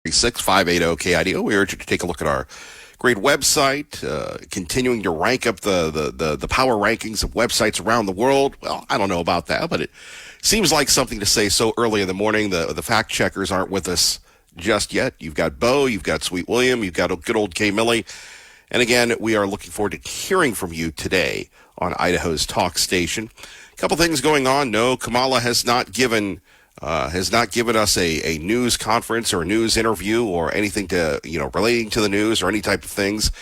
650 KIDO. We urge you to take a look at our great website, continuing to rank up the power rankings of websites around the world. Well, I don't know about that, but it seems like something to say so early in the morning. The fact checkers aren't with us just yet. You've got Bo, you've got Sweet William, you've got good old Kay Millie. And again, we are looking forward to hearing from you today on Idaho's Talk Station. A couple things going on. No, Kamala has not given us a news conference or a news interview or anything to, relating to the news or any type of things.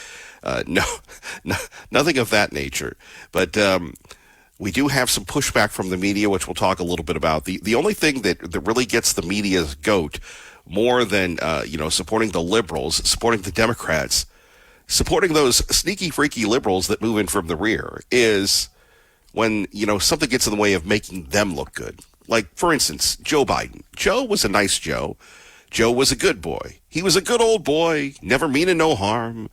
No, nothing of that nature. But we do have some pushback from the media, which we'll talk a little bit about. The only thing that really gets the media's goat more than, supporting the liberals, supporting the Democrats, supporting those sneaky, freaky liberals that move in from the rear is when, something gets in the way of making them look good. Like, for instance, Joe Biden. Joe was a nice Joe. Joe was a good boy. He was a good old boy, never meaning no harm.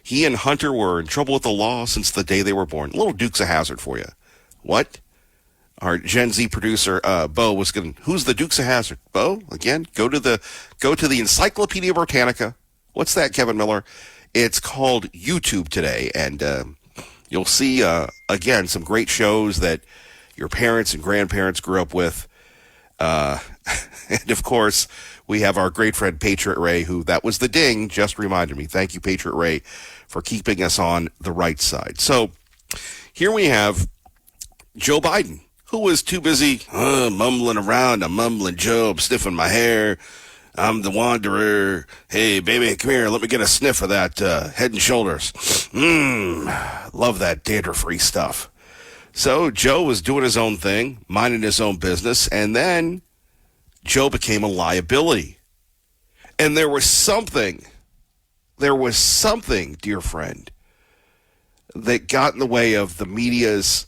He and Hunter were in trouble with the law since the day they were born. Little Dukes of Hazzard for you. What? Our Gen Z producer, Bo, was going to, who's the Dukes of Hazzard? Bo, again, go to the Encyclopedia Britannica. What's that, Kevin Miller? It's called YouTube today, and you'll see, again, some great shows that your parents and grandparents grew up with. And, of course, we have our great friend Patriot Ray, who, that was the ding, just reminded me. Thank you, Patriot Ray, for keeping us on the right side. So here we have Joe Biden, who was too busy mumbling around. I'm mumbling Joe, I'm sniffing my hair. I'm the wanderer. Hey, baby, come here. Let me get a sniff of that Head and Shoulders. Love that dandruff-free stuff. So Joe was doing his own thing, minding his own business, and then Joe became a liability. And there was something, dear friend, that got in the way of the media's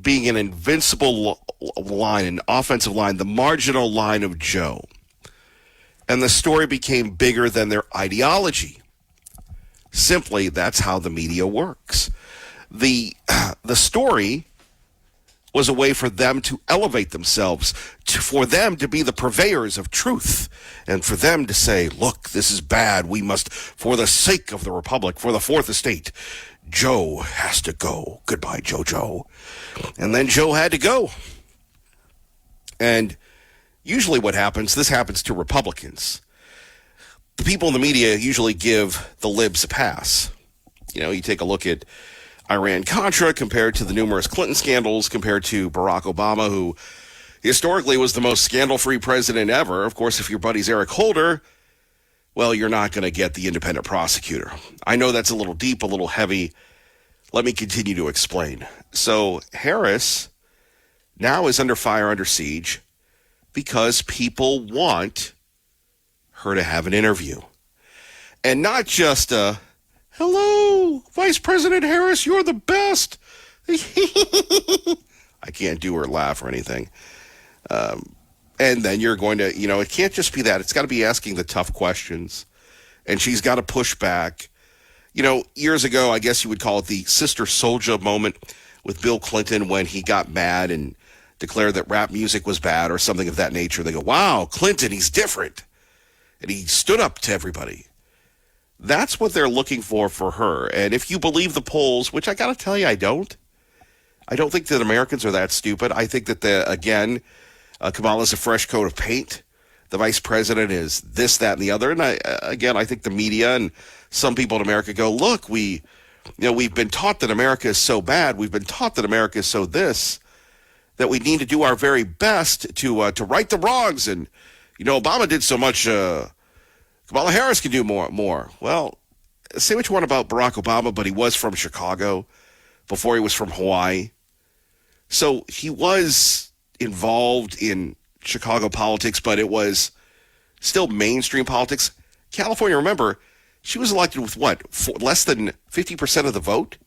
being an invincible line, an offensive line, the marginal line of Joe. And the story became bigger than their ideology. Simply, that's how the media works. The story was a way for them to elevate themselves, for them to be the purveyors of truth, and for them to say, look, this is bad. We must, for the sake of the Republic, for the Fourth Estate, Joe has to go. Goodbye, Joe. And then Joe had to go. And usually what happens, this happens to Republicans. The people in the media usually give the libs a pass. You take a look at Iran-Contra compared to the numerous Clinton scandals, compared to Barack Obama, who historically was the most scandal-free president ever. Of course, if your buddy's Eric Holder, well, you're not going to get the independent prosecutor. I know that's a little deep, a little heavy. Let me continue to explain. So Harris now is under fire, under siege, because people want her to have an interview. And not just a, hello, Vice President Harris, you're the best. I can't do her laugh or anything. And then you're going to, it can't just be that. It's got to be asking the tough questions. And she's got to push back. Years ago, I guess you would call it the Sister Souljah moment with Bill Clinton when he got mad and declared that rap music was bad or something of that nature. They go, wow, Clinton, he's different. And he stood up to everybody. That's what they're looking for her. And if you believe the polls, which I got to tell you, I don't think that Americans are that stupid. I think that, Kamala's a fresh coat of paint. The vice president is this, that, and the other. And I think the media and some people in America go, look, we've been taught that America is so bad. We've been taught that America is so this, that we need to do our very best to right the wrongs. And, Obama did so much. Kamala Harris can do more. Well, say what you want about Barack Obama, but he was from Chicago before he was from Hawaii. So he was involved in Chicago politics, but it was still mainstream politics. California, remember, she was elected with less than 50% of the vote?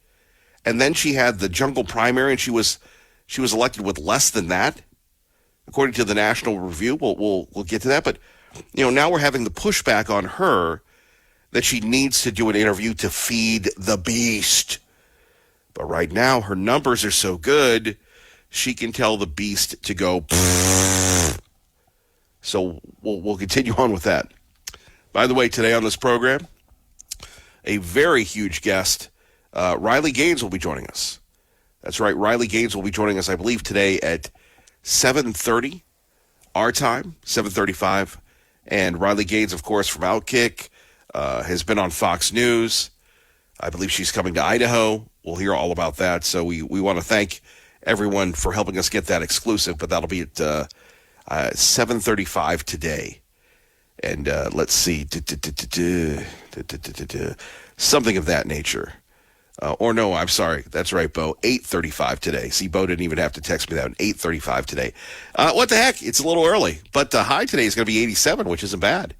And then she had the jungle primary, and she was elected with less than that, according to the National Review. We'll get to that. But, now we're having the pushback on her that she needs to do an interview to feed the beast. But right now, her numbers are so good, she can tell the beast to go. So we'll continue on with that. By the way, today on this program, a very huge guest, Riley Gaines, will be joining us. That's right, Riley Gaines will be joining us, I believe, today at 7:30 our time, 7:35. And Riley Gaines, of course, from Outkick, has been on Fox News. I believe she's coming to Idaho. We'll hear all about that. So we want to thank everyone for helping us get that exclusive, but that'll be at 7:35 today. And let's see, something of that nature. Or no, I'm sorry. That's right, Bo. 8:35 today. See, Bo didn't even have to text me that. 8:35 today. What the heck? It's a little early. But the high today is going to be 87, which isn't bad.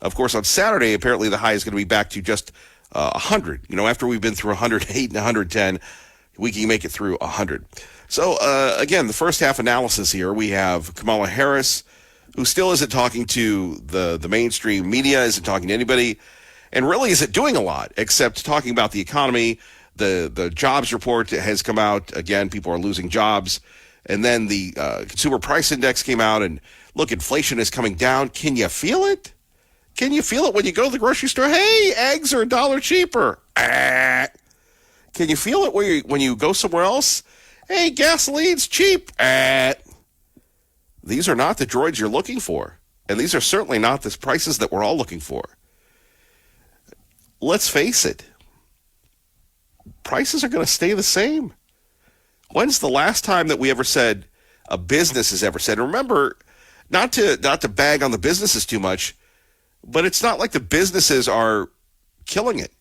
Of course, on Saturday, apparently the high is going to be back to just 100. You know, after we've been through 108 and 110, we can make it through 100. So, again, the first half analysis here, we have Kamala Harris, who still isn't talking to the mainstream media, isn't talking to anybody, and really isn't doing a lot except talking about the economy. The jobs report has come out. Again, people are losing jobs. And then the consumer price index came out, and look, inflation is coming down. Can you feel it? Can you feel it when you go to the grocery store? Hey, eggs are $1 cheaper. Can you feel it when you go somewhere else? Hey, gasoline's cheap. These are not the droids you're looking for. And these are certainly not the prices that we're all looking for. Let's face it. Prices are going to stay the same. When's the last time that we ever said, a business has ever said, remember, not to bag on the businesses too much, but it's not like the businesses are killing it.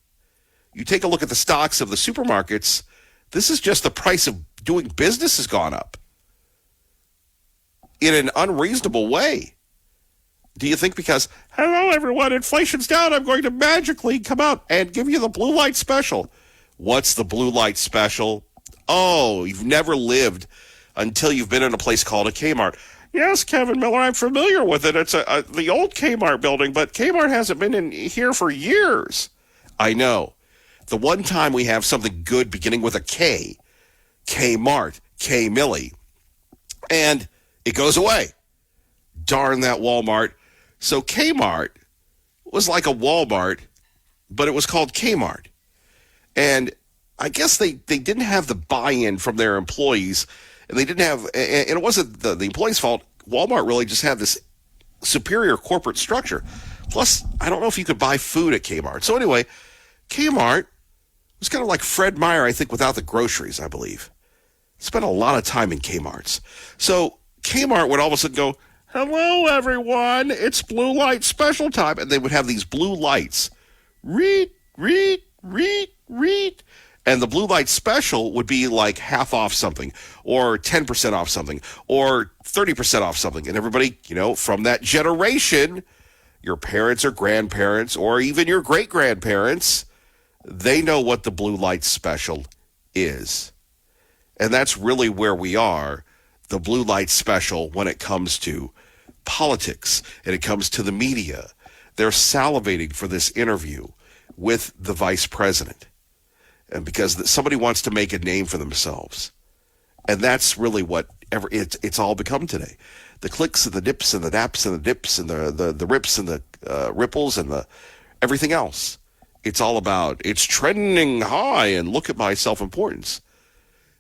You take a look at the stocks of the supermarkets, this is just the price of doing business has gone up in an unreasonable way. Do you think because, hello everyone, inflation's down, I'm going to magically come out and give you the blue light special? What's the blue light special? Oh, you've never lived until you've been in a place called a Kmart. Yes, Kevin Miller, I'm familiar with it. It's the old Kmart building, but Kmart hasn't been in here for years. I know. The one time we have something good beginning with a K, Kmart, K-Millie, and it goes away. Darn that Walmart. So Kmart was like a Walmart, but it was called Kmart. And I guess they didn't have the buy-in from their employees, and they didn't have, and it wasn't the employees' fault. Walmart really just had this superior corporate structure. Plus, I don't know if you could buy food at Kmart. So anyway, Kmart was kind of like Fred Meyer, I think, without the groceries, I believe. Spent a lot of time in Kmart's. So Kmart would all of a sudden go, hello, everyone, it's blue light special time. And they would have these blue lights. Read. And the blue light special would be like half off something, or 10% off something, or 30% off something. And everybody, you know, from that generation, your parents or grandparents, or even your great-grandparents, they know what the blue light special is. And that's really where we are, the blue light special, when it comes to politics and it comes to the media. They're salivating for this interview with the vice president. And because somebody wants to make a name for themselves. And that's really what it's all become today. The clicks and the dips and the daps and the dips and the rips and the ripples and the everything else. It's all about, it's trending high and look at my self-importance.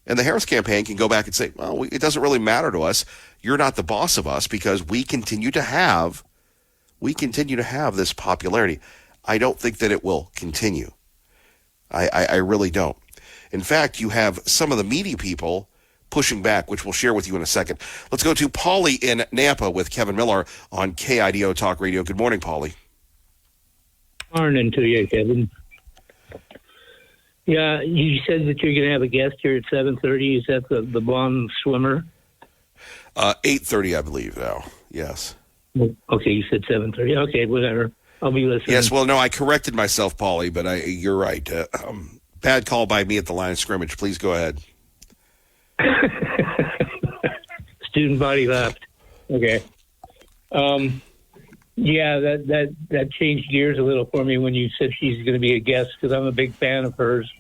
And the Harris campaign can go back and say, well, it doesn't really matter to us. You're not the boss of us because we continue to have this popularity. I don't think that it will continue. I really don't. In fact, you have some of the media people pushing back, which we'll share with you in a second. Let's go to Paulie in Nampa with Kevin Miller on KIDO Talk Radio. Good morning, Paulie. Morning to you, Kevin. Yeah, you said that you're going to have a guest here at 7:30. Is that the blonde swimmer? 8:30, I believe, now. Yes. Okay, you said 7:30. Okay, whatever. I'll be listening. Yes, well, no, I corrected myself, Paulie, but you're right. Bad call by me at the line of scrimmage. Please go ahead. Student body left. Okay. Yeah, that changed gears a little for me when you said she's going to be a guest, because I'm a big fan of hers.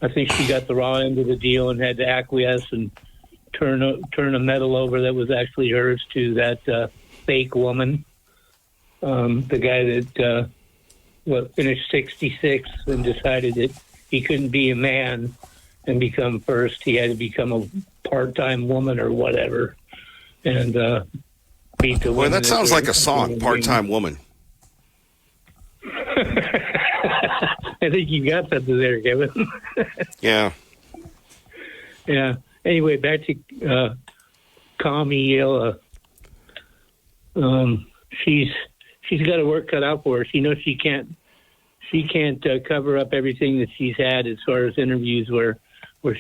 I think she got the raw end of the deal and had to acquiesce and turn a medal over that was actually hers to that fake woman. the guy that finished 66th and decided that he couldn't be a man and become first. He had to become a part-time woman or whatever, and beat the Boy, woman. that sounds like a song, Part-Time Woman. I think you got something there, Kevin. Yeah. Yeah. Anyway, back to Kamala. She's got her work cut out for her. She knows she can't cover up everything that she's had as far as interviews where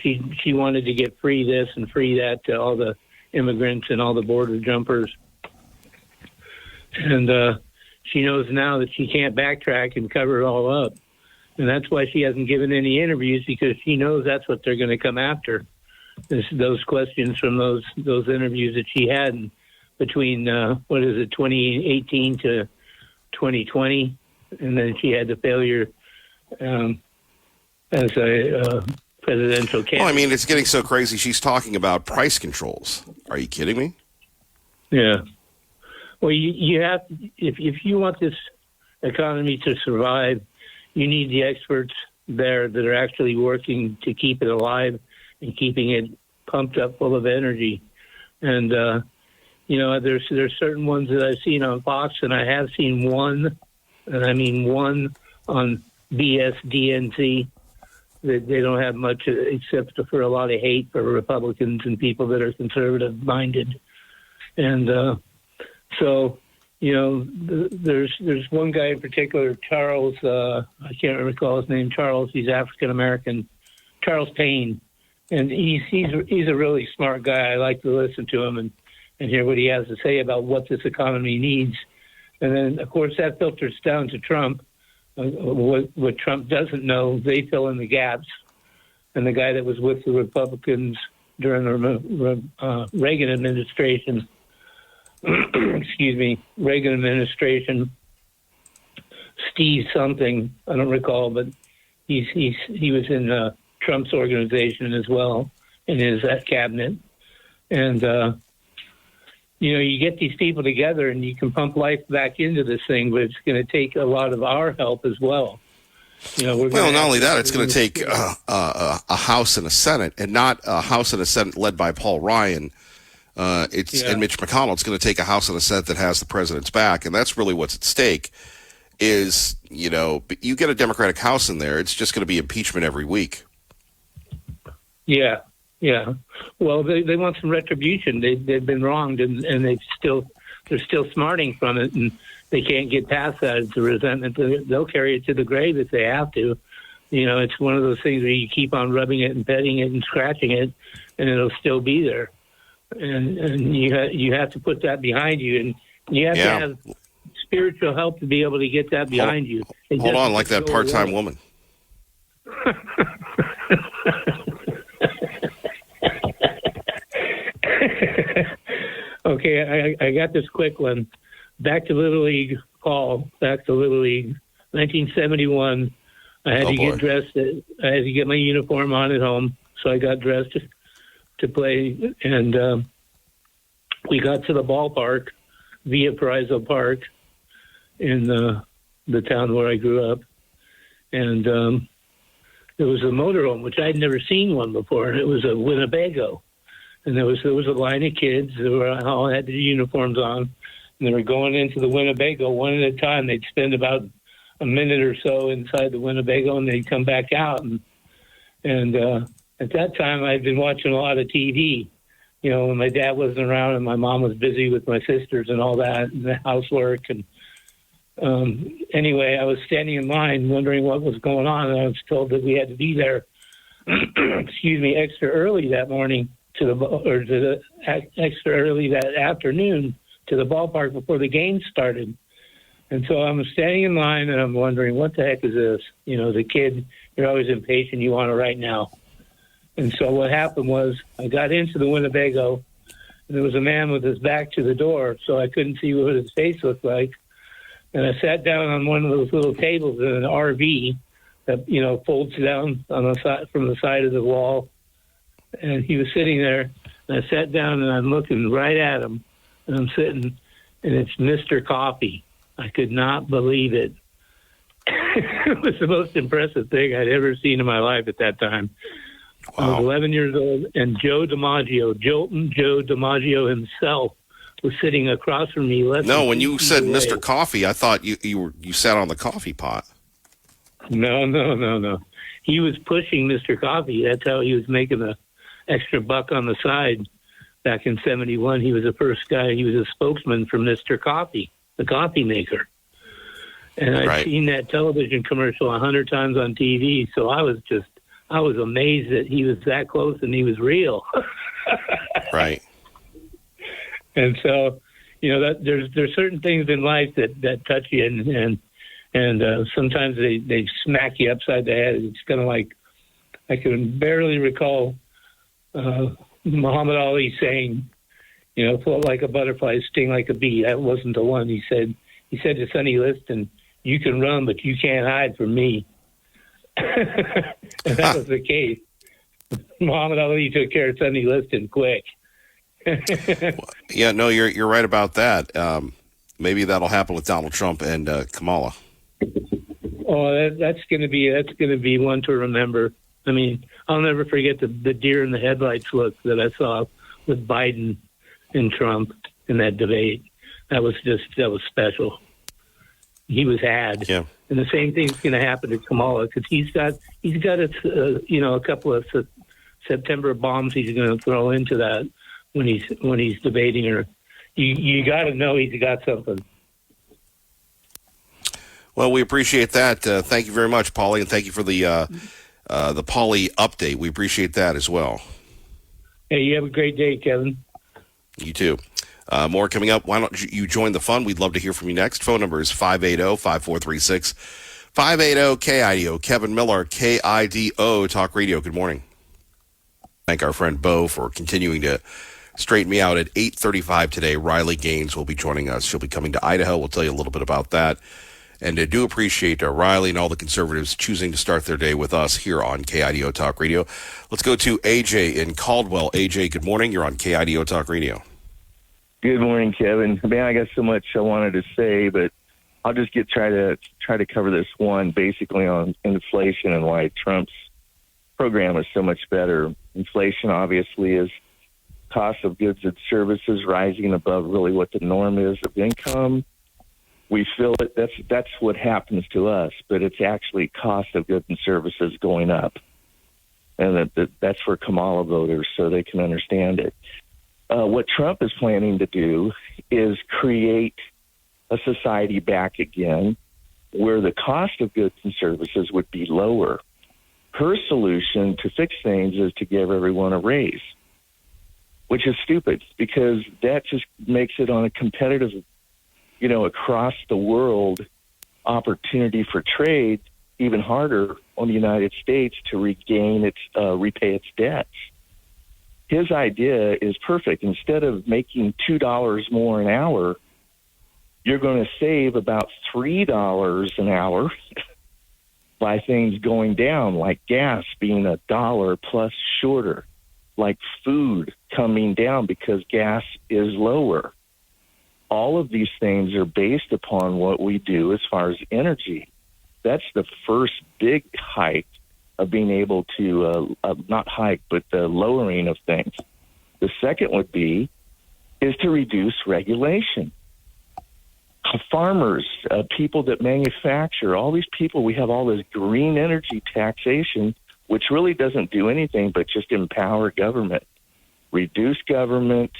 she wanted to get free this and free that to all the immigrants and all the border jumpers. And she knows now that she can't backtrack and cover it all up. And that's why she hasn't given any interviews, because she knows that's what they're going to come after. Those questions from those interviews that she had between 2018 to 2020, and then she had the failure as a presidential candidate. Well, I mean, it's getting so crazy. She's talking about price controls. Are you kidding me? Yeah. Well, you have, if you want this economy to survive, you need the experts there that are actually working to keep it alive and keeping it pumped up full of energy. And there's certain ones that I've seen on Fox, and I have seen one, and I mean one, on BSDNC. That they don't have much except for a lot of hate for Republicans and people that are conservative minded. And so, there's one guy in particular, Charles, I can't recall his name, Charles, he's African American, Charles Payne. And he's a really smart guy. I like to listen to him and hear what he has to say about what this economy needs. And then, of course, that filters down to Trump. What Trump doesn't know, they fill in the gaps. And the guy that was with the Republicans during the Reagan administration, Reagan administration, Steve something, I don't recall, but he was in Trump's organization as well, in his cabinet. And you get these people together and you can pump life back into this thing, but it's going to take a lot of our help as well. Well, not only that, it's going to take a House and a Senate, and not a House and a Senate led by Paul Ryan. And Mitch McConnell. It's going to take a House and a Senate that has the president's back, and that's really what's at stake. Is you get a Democratic House in there, it's just going to be impeachment every week. Yeah. Well, they want some retribution. They've been wronged, and they're still smarting from it, and they can't get past that. It's a resentment. They'll carry it to the grave if they have to. It's one of those things where you keep on rubbing it and petting it and scratching it, and it'll still be there. And you have to put that behind you, and you have to have spiritual help to be able to get that behind you. Hold on, like that part-time woman. Okay, I got this quick one. Back to Little League, Paul. Back to Little League, 1971. I had to get dressed. I had to get my uniform on at home, so I got dressed to play. And we got to the ballpark via Parizo Park in the town where I grew up. And there was a motorhome, which I'd never seen one before, and it was a Winnebago. And there was a line of kids that all had their uniforms on, and they were going into the Winnebago one at a time. They'd spend about a minute or so inside the Winnebago, and they'd come back out. And at that time, I'd been watching a lot of TV. When my dad wasn't around and my mom was busy with my sisters and all that, and the housework. And anyway, I was standing in line wondering what was going on, and I was told that we had to be there, extra early that morning extra early that afternoon to the ballpark before the game started. And so I'm standing in line and I'm wondering, what the heck is this? The kid, you're always impatient. You want it right now. And so what happened was I got into the Winnebago and there was a man with his back to the door, so I couldn't see what his face looked like. And I sat down on one of those little tables in an RV that, folds down on the side, from the side of the wall. And he was sitting there, and I sat down, and I'm looking right at him, and I'm sitting, and it's Mr. Coffee. I could not believe it. It was the most impressive thing I'd ever seen in my life at that time. I was Wow. 11 years old, and Joe DiMaggio himself was sitting across from me. No, when you said away. Mr. Coffee, I thought you sat on the coffee pot. No. He was pushing Mr. Coffee. That's how he was making the extra buck on the side. Back in '71, he was the first guy. He was a spokesman for Mr. Coffee, the coffee maker. And I'd Right. seen that television commercial 100 times on TV, so I was amazed that he was that close and he was real. Right. And so, that there's certain things in life that touch you, and sometimes they smack you upside the head. It's kind of like, I can barely recall Muhammad Ali saying, float like a butterfly, sting like a bee. That wasn't the one. He said to Sonny Liston, "You can run, but you can't hide from me." And that was the case. Muhammad Ali took care of Sonny Liston quick. Yeah, no, you're right about that. Maybe that'll happen with Donald Trump and Kamala. Oh, that's going to be one to remember. I mean, I'll never forget the deer in the headlights look that I saw with Biden and Trump in that debate. That was special. He was had. Yeah. And the same thing's going to happen to Kamala, because he's got a couple of September bombs he's going to throw into that when he's debating her. You got to know he's got something. Well, we appreciate that. Thank you very much, Paulie, and thank you for the Paulie update. We appreciate that as well. Hey, you have a great day, Kevin. You too. More coming up. Why don't you join the fun? We'd love to hear from you next. Phone number is 580-5436. 580-KIDO. Kevin Miller, KIDO Talk Radio. Good morning. Thank our friend Bo for continuing to straighten me out at 8:35 today. Riley Gaines will be joining us. She'll be coming to Idaho. We'll tell you a little bit about that. And I do appreciate Riley and all the conservatives choosing to start their day with us here on KIDO Talk Radio. Let's go to AJ in Caldwell. AJ, good morning. You're on KIDO Talk Radio. Good morning, Kevin. Man, I got so much I wanted to say, but I'll just try to cover this one basically on inflation and why Trump's program is so much better. Inflation obviously is cost of goods and services rising above really what the norm is of income. We feel it. That's what happens to us, but it's actually cost of goods and services going up, and that's for Kamala voters so they can understand it. What Trump is planning to do is create a society back again where the cost of goods and services would be lower. Her solution to fix things is to give everyone a raise, which is stupid because that just makes it on a competitive, across the world opportunity for trade even harder on the United States to repay its debts. His idea is perfect. Instead of making $2 more an hour, you're going to save about $3 an hour by things going down, like gas being $1 plus shorter, like food coming down because gas is lower. All of these things are based upon what we do as far as energy. That's the first big hike of being able to, not hike, but the lowering of things. The second would be is to reduce regulation. Farmers, people that manufacture, all these people, we have all this green energy taxation, which really doesn't do anything but just empower government. Reduce government,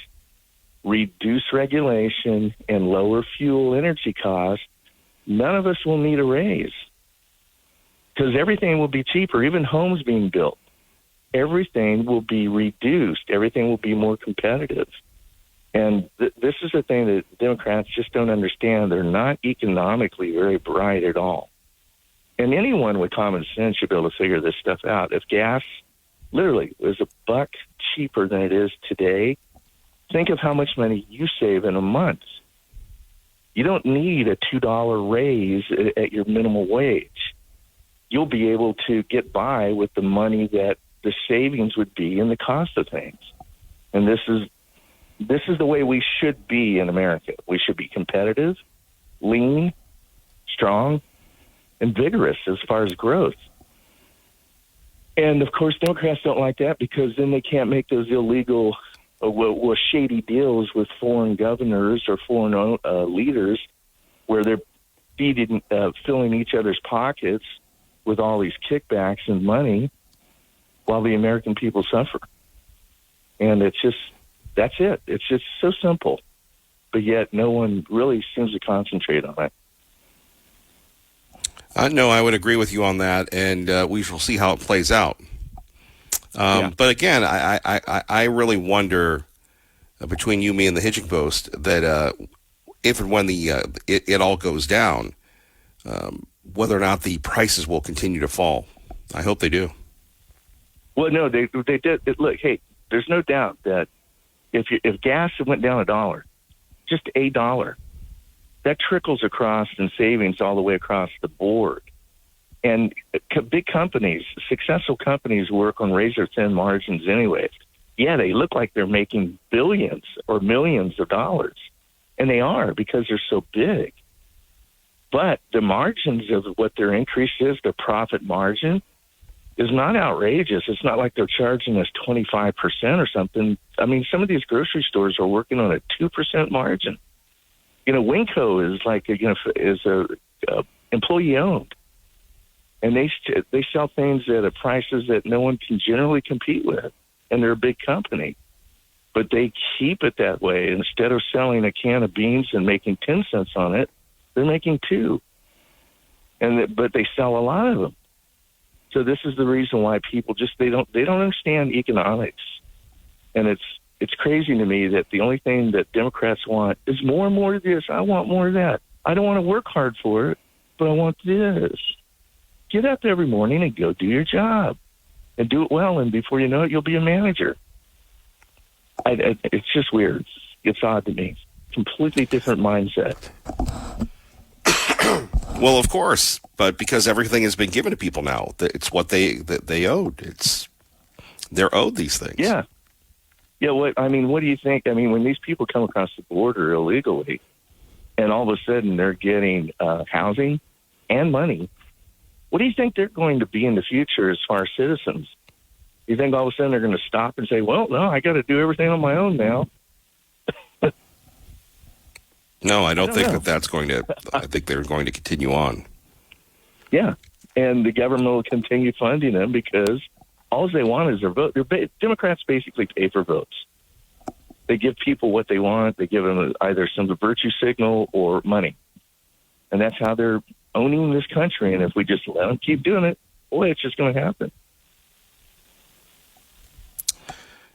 reduce regulation, and lower fuel energy costs. None of us will need a raise because everything will be cheaper, even homes being built. Everything will be reduced. Everything will be more competitive. And this is the thing that Democrats just don't understand. They're not economically very bright at all. And anyone with common sense should be able to figure this stuff out. If gas literally was $1 cheaper than it is today, think of how much money you save in a month. You don't need a $2 raise at your minimum wage. You'll be able to get by with the money that the savings would be in the cost of things. And this is the way we should be in America. We should be competitive. lean, strong, and vigorous as far as growth. And, of course, Democrats don't like that because then they can't make those illegal shady deals with foreign governors or foreign leaders where they're filling each other's pockets with all these kickbacks and money while the American people suffer. And that's it. It's just so simple. But yet no one really seems to concentrate on it. No, I would agree with you on that, and we shall see how it plays out. But again, I really wonder, between you, me, and the Hitching Post, that if and when it all goes down, whether or not the prices will continue to fall. I hope they do. Well, no, they did. Look, hey, there's no doubt that if gas went down $1, just $1, that trickles across in savings all the way across the board. And big companies, successful companies, work on razor-thin margins anyways. Yeah, they look like they're making billions or millions of dollars, and they are because they're so big. But the margins of what their increase is, their profit margin, is not outrageous. It's not like they're charging us 25% or something. I mean, some of these grocery stores are working on a 2% margin. Winco is like employee owned, and they sell things at prices that no one can generally compete with, and they're a big company, but they keep it that way. Instead of selling a can of beans and making 10 cents on it, they're making 2, but they sell a lot of them. So this is the reason why people they don't understand economics, and it's crazy to me that the only thing that Democrats want is more and more of this. I want more of that. I don't want to work hard for it, but I want this. Get up every morning and go do your job and do it well. And before you know it, you'll be a manager. It's just weird. It's odd to me. Completely different mindset. Well, of course, but because everything has been given to people now, it's what they owed. They're owed these things. Yeah. Yeah, what do you think? I mean, when these people come across the border illegally and all of a sudden they're getting housing and money, what do you think they're going to be in the future as far as citizens? You think all of a sudden they're going to stop and say, well, no, I got to do everything on my own now? No, I don't think that's going to. I think they're going to continue on. Yeah, and the government will continue funding them because all they want is their vote. Democrats basically pay for votes. They give people what they want. They give them either some virtue signal or money, and that's how they're owning this country. And if we just let them keep doing it, boy, it's just going to happen.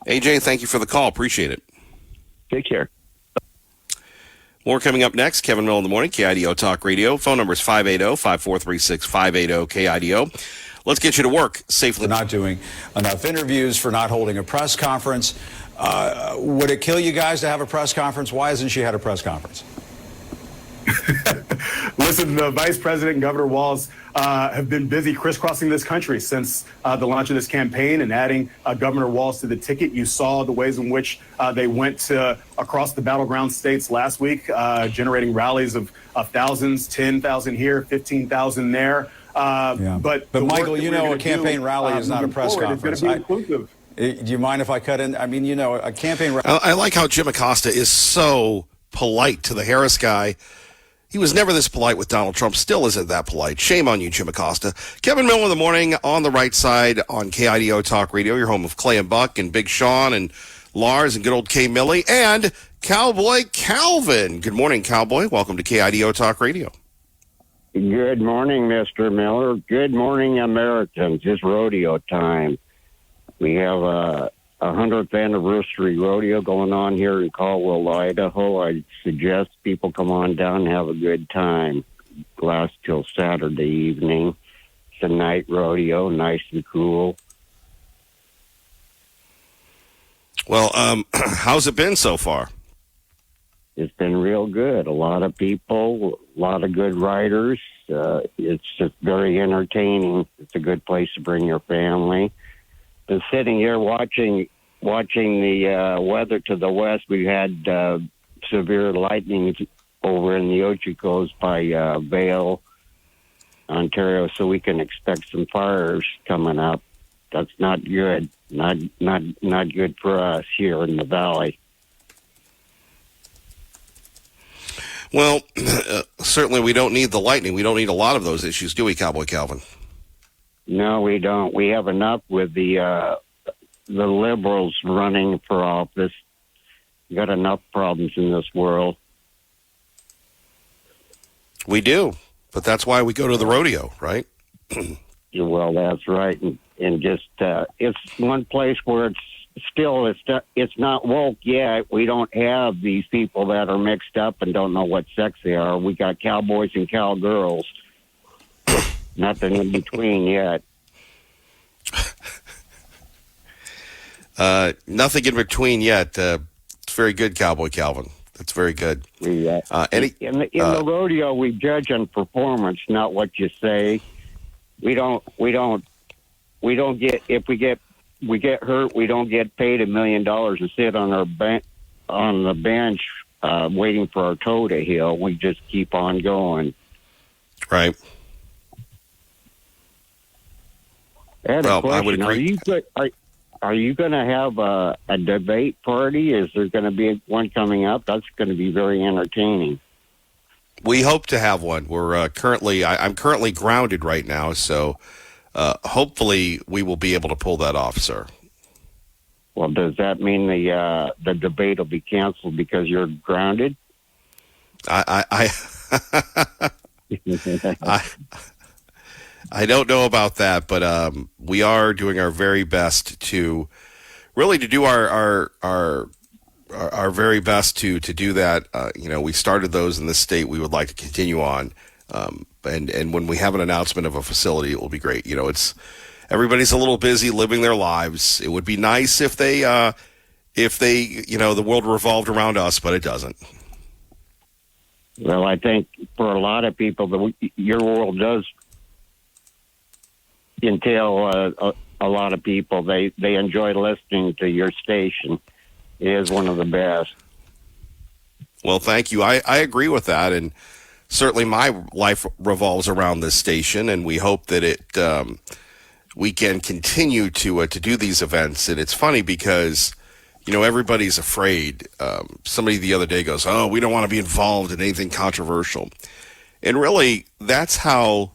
AJ, thank you for the call. Appreciate it. Take care. More coming up next. Kevin Mill in the morning, KIDO Talk Radio. Phone number is 580-5436, 580-KIDO. Let's get you to work safely. For not doing enough interviews, for not holding a press conference. Would it kill you guys to have a press conference? Why hasn't she had a press conference? Listen, the Vice President and Governor Walz have been busy crisscrossing this country since the launch of this campaign and adding Governor Walz to the ticket. You saw the ways in which they went across the battleground states last week, generating rallies of thousands, 10,000 here, 15,000 there. But Michael, a campaign rally is not a press conference. Do you mind if I cut in? I mean, a campaign rally. I like how Jim Acosta is so polite to the Harris guy. He was never this polite with Donald Trump, still isn't that polite. Shame on you, Jim Acosta. Kevin Mill in the morning on the right side on KIDO Talk Radio, your home of Clay and Buck and Big Sean and Lars and good old Kay Millie and Cowboy Calvin. Good morning, Cowboy. Welcome to KIDO Talk Radio. Good morning, Mr. Miller. Good morning, Americans. It's rodeo time. We have a 100th anniversary rodeo going on here in Caldwell, Idaho. I suggest people come on down and have a good time. Lasts till Saturday evening. It's a night rodeo, nice and cool. Well, how's it been so far? It's been real good. A lot of people, a lot of good riders. It's just very entertaining. It's a good place to bring your family. Been sitting here watching the weather to the west. We had severe lightning over in the Ochicos by Vail, Ontario, so we can expect some fires coming up. That's not good. Not good for us here in the valley. Well, certainly we don't need the lightning. We don't need a lot of those issues, do we, Cowboy Calvin? No, we don't. We have enough with the liberals running for office. We got enough problems in this world. We do, but that's why we go to the rodeo, right? Well, that's right, and just it's one place where it's not woke yet. We don't have these people that are mixed up and don't know what sex they are. We got cowboys and cowgirls. Nothing in between yet. Nothing in between yet. It's very good, Cowboy Calvin. That's very good. In the rodeo, we judge on performance, not what you say. We don't get, if we get hurt, we don't get paid $1 million to sit on on the bench waiting for our toe to heal. We just keep on going. Right. I had a question. I would agree. Are you going to have a debate party? Is there going to be one coming up? That's going to be very entertaining. We hope to have one. We're I'm currently grounded right now, so hopefully we will be able to pull that off, sir. Well, does that mean the debate will be canceled because you're grounded? I don't know about that, but we are doing our very best to do our very best to do that. We started those in this state. We would like to continue on, and when we have an announcement of a facility, it will be great. It's everybody's a little busy living their lives. It would be nice if they the world revolved around us, but it doesn't. Well, I think for a lot of people, your world does entail a lot of people. They enjoy listening to your station. It is one of the best. Well, thank you. I agree with that, and certainly my life revolves around this station, and we hope that we can continue to do these events. And it's funny because everybody's afraid. Somebody the other day goes, "Oh, we don't want to be involved in anything controversial," and really, that's how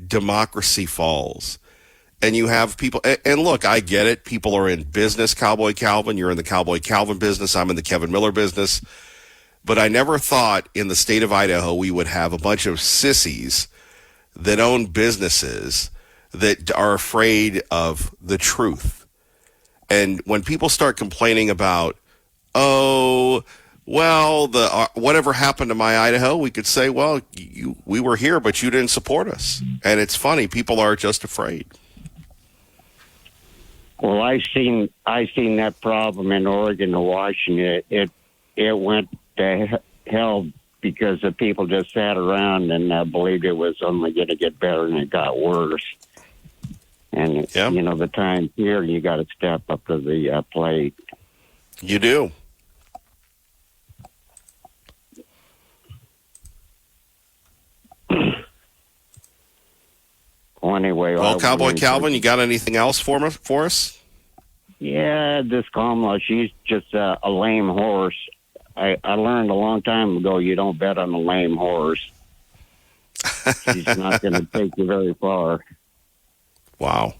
democracy falls. And you have people, and look, I get it. People are in business, Cowboy Calvin. You're in the Cowboy Calvin business. I'm in the Kevin Miller business. But I never thought in the state of Idaho we would have a bunch of sissies that own businesses that are afraid of the truth. And when people start complaining about, whatever happened to my Idaho, we could say, well, we were here, but you didn't support us. And it's funny. People are just afraid. Well, I seen that problem in Oregon and Washington. It went to hell because the people just sat around and believed it was only going to get better, and it got worse. And the time here, you got to step up to the plate. You do. Anyway, well, Cowboy Calvin, you got anything else for us? Yeah, this Kamala, she's just a lame horse. I learned a long time ago you don't bet on a lame horse. She's not going to take you very far. Wow.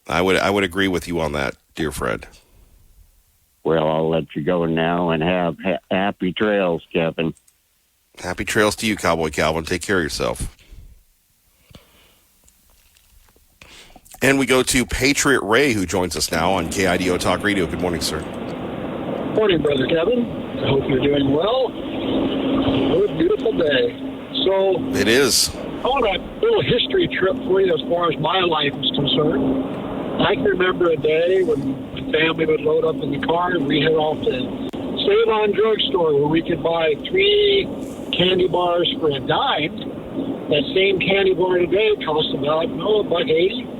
I would agree with you on that, dear Fred. Well, I'll let you go now and have happy trails, Kevin. Happy trails to you, Cowboy Calvin. Take care of yourself. And we go to Patriot Ray, who joins us now on KIDO Talk Radio. Good morning, sir. Morning, Brother Kevin. I hope you're doing well. What a beautiful day. So it is. I want a little history trip for you as far as my life is concerned. I can remember a day when the family would load up in the car and we head off to Save-On Drugstore where we could buy 3 candy bars for a dime. That same candy bar today costs about $1.80.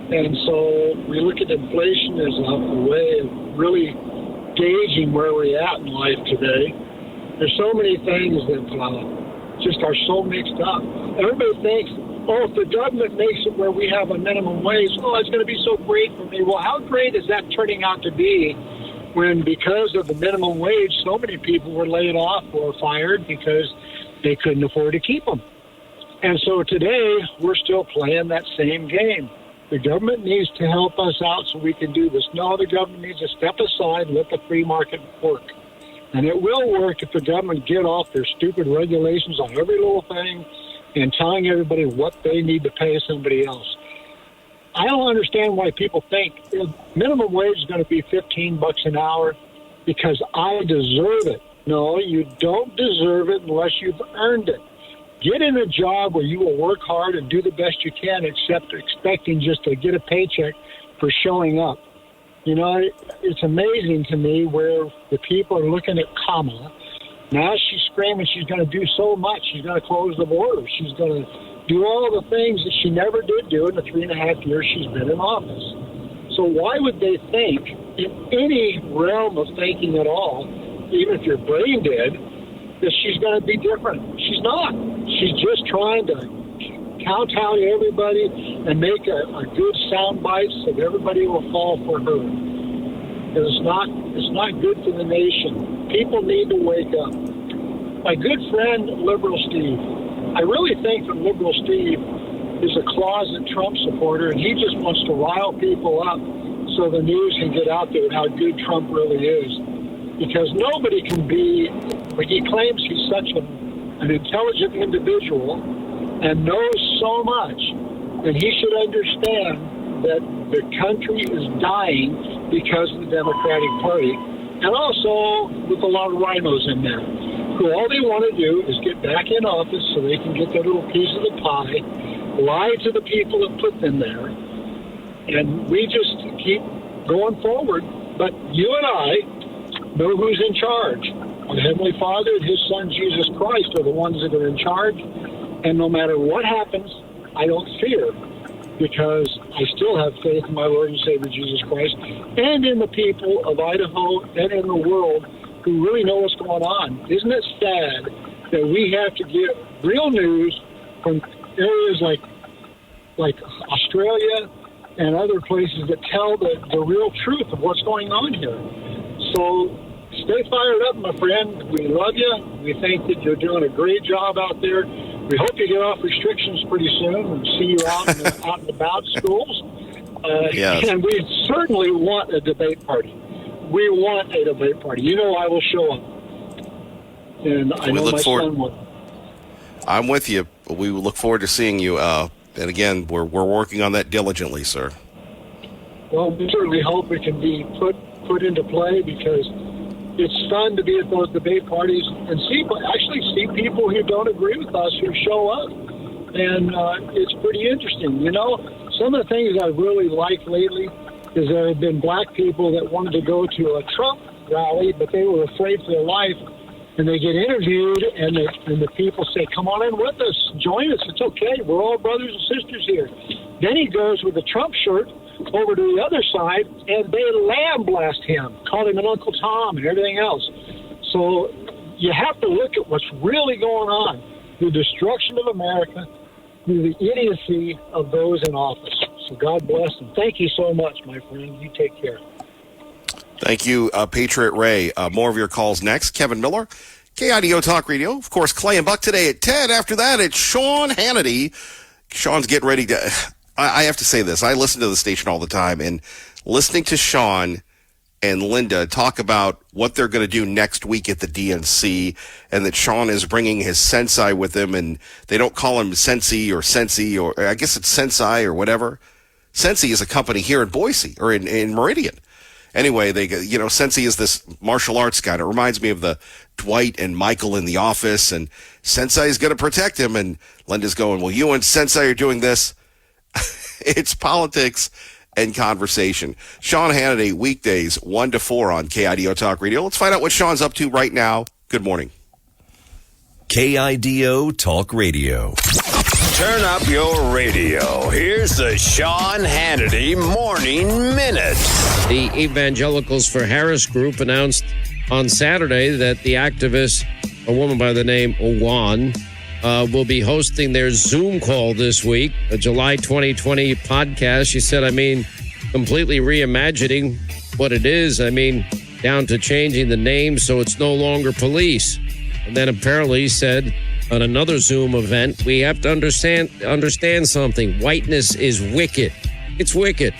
And so we look at inflation as a way of really gauging where we're at in life today. There's so many things that just are so mixed up. Everybody thinks, oh, if the government makes it where we have a minimum wage, oh, it's going to be so great for me. Well, how great is that turning out to be when, because of the minimum wage, so many people were laid off or fired because they couldn't afford to keep them? And so today, we're still playing that same game. The government needs to help us out so we can do this. No, the government needs to step aside and let the free market work. And it will work if the government get off their stupid regulations on every little thing and telling everybody what they need to pay somebody else. I don't understand why people think minimum wage is going to be $15 an hour because I deserve it. No, you don't deserve it unless you've earned it. Get in a job where you will work hard and do the best you can, except expecting just to get a paycheck for showing up. You know, it's amazing to me where the people are looking at Kamala. Now she's screaming she's going to do so much. She's going to close the border. She's going to do all the things that she never did do in the 3.5 years she's been in office. So why would they think, in any realm of thinking at all, even if you're brain dead, that she's going to be different? She's not. She's just trying to kowtow to everybody and make a good sound bite so that everybody will fall for her. It's not good for the nation. People need to wake up. My good friend, Liberal Steve, I really think that Liberal Steve is a closet Trump supporter, and he just wants to rile people up so the news can get out there how good Trump really is. Because nobody can be, when he claims he's such an intelligent individual and knows so much, then he should understand that the country is dying because of the Democratic Party, and also with a lot of rhinos in there, who all they want to do is get back in office so they can get their little piece of the pie, lie to the people that put them there, and we just keep going forward. But you and I know who's in charge. The Heavenly Father and His Son, Jesus Christ, are the ones that are in charge. And no matter what happens, I don't fear, because I still have faith in my Lord and Savior, Jesus Christ, and in the people of Idaho and in the world who really know what's going on. Isn't it sad that we have to get real news from areas like Australia and other places that tell the real truth of what's going on here? So stay fired up, my friend. We love you. We think that you're doing a great job out there. We hope you get off restrictions pretty soon and see you out and about schools. Yes. And we certainly want a debate party. We want a debate party. You know I will show up. And I know my son will. I'm with you. We look forward to seeing you. And again, we're working on that diligently, sir. Well, we certainly hope it can be put into play, because it's fun to be at those debate parties and see people who don't agree with us who show up. And it's pretty interesting. You know, some of the things I really like lately is there have been black people that wanted to go to a Trump rally, but they were afraid for their life. And they get interviewed, and the people say, come on in with us. Join us. It's okay. We're all brothers and sisters here. Then he goes with a Trump shirt over to the other side, and they lamb-blast him, call him an Uncle Tom and everything else. So you have to look at what's really going on, the destruction of America, through the idiocy of those in office. So God bless them. Thank you so much, my friend. You take care. Thank you, Patriot Ray. More of your calls next. Kevin Miller, KIDO Talk Radio. Of course, Clay and Buck today at 10. After that, it's Sean Hannity. Sean's getting ready to... I have to say this. I listen to the station all the time, and listening to Sean and Linda talk about what they're going to do next week at the DNC, and that Sean is bringing his sensei with him, and they don't call him Sensi or Sensi, or I guess it's Sensei or whatever. Sensi is a company here in Boise, or in Meridian. Anyway, Sensi is this martial arts guy. And it reminds me of the Dwight and Michael in The Office, and Sensei is going to protect him, and Linda's going, well, you and Sensei are doing this. It's politics and conversation. Sean Hannity, weekdays 1 to 4 on KIDO Talk Radio. Let's find out what Sean's up to right now. Good morning. KIDO Talk Radio. Turn up your radio. Here's the Sean Hannity Morning Minute. The Evangelicals for Harris group announced on Saturday that the activist, a woman by the name Owan, will be hosting their Zoom call this week, a July 2020 podcast. She said, completely reimagining what it is. Down to changing the name so it's no longer police. And then apparently said on another Zoom event, we have to understand something. Whiteness is wicked. It's wicked.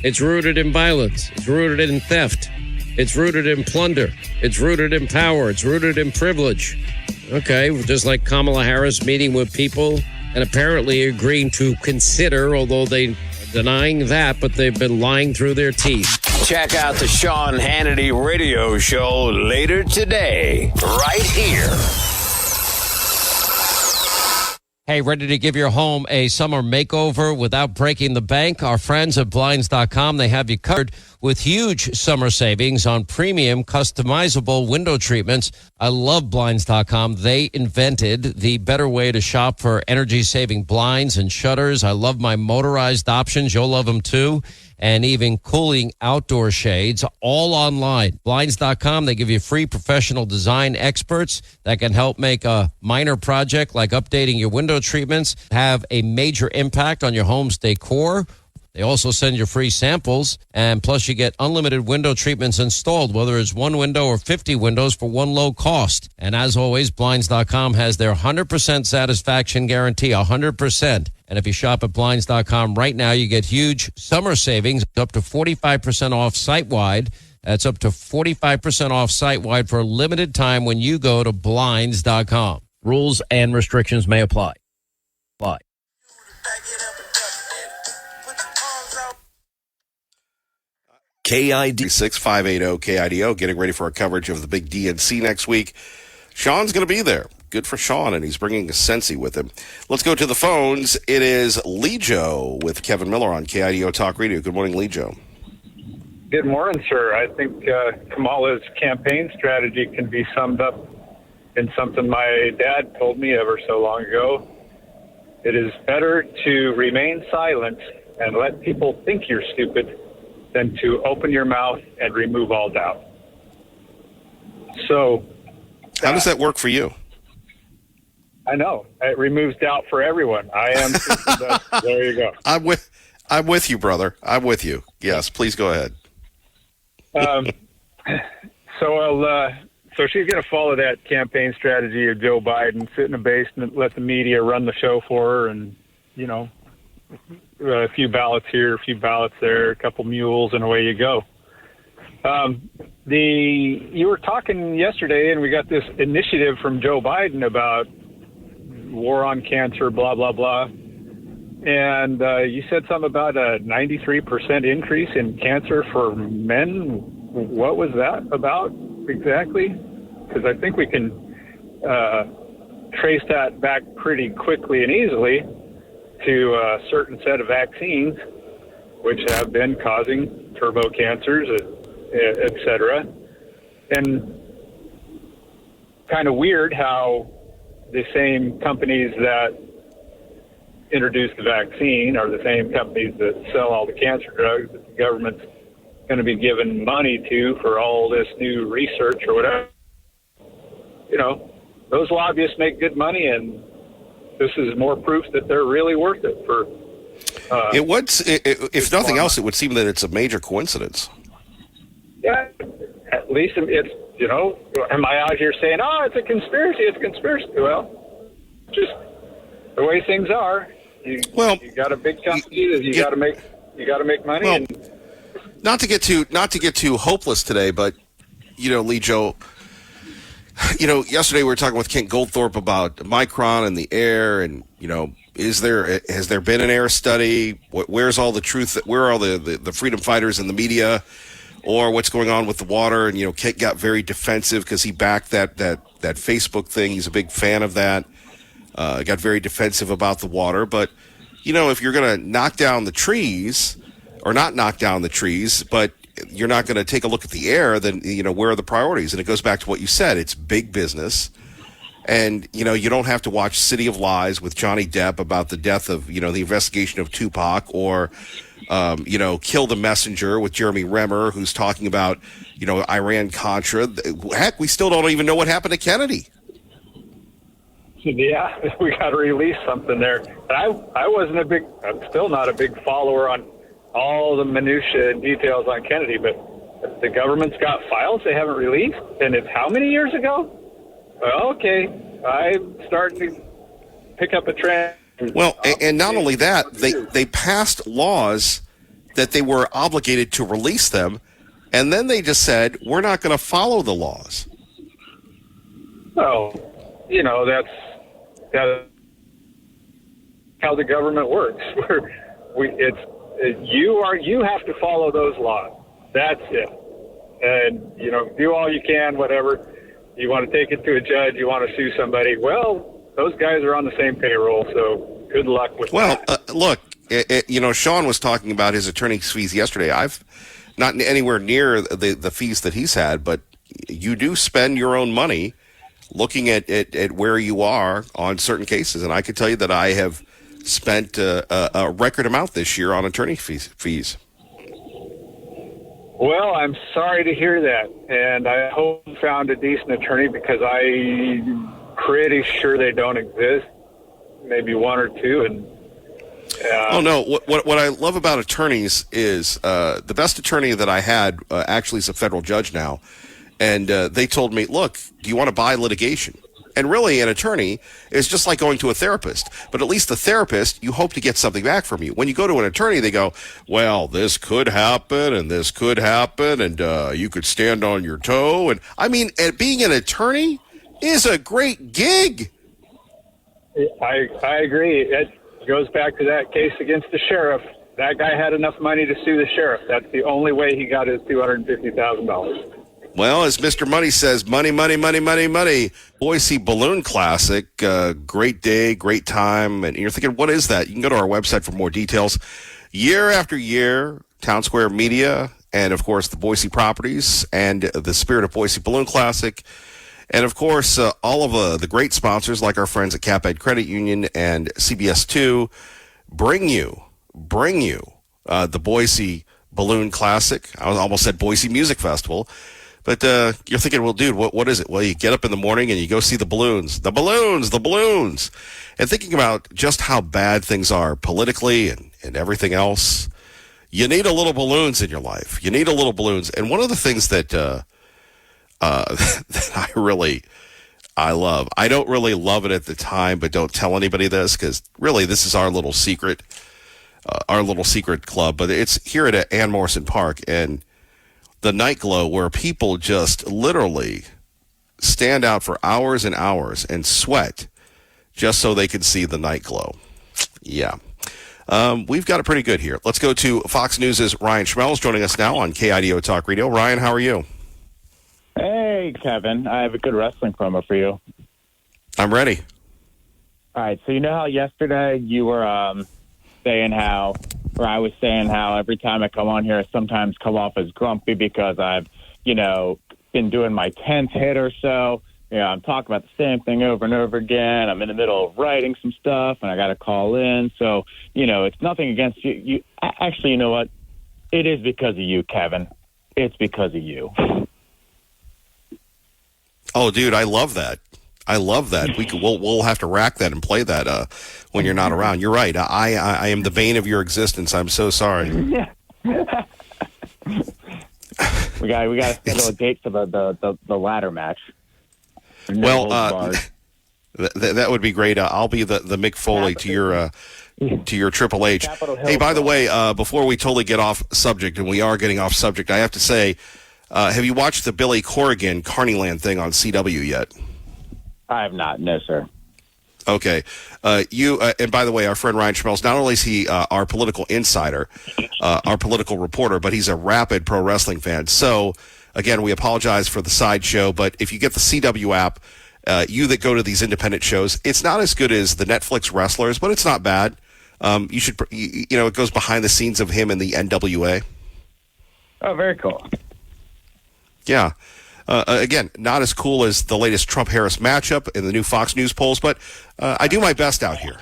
It's rooted in violence. It's rooted in theft. It's rooted in plunder. It's rooted in power. It's rooted in privilege. Okay, just like Kamala Harris meeting with people and apparently agreeing to consider, although they denying that, but they've been lying through their teeth. Check out the Sean Hannity radio show later today, right here. Hey, ready to give your home a summer makeover without breaking the bank? Our friends at Blinds.com, they have you covered with huge summer savings on premium customizable window treatments. I love Blinds.com. They invented the better way to shop for energy-saving blinds and shutters. I love my motorized options. You'll love them too. And even cooling outdoor shades, all online. Blinds.com, they give you free professional design experts that can help make a minor project like updating your window treatments have a major impact on your home's decor. They also send you free samples, and plus you get unlimited window treatments installed, whether it's one window or 50 windows for one low cost. And as always, Blinds.com has their 100% satisfaction guarantee, 100%. And if you shop at Blinds.com right now, you get huge summer savings, up to 45% off site-wide. That's up to 45% off site-wide for a limited time when you go to Blinds.com. Rules and restrictions may apply. KID 6580 KIDO, getting ready for our coverage of the big DNC next week. Sean's going to be there. Good for Sean, and he's bringing a Sensi with him. Let's go to the phones. It is Lejo with Kevin Miller on KIDO Talk Radio. Good morning, Lejo. Good morning, sir. I think Kamala's campaign strategy can be summed up in something my dad told me ever so long ago. It is better to remain silent and let people think you're stupid than to open your mouth and remove all doubt. So, how does that work for you? I know it removes doubt for everyone. I am. There you go. I'm with you, brother. I'm with you. Yes, please go ahead. So she's going to follow that campaign strategy of Joe Biden, sit in a basement, let the media run the show for her, and a few ballots here, a few ballots there, a couple mules, and away you go. You were talking yesterday, and we got this initiative from Joe Biden about war on cancer, blah, blah, blah. And you said something about a 93% increase in cancer for men. What was that about exactly? Because I think we can trace that back pretty quickly and easily to a certain set of vaccines, which have been causing turbo cancers, et cetera. And kind of weird how the same companies that introduced the vaccine are the same companies that sell all the cancer drugs that the government's going to be giving money to for all this new research or whatever. Those lobbyists make good money, and this is more proof that they're really worth it for. If nothing else, it would seem that it's a major coincidence. Yeah, at least it's, am I out here saying, it's a conspiracy, it's a conspiracy? Well, just the way things are. You got a big company that you got to make money. Well, not to get too hopeless today, but Lejo, yesterday we were talking with Kent Goldthorpe about Micron and the air, and has there been an air study? Where's all the truth? Where are all the freedom fighters in the media, or what's going on with the water? And Kent got very defensive because he backed that Facebook thing. He's a big fan of that. Got very defensive about the water, but if you're going to knock down the trees, or not knock down the trees, but you're not going to take a look at the air, then where are the priorities? And it goes back to what you said. It's big business. And, you don't have to watch City of Lies with Johnny Depp about the death of, the investigation of Tupac, or Kill the Messenger with Jeremy Renner, who's talking about, Iran-Contra. Heck, we still don't even know what happened to Kennedy. Yeah, we got to release something there. I'm still not a big follower on all the minutia and details on Kennedy, but the government's got files they haven't released, and it's how many years ago? Well, okay, I'm starting to pick up a trend. Well, and not only that, they passed laws that they were obligated to release them, and then they just said, we're not going to follow the laws. Well, that's how the government works. You have to follow those laws. That's it. And, do all you can, whatever. You want to take it to a judge, you want to sue somebody. Well, those guys are on the same payroll, so good luck with that. Look, Sean was talking about his attorney's fees yesterday. I've not anywhere near the fees that he's had, but you do spend your own money looking at where you are on certain cases. And I can tell you that I have spent a record amount this year on attorney fees. Well, I'm sorry to hear that. And I hope you found a decent attorney, because I'm pretty sure they don't exist. Maybe one or two. And oh, no. What I love about attorneys is the best attorney that I had actually is a federal judge now. And they told me, look, do you want to buy litigation? And really, an attorney is just like going to a therapist. But at least the therapist, you hope to get something back from you. When you go to an attorney, they go, well, this could happen, and this could happen, and you could stand on your toe. And being an attorney is a great gig. I agree. It goes back to that case against the sheriff. That guy had enough money to sue the sheriff. That's the only way he got his $250,000. Well, as Mr. Money says, money, money, money, money, money. Boise Balloon Classic, great day, great time. And you're thinking, what is that? You can go to our website for more details. Year after year, Town Square Media, and of course the Boise Properties, and the Spirit of Boise Balloon Classic. And of course, all of the great sponsors like our friends at Cap Ed Credit Union and CBS2 bring you the Boise Balloon Classic. I almost said Boise Music Festival. But you're thinking, well, dude, what is it? Well, you get up in the morning and you go see the balloons. The balloons. And thinking about just how bad things are politically and everything else, you need a little balloons in your life. You need a little balloons. And one of the things that that I love, I don't really love it at the time, but don't tell anybody this, because really this is our little secret club. But it's here at Ann Morrison Park, and the Night Glow, where people just literally stand out for hours and hours and sweat just so they can see the Night Glow. Yeah. We've got it pretty good here. Let's go to Fox News' Ryan Schmelz joining us now on KIDO Talk Radio. Ryan, how are you? Hey, Kevin. I have a good wrestling promo for you. I'm ready. All right. So you know how yesterday you were I was saying how every time I come on here, I sometimes come off as grumpy because I've, been doing my 10th hit or so. I'm talking about the same thing over and over again. I'm in the middle of writing some stuff, and I got to call in. So, it's nothing against you. Actually, you know what? It is because of you, Kevin. It's because of you. Oh, dude, I love that. We'll have to rack that and play that when you're not around. You're right. I am the bane of your existence. I'm so sorry. we got to schedule a date for the ladder match. Well, that would be great. I'll be the Mick Foley to your Triple H. Hey, by the way, before we totally get off subject, and we are getting off subject, I have to say, have you watched the Billy Corrigan Carneyland thing on CW yet? I have not. No, sir. Okay. And by the way, our friend Ryan Schmelz, not only is he our political insider, our political reporter, but he's a rabid pro wrestling fan. So, again, we apologize for the sideshow, but if you get the CW app, you that go to these independent shows, it's not as good as the Netflix wrestlers, but it's not bad. You should, it goes behind the scenes of him in the NWA. Oh, very cool. Yeah. Again, not as cool as the latest Trump-Harris matchup in the new Fox News polls, but I do my best out here.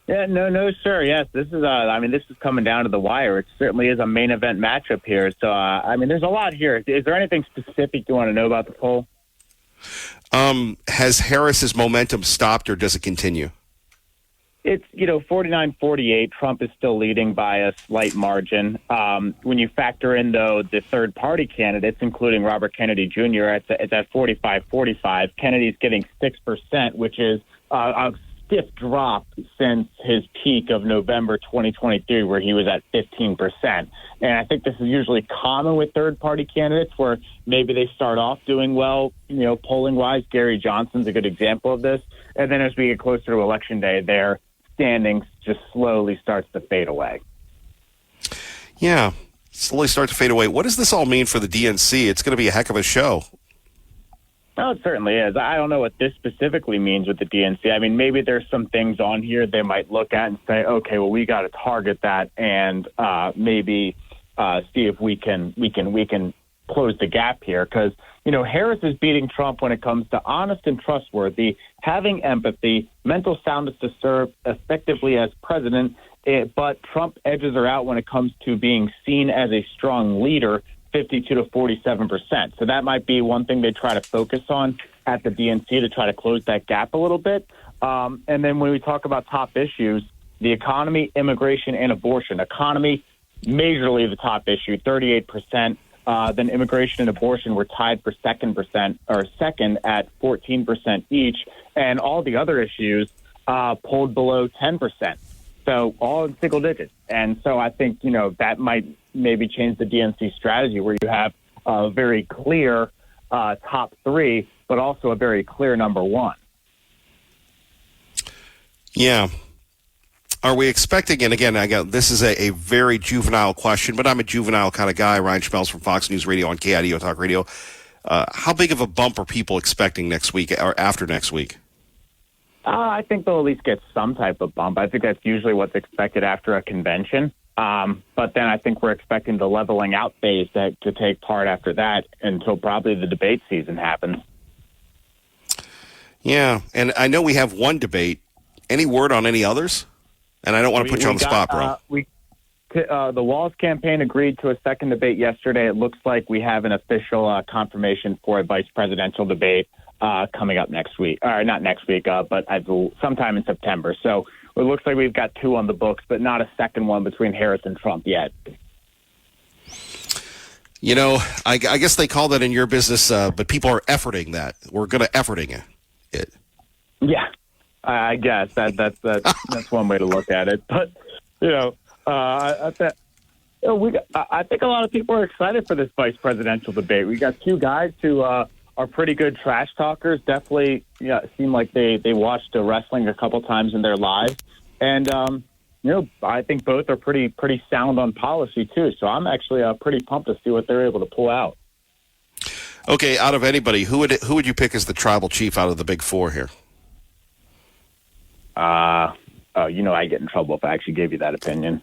Yeah, no, sir. Yes, this is. This is coming down to the wire. It certainly is a main event matchup here. So, there's a lot here. Is there anything specific you want to know about the poll? Has Harris's momentum stopped, or does it continue? It's 49-48. Trump is still leading by a slight margin. When you factor in though the third party candidates, including Robert Kennedy Jr., it's at 45-45. Kennedy's getting 6%, which is a stiff drop since his peak of November 2023, where he was at 15%. And I think this is usually common with third-party candidates, where maybe they start off doing well, polling-wise. Gary Johnson's a good example of this. And then as we get closer to Election Day, their standings just slowly starts to fade away. Yeah, slowly start to fade away. What does this all mean for the DNC? It's going to be a heck of a show. Oh, it certainly is. I don't know what this specifically means with the DNC. I mean, maybe there's some things on here they might look at and say, okay, well, we got to target that and maybe see if we can close the gap here. Because, Harris is beating Trump when it comes to honest and trustworthy, having empathy, mental soundness to serve effectively as president. But Trump edges her out when it comes to being seen as a strong leader, 52 to 47%. So that might be one thing they try to focus on at the DNC to try to close that gap a little bit. And then when we talk about top issues, the economy, immigration, and abortion. Economy, majorly the top issue, 38%. Then immigration and abortion were tied for second at 14% each. And all the other issues polled below 10%. So all in single digits. And so I think, that might maybe change the DNC strategy, where you have a very clear top three, but also a very clear number one. Yeah. Are we expecting, and again, this is a very juvenile question, but I'm a juvenile kind of guy. Ryan Schmelz from Fox News Radio on KIDO Talk Radio. How big of a bump are people expecting next week or after next week? I think they'll at least get some type of bump. I think that's usually what's expected after a convention. But then I think we're expecting the leveling out phase to take part after that until probably the debate season happens. Yeah, and I know we have one debate. Any word on any others? And I don't want to put you on the spot, bro. The Walz campaign agreed to a second debate yesterday. It looks like we have an official confirmation for a vice presidential debate coming up next week. Or not next week, but sometime in September. So it looks like we've got two on the books, but not a second one between Harris and Trump yet. I guess they call that in your business, but people are efforting that. We're going to efforting it. Yeah, I guess that's one way to look at it. But I think a lot of people are excited for this vice presidential debate. We got two guys who are pretty good trash talkers. Definitely, seem like they watched wrestling a couple times in their lives, and I think both are pretty sound on policy too. So I'm actually pretty pumped to see what they're able to pull out. Okay, out of anybody, who would you pick as the tribal chief out of the big four here? I get in trouble if I actually gave you that opinion.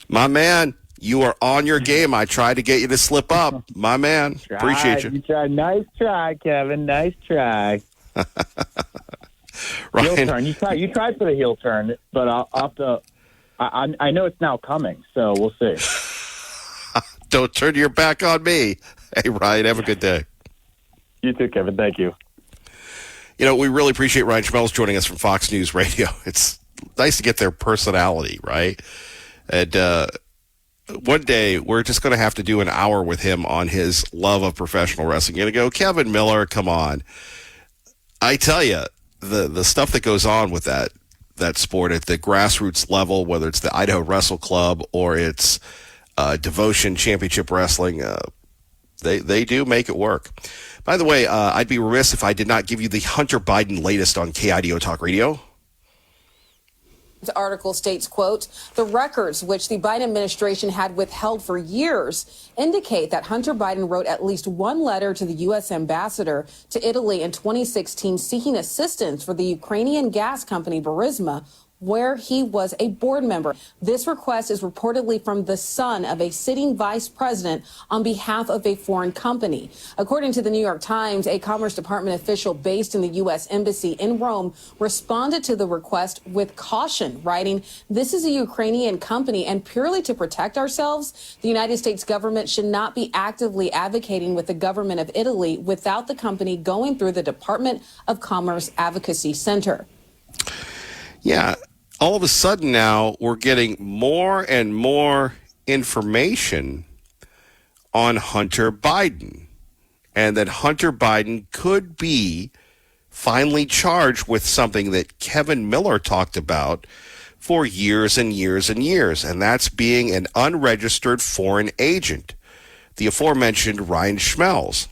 My man, you are on your game. I tried to get you to slip up. My man, appreciate you. You tried. Nice try, Kevin. Nice try. Ryan, heel turn. You tried for the heel turn, but I'll have to. I know it's now coming, so we'll see. Don't turn your back on me. Hey, Ryan, have a good day. You too, Kevin. Thank you. We really appreciate Ryan Schmelz joining us from Fox News Radio. It's nice to get their personality, right? And one day, we're just going to have to do an hour with him on his love of professional wrestling. You're going to go, Kevin Miller, come on. I tell you, the stuff that goes on with that sport at the grassroots level, whether it's the Idaho Wrestle Club or it's Devotion Championship Wrestling, they do make it work. By the way, I'd be remiss if I did not give you the Hunter Biden latest on KIDO Talk Radio. The article states, quote, the records which the Biden administration had withheld for years indicate that Hunter Biden wrote at least one letter to the U.S. ambassador to Italy in 2016 seeking assistance for the Ukrainian gas company Burisma where he was a board member. This request is reportedly from the son of a sitting vice president on behalf of a foreign company. According to the New York Times, a Commerce Department official based in the U.S. Embassy in Rome responded to the request with caution, writing, "This is a Ukrainian company, and purely to protect ourselves, the United States government should not be actively advocating with the government of Italy without the company going through the Department of Commerce Advocacy Center." Yeah, all of a sudden now we're getting more and more information on Hunter Biden, and that Hunter Biden could be finally charged with something that Kevin Miller talked about for years and years and years, and that's being an unregistered foreign agent, the aforementioned Ryan Schmelz.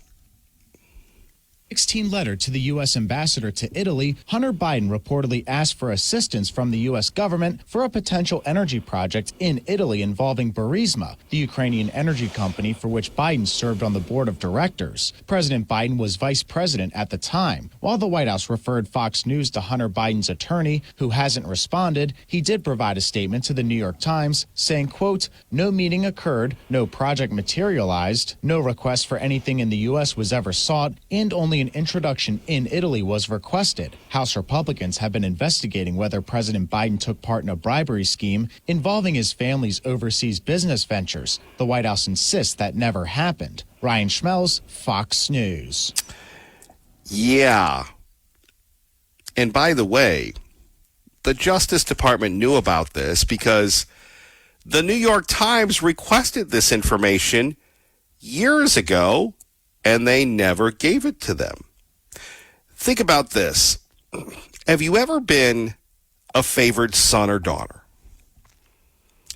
16 letter to the U.S. ambassador to Italy, Hunter Biden reportedly asked for assistance from the U.S. government for a potential energy project in Italy involving Burisma, the Ukrainian energy company for which Biden served on the board of directors. President Biden was vice president at the time. While the White House referred Fox News to Hunter Biden's attorney, who hasn't responded, he did provide a statement to the New York Times saying, quote, "No meeting occurred, no project materialized, no request for anything in the U.S. was ever sought, and only an introduction in Italy was requested." House Republicans have been investigating whether President Biden took part in a bribery scheme involving his family's overseas business ventures. The White House insists that never happened. Ryan Schmelz, Fox News. Yeah. And by the way, the Justice Department knew about this because the New York Times requested this information years ago, and they never gave it to them. Think about this. Have you ever been a favored son or daughter?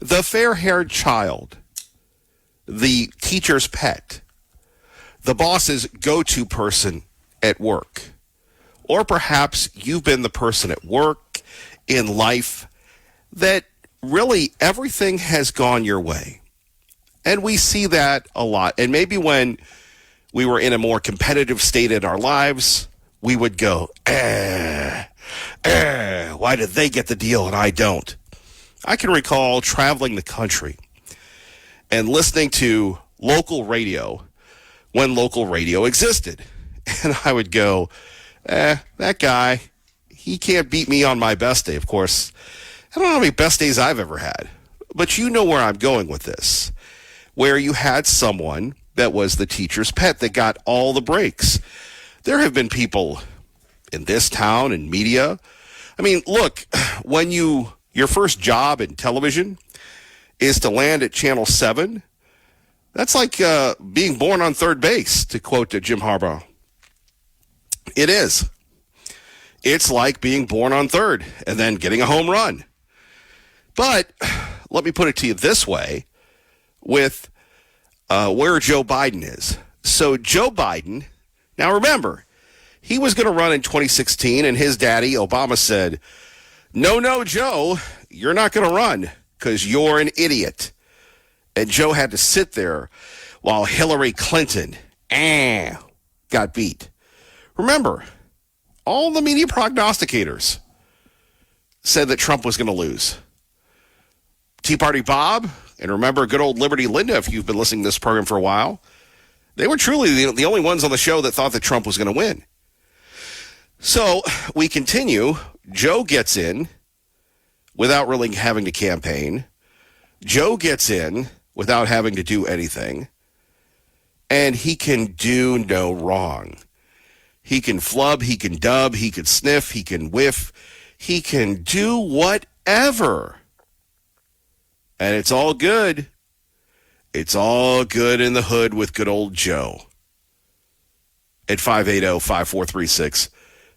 The fair-haired child, the teacher's pet, the boss's go-to person at work. Or perhaps you've been the person at work, in life, that really everything has gone your way. And we see that a lot. And maybe when we were in a more competitive state in our lives, we would go, why did they get the deal and I don't? I can recall traveling the country and listening to local radio when local radio existed. And I would go, that guy, he can't beat me on my best day. Of course, I don't know how many best days I've ever had, but you know where I'm going with this, where you had someone that was the teacher's pet that got all the breaks. There have been people in this town and media. I mean, look, when your first job in television is to land at Channel 7, that's like being born on third base, to quote Jim Harbaugh. It is. It's like being born on third and then getting a home run. But let me put it to you this way with where Joe Biden is. So Joe Biden, now remember, he was going to run in 2016, and his daddy, Obama, said, no, Joe, you're not going to run because you're an idiot. And Joe had to sit there while Hillary Clinton got beat. Remember, all the media prognosticators said that Trump was going to lose. Tea Party Bob, and remember good old Liberty Linda, if you've been listening to this program for a while, they were truly the only ones on the show that thought that Trump was going to win. So we continue. Joe gets in without really having to campaign. Joe gets in without having to do anything. And he can do no wrong. He can flub, he can dub, he can sniff, he can whiff. He can do whatever. And it's all good. It's all good in the hood with good old Joe. At 580-5436,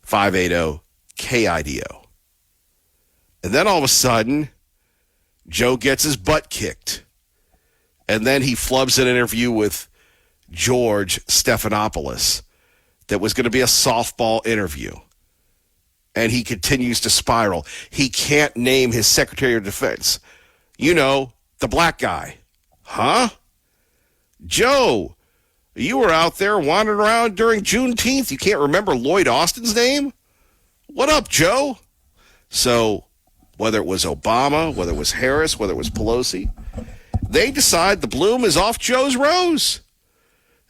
580-KIDO. And then all of a sudden, Joe gets his butt kicked. And then he flubs an interview with George Stephanopoulos that was going to be a softball interview. And he continues to spiral. He can't name his Secretary of Defense. You know, the black guy. Huh? Joe, you were out there wandering around during Juneteenth. You can't remember Lloyd Austin's name? What up, Joe? So whether it was Obama, whether it was Harris, whether it was Pelosi, they decide the bloom is off Joe's rose.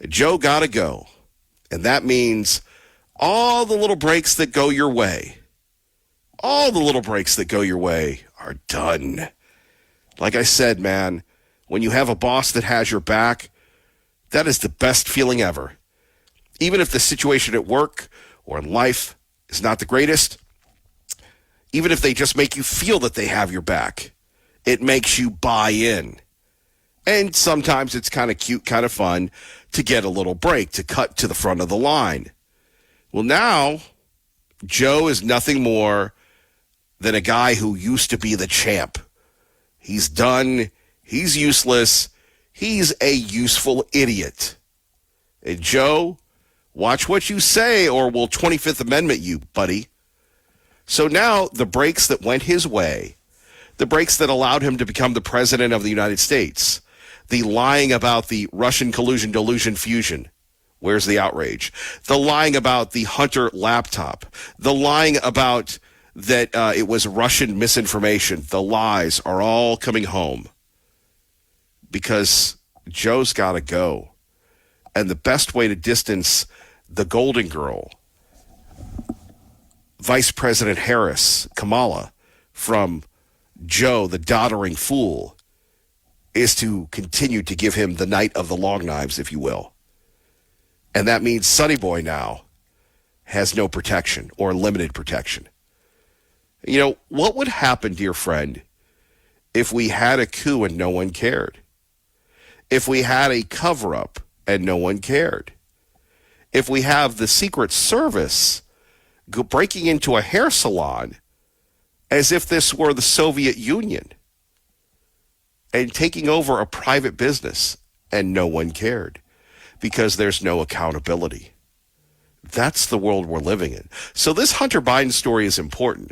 Joe got to go. And that means all the little breaks that go your way, all the little breaks that go your way are done. Like I said, man, when you have a boss that has your back, that is the best feeling ever. Even if the situation at work or in life is not the greatest, even if they just make you feel that they have your back, it makes you buy in. And sometimes it's kind of cute, kind of fun to get a little break, to cut to the front of the line. Well, now, Joe is nothing more than a guy who used to be the champ. He's done. He's useless. He's a useful idiot. And Joe, watch what you say or we'll 25th Amendment you, buddy. So now the breaks that went his way, the breaks that allowed him to become the president of the United States, the lying about the Russian collusion, delusion, fusion, where's the outrage? The lying about the Hunter laptop, the lying about that it was Russian misinformation, the lies are all coming home because Joe's got to go. And the best way to distance the Golden Girl, Vice President Harris, Kamala, from Joe, the doddering fool, is to continue to give him the night of the long knives, if you will. And that means Sonny Boy now has no protection or limited protection. You know, what would happen, dear friend, if we had a coup and no one cared? If we had a cover-up and no one cared? If we have the Secret Service breaking into a hair salon as if this were the Soviet Union and taking over a private business and no one cared because there's no accountability. That's the world we're living in. So this Hunter Biden story is important.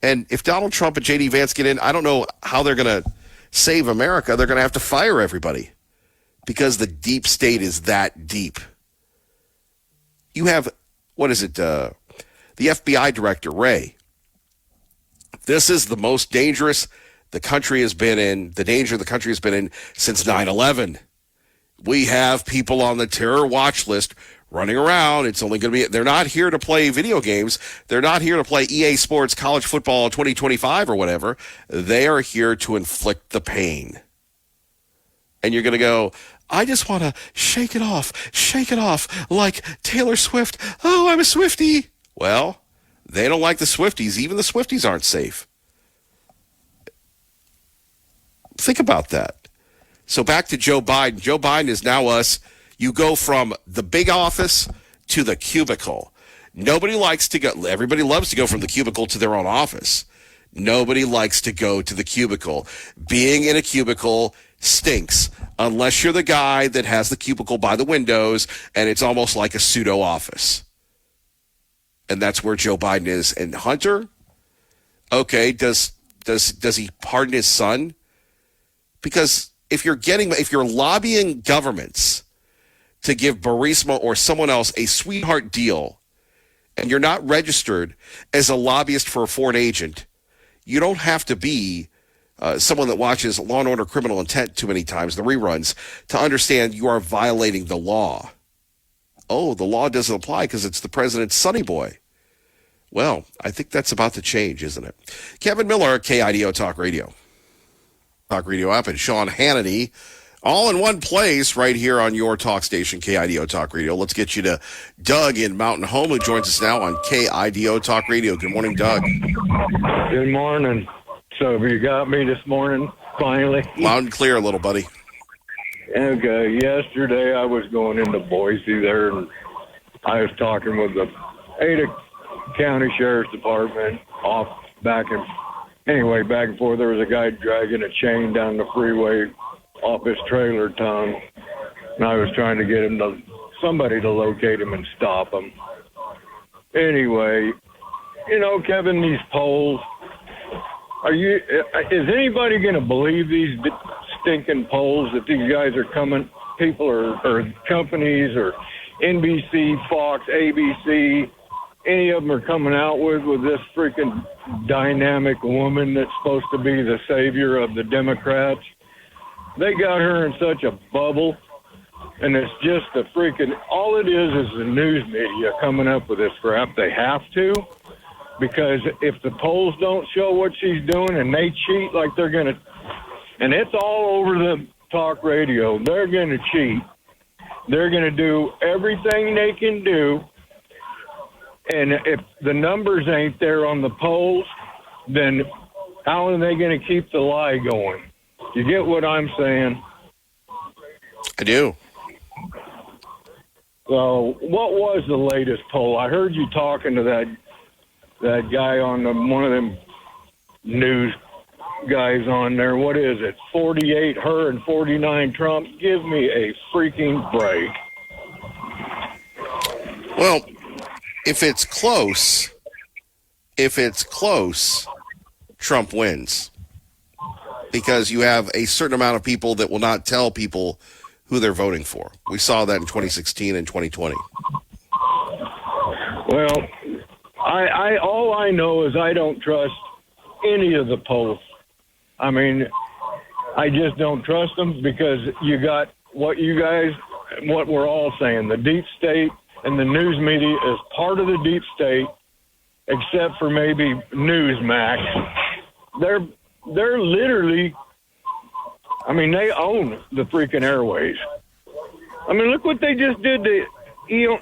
And if Donald Trump and J.D. Vance get in, I don't know how they're going to save America. They're going to have to fire everybody because the deep state is that deep. You have, what is it, the FBI director, Wray. This is the most dangerous the country has been in, the danger the country has been in since 9/11. We have people on the terror watch list running around. It's only going to be, they're not here to play video games. They're not here to play EA Sports College Football 2025 or whatever. They are here to inflict the pain. And you're going to go, I just want to shake it off like Taylor Swift. Oh, I'm a Swiftie. Well, they don't like the Swifties. Even the Swifties aren't safe. Think about that. So back to Joe Biden. Joe Biden is now us. You go from the big office to the cubicle. Nobody likes to go. Everybody loves to go from the cubicle to their own office. Nobody likes to go to the cubicle. Being in a cubicle stinks unless you're the guy that has the cubicle by the windows and it's almost like a pseudo office. And that's where Joe Biden is. And Hunter, okay, does he pardon his son? Because if you're lobbying governments to give Burisma or someone else a sweetheart deal, and you're not registered as a lobbyist for a foreign agent, you don't have to be someone that watches Law and Order Criminal Intent too many times, the reruns, to understand you are violating the law. Oh, the law doesn't apply because it's the president's sonny boy. Well, I think that's about to change, isn't it? Kevin Miller, KIDO Talk Radio. Talk Radio app, and Sean Hannity, all in one place right here on your talk station, KIDO Talk Radio. Let's get you to Doug in Mountain Home, who joins us now on KIDO Talk Radio. Good morning, Doug. Good morning. So you got me this morning, finally? Loud and clear, little buddy. Okay. Yesterday I was going into Boise there, and I was talking with the Ada County Sheriff's Department back and forth. There was a guy dragging a chain down the freeway off his trailer tongue, and I was trying to get somebody to locate him and stop him. Anyway, Kevin, these polls, is anybody going to believe these stinking polls that these guys are coming, people or companies or NBC, Fox, ABC, any of them are coming out with this freaking dynamic woman that's supposed to be the savior of the Democrats. They got her in such a bubble, and it's just a freaking, all it is the news media coming up with this crap. They have to, because if the polls don't show what she's doing and they cheat like they're going to, and it's all over the talk radio, they're going to cheat. They're going to do everything they can do. And if the numbers ain't there on the polls, then how are they going to keep the lie going? You get what I'm saying? I do. So, what was the latest poll? I heard you talking to that guy on one of them news guys on there. What is it? 48 her and 49 Trump? Give me a freaking break. Well, if it's close, Trump wins. Because you have a certain amount of people that will not tell people who they're voting for. We saw that in 2016 and 2020. Well, I all I know is I don't trust any of the polls. I mean, I just don't trust them, because you got what we're all saying. The deep state and the news media is part of the deep state, except for maybe Newsmax. They're literally, I mean, they own the freaking airways. I mean, look what they just did to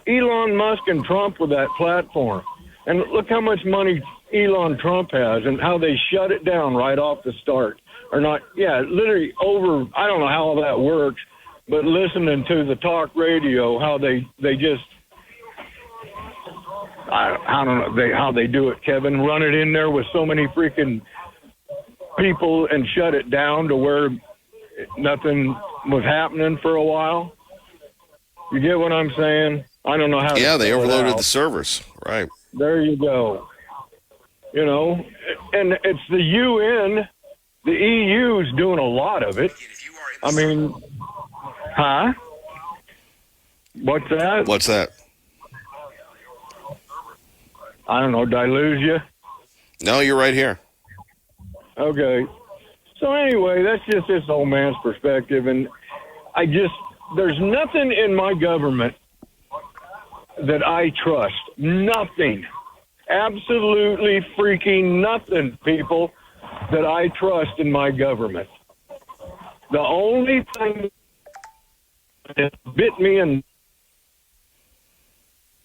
Elon Musk and Trump with that platform. And look how much money Elon Trump has and how they shut it down right off the start. Or not, yeah, literally over, I don't know how all that works, but listening to the talk radio, how they just, I don't know how they do it, Kevin, run it in there with so many freaking people and shut it down to where nothing was happening for a while. You get what I'm saying? I don't know how. Yeah, they overloaded the servers. Right. There you go. You know, and it's the UN, the EU's doing a lot of it. I mean, huh? What's that? What's that? I don't know. Did I lose you? No, you're right here. Okay. So anyway, that's just this old man's perspective. And there's nothing in my government that I trust. Nothing. Absolutely freaking nothing, people, that I trust in my government. The only thing that bit me in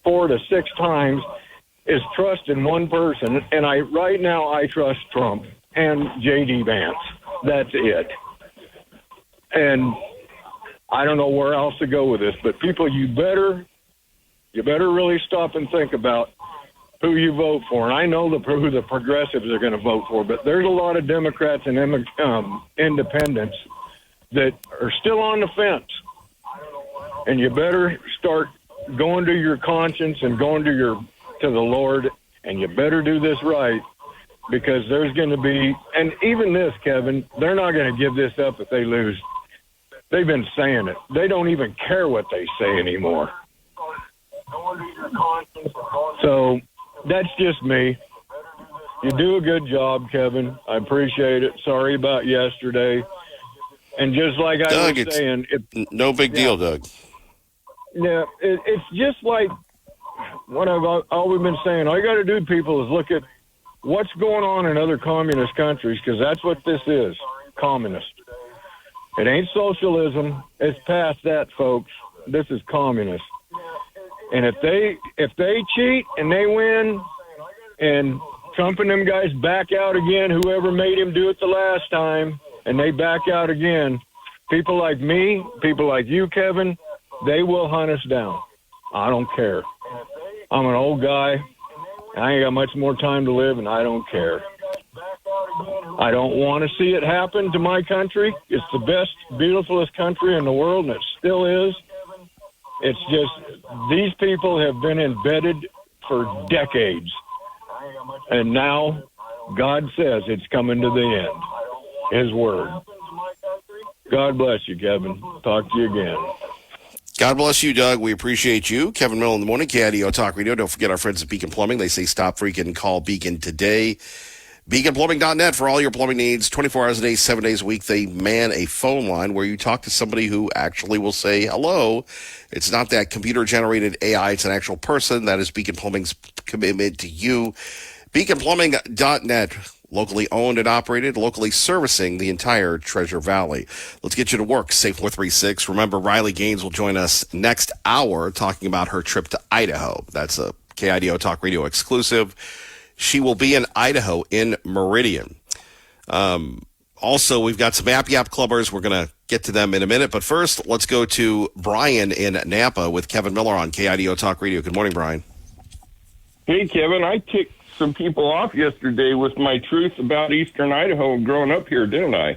4 to 6 times is trust in one person. And right now I trust Trump and J.D. Vance. That's it. And I don't know where else to go with this, but people, you better really stop and think about who you vote for. And I know who the progressives are going to vote for, but there's a lot of Democrats and independents that are still on the fence. And you better start going to your conscience and going to the Lord, and you better do this right, because there's going to be, and even this, Kevin, they're not going to give this up if they lose. They've been saying it. They don't even care what they say anymore. So that's just me. You do a good job, Kevin. I appreciate it. Sorry about yesterday. And just like I was saying, no big deal, Doug. Yeah, it's just like what I've always been saying. All you got to do, people, is look at what's going on in other communist countries, because that's what this is, communist. It ain't socialism. It's past that, folks. This is communist. And if they cheat and they win, and Trump and them guys back out again, whoever made him do it the last time, and they back out again, people like me, people like you, Kevin, they will hunt us down. I don't care. I'm an old guy. I ain't got much more time to live, and I don't care. I don't want to see it happen to my country. It's the best, beautifulest country in the world, and it still is. It's just these people have been embedded for decades. And now God says it's coming to the end. His word. God bless you, Kevin. Talk to you again. God bless you, Doug. We appreciate you. Kevin Miller in the morning, KIDO Talk Radio. Don't forget our friends at Beacon Plumbing. They say stop freaking, call Beacon today. BeaconPlumbing.net for all your plumbing needs. 24 hours a day, 7 days a week. They man a phone line where you talk to somebody who actually will say hello. It's not that computer-generated AI. It's an actual person. That is Beacon Plumbing's commitment to you. BeaconPlumbing.net. Locally owned and operated, locally servicing the entire Treasure Valley. Let's get you to work. Safe 436. Remember, Riley Gaines will join us next hour talking about her trip to Idaho. That's a KIDO Talk Radio exclusive. She will be in Idaho in Meridian. Also, we've got some Yap Clubbers. We're going to get to them in a minute. But first, let's go to Brian in Napa with Kevin Miller on KIDO Talk Radio. Good morning, Brian. Hey, Kevin. I ticked some people off yesterday with my truth about Eastern Idaho growing up here, didn't I?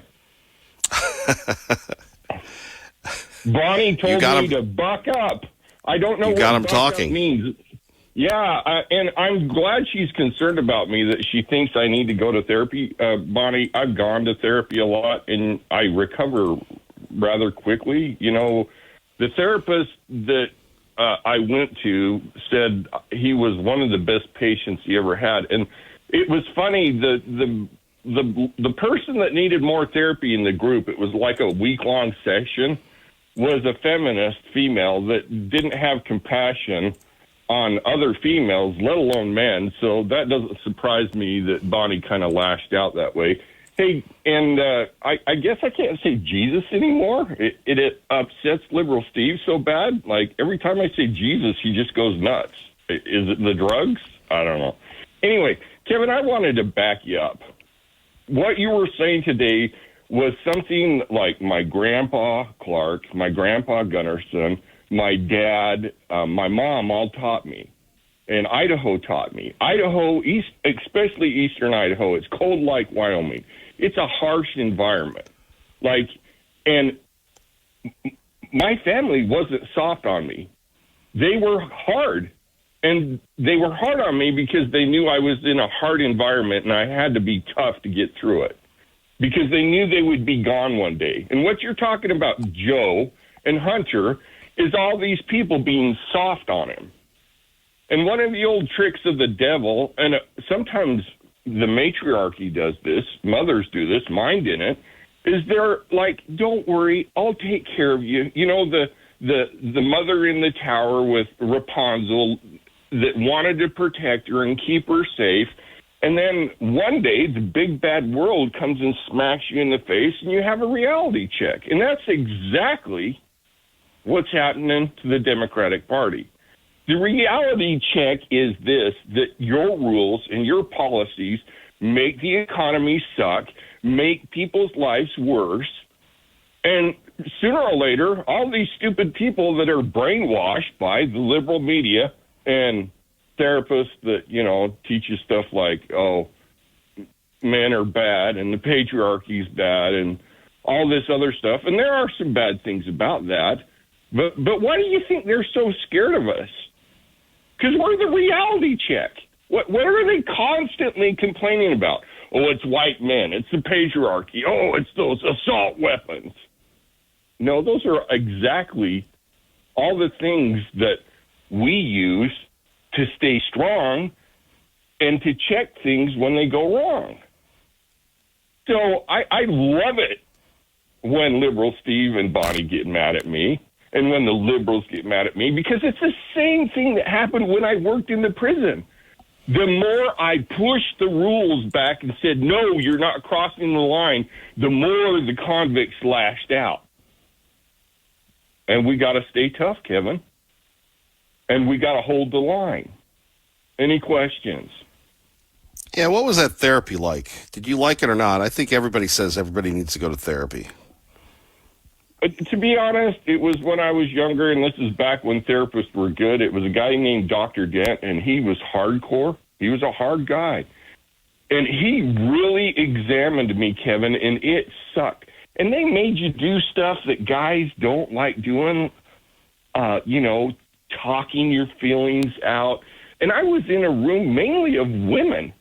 Bonnie told me to buck up. I don't know what buck up means. Yeah, and I'm glad she's concerned about me, that she thinks I need to go to therapy. Bonnie, I've gone to therapy a lot, and I recover rather quickly. You know, the therapist that I went to said he was one of the best patients he ever had. And it was funny, the person that needed more therapy in the group, it was like a week-long session, was a feminist female that didn't have compassion on other females, let alone men. So that doesn't surprise me that Bonnie kind of lashed out that way. Hey, and I guess I can't say Jesus anymore. It upsets Liberal Steve so bad. Like, every time I say Jesus, he just goes nuts. Is it the drugs? I don't know. Anyway, Kevin, I wanted to back you up. What you were saying today was something like my grandpa Clark, my grandpa Gunnarsson, my dad, my mom all taught me. And Idaho taught me. Idaho, especially Eastern Idaho, it's cold like Wyoming. It's a harsh environment. And my family wasn't soft on me. They were hard. And they were hard on me because they knew I was in a hard environment and I had to be tough to get through it. Because they knew they would be gone one day. And what you're talking about, Joe and Hunter, is all these people being soft on him. And one of the old tricks of the devil, and sometimes the matriarchy does this, mothers do this, mine didn't, is they're like, don't worry, I'll take care of you. You know, the mother in the tower with Rapunzel that wanted to protect her and keep her safe. And then one day the big bad world comes and smacks you in the face and you have a reality check. And that's exactly what's happening to the Democratic Party. The reality check is this, that your rules and your policies make the economy suck, make people's lives worse, and sooner or later, all these stupid people that are brainwashed by the liberal media and therapists that, you know, teach you stuff like, oh, men are bad and the patriarchy is bad and all this other stuff, and there are some bad things about that, but why do you think they're so scared of us? Because we're the reality check. What are they constantly complaining about? Oh, it's white men. It's the patriarchy. Oh, it's those assault weapons. No, those are exactly all the things that we use to stay strong and to check things when they go wrong. So I love it when Liberal Steve and Bonnie get mad at me. And when the liberals get mad at me, because it's the same thing that happened when I worked in the prison. The more I pushed the rules back and said, no, you're not crossing the line, the more the convicts lashed out. And we got to stay tough, Kevin. And we got to hold the line. Any questions? Yeah, what was that therapy like? Did you like it or not? I think everybody says everybody needs to go to therapy. To be honest, it was when I was younger, and this is back when therapists were good. It was a guy named Dr. Dent, and he was hardcore. He was a hard guy. And he really examined me, Kevin, and it sucked. And they made you do stuff that guys don't like doing, talking your feelings out. And I was in a room mainly of women,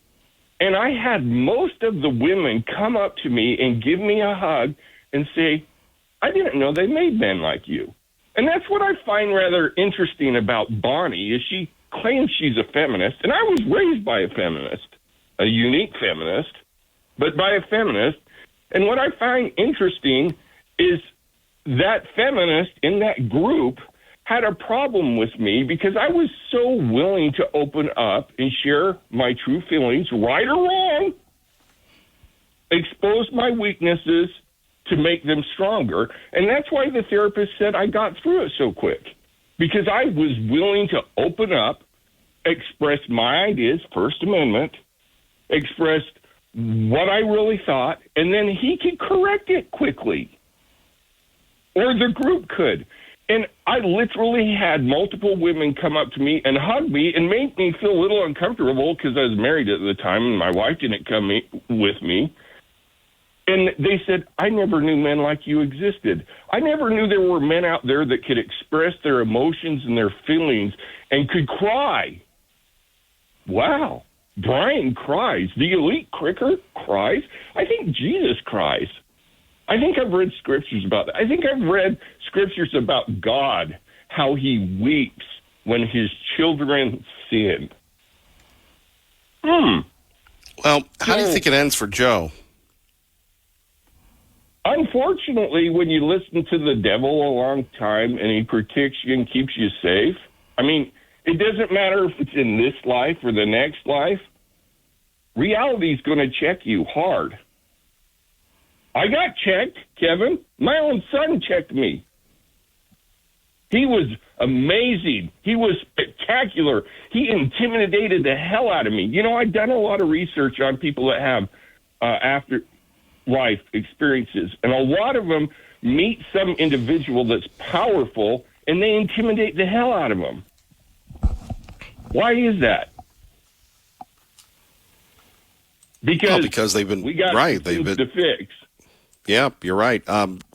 and I had most of the women come up to me and give me a hug and say, I didn't know they made men like you. And that's what I find rather interesting about Bonnie, is she claims she's a feminist, and I was raised by a feminist, a unique feminist, but by a feminist. And what I find interesting is that feminist in that group had a problem with me because I was so willing to open up and share my true feelings, right or wrong, expose my weaknesses to make them stronger. And that's why the therapist said I got through it so quick, because I was willing to open up, express my ideas, First Amendment, expressed what I really thought, and then he could correct it quickly. Or the group could. And I literally had multiple women come up to me and hug me and make me feel a little uncomfortable because I was married at the time and my wife didn't come with me. And they said, I never knew men like you existed. I never knew there were men out there that could express their emotions and their feelings and could cry. Wow. Brian cries. The elite cricker cries. I think Jesus cries. I think I've read scriptures about that. I think I've read scriptures about God, how he weeps when his children sin. Well, how do you think it ends for Joe? Unfortunately, when you listen to the devil a long time and he protects you and keeps you safe, I mean, it doesn't matter if it's in this life or the next life. Reality is going to check you hard. I got checked, Kevin. My own son checked me. He was amazing. He was spectacular. He intimidated the hell out of me. You know, I've done a lot of research on people that have afterlife experiences, and a lot of them meet some individual that's powerful, and they intimidate the hell out of them. Why is that? Because they've been right. They've been to fix. Yeah, you're right.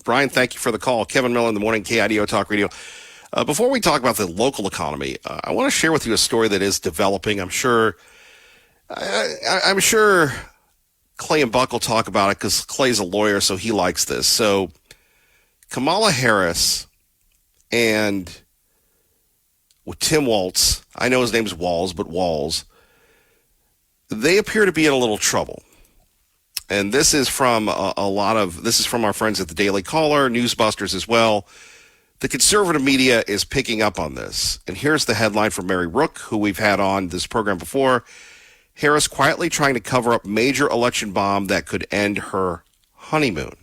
Brian, thank you for the call. Kevin Miller in the morning, KIDO Talk Radio. Before we talk about the local economy, I want to share with you a story that is developing. I'm sure Clay and Buck will talk about it because Clay's a lawyer, so he likes this. So Kamala Harris and Tim Walz, I know his name's Walz, but Walz, they appear to be in a little trouble. And this is from this is from our friends at the Daily Caller, Newsbusters as well. The conservative media is picking up on this. And here's the headline from Mary Rook, who we've had on this program before. Harris quietly trying to cover up major election bomb that could end her honeymoon.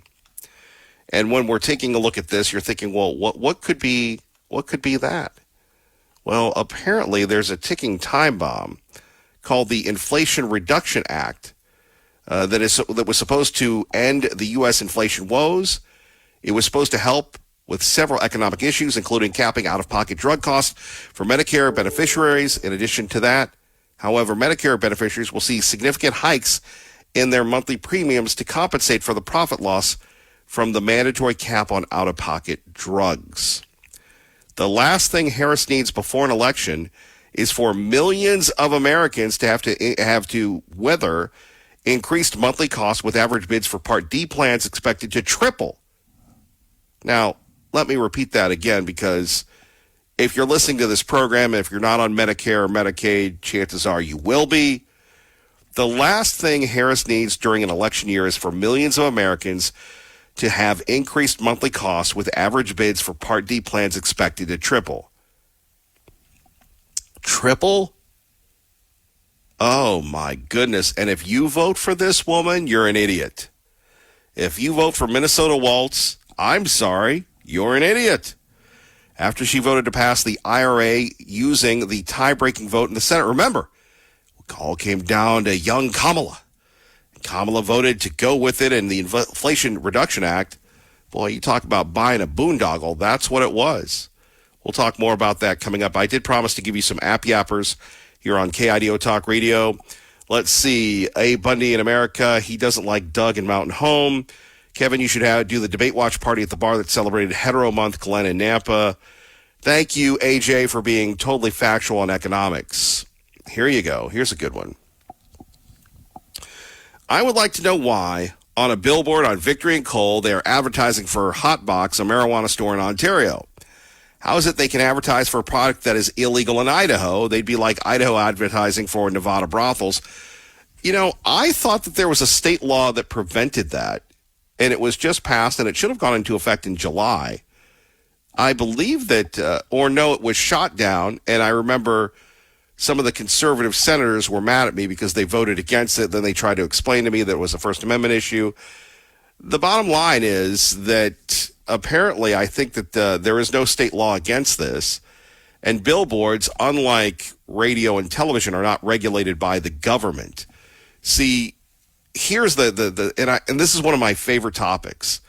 And when we're taking a look at this, you're thinking, well, what could be that? Well, apparently there's a ticking time bomb called the Inflation Reduction Act that was supposed to end the U.S. inflation woes. It was supposed to help with several economic issues, including capping out-of-pocket drug costs for Medicare beneficiaries. In addition to that, however, Medicare beneficiaries will see significant hikes in their monthly premiums to compensate for the profit loss from the mandatory cap on out-of-pocket drugs. The last thing Harris needs before an election is for millions of Americans to have to weather increased monthly costs, with average bids for Part D plans expected to triple. Now, let me repeat that again, because if you're listening to this program, if you're not on Medicare or Medicaid, chances are you will be. The last thing Harris needs during an election year is for millions of Americans to have increased monthly costs, with average bids for Part D plans expected to triple. Triple? Oh, my goodness. And if you vote for this woman, you're an idiot. If you vote for Minnesota Walz, I'm sorry, you're an idiot. After she voted to pass the IRA using the tie-breaking vote in the Senate, remember, the call came down to young Kamala. Kamala voted to go with it in the Inflation Reduction Act. Boy, you talk about buying a boondoggle. That's what it was. We'll talk more about that coming up. I did promise to give you some app yappers here on KIDO Talk Radio. Let's see. A. Bundy in America. He doesn't like Doug in Mountain Home. Kevin, you should do the debate watch party at the bar that celebrated Hetero Month, Glenn in Nampa. Thank you, AJ, for being totally factual on economics. Here you go. Here's a good one. I would like to know why, on a billboard on Victory and Cole, they are advertising for Hotbox, a marijuana store in Ontario. How is it they can advertise for a product that is illegal in Idaho? They'd be like Idaho advertising for Nevada brothels. You know, I thought that there was a state law that prevented that, and it was just passed, and it should have gone into effect in July. I believe that, it was shot down, and I remember some of the conservative senators were mad at me because they voted against it. Then they tried to explain to me that it was a First Amendment issue. The bottom line is that apparently I think that there is no state law against this, and billboards, unlike radio and television, are not regulated by the government. See, here's and this is one of my favorite topics.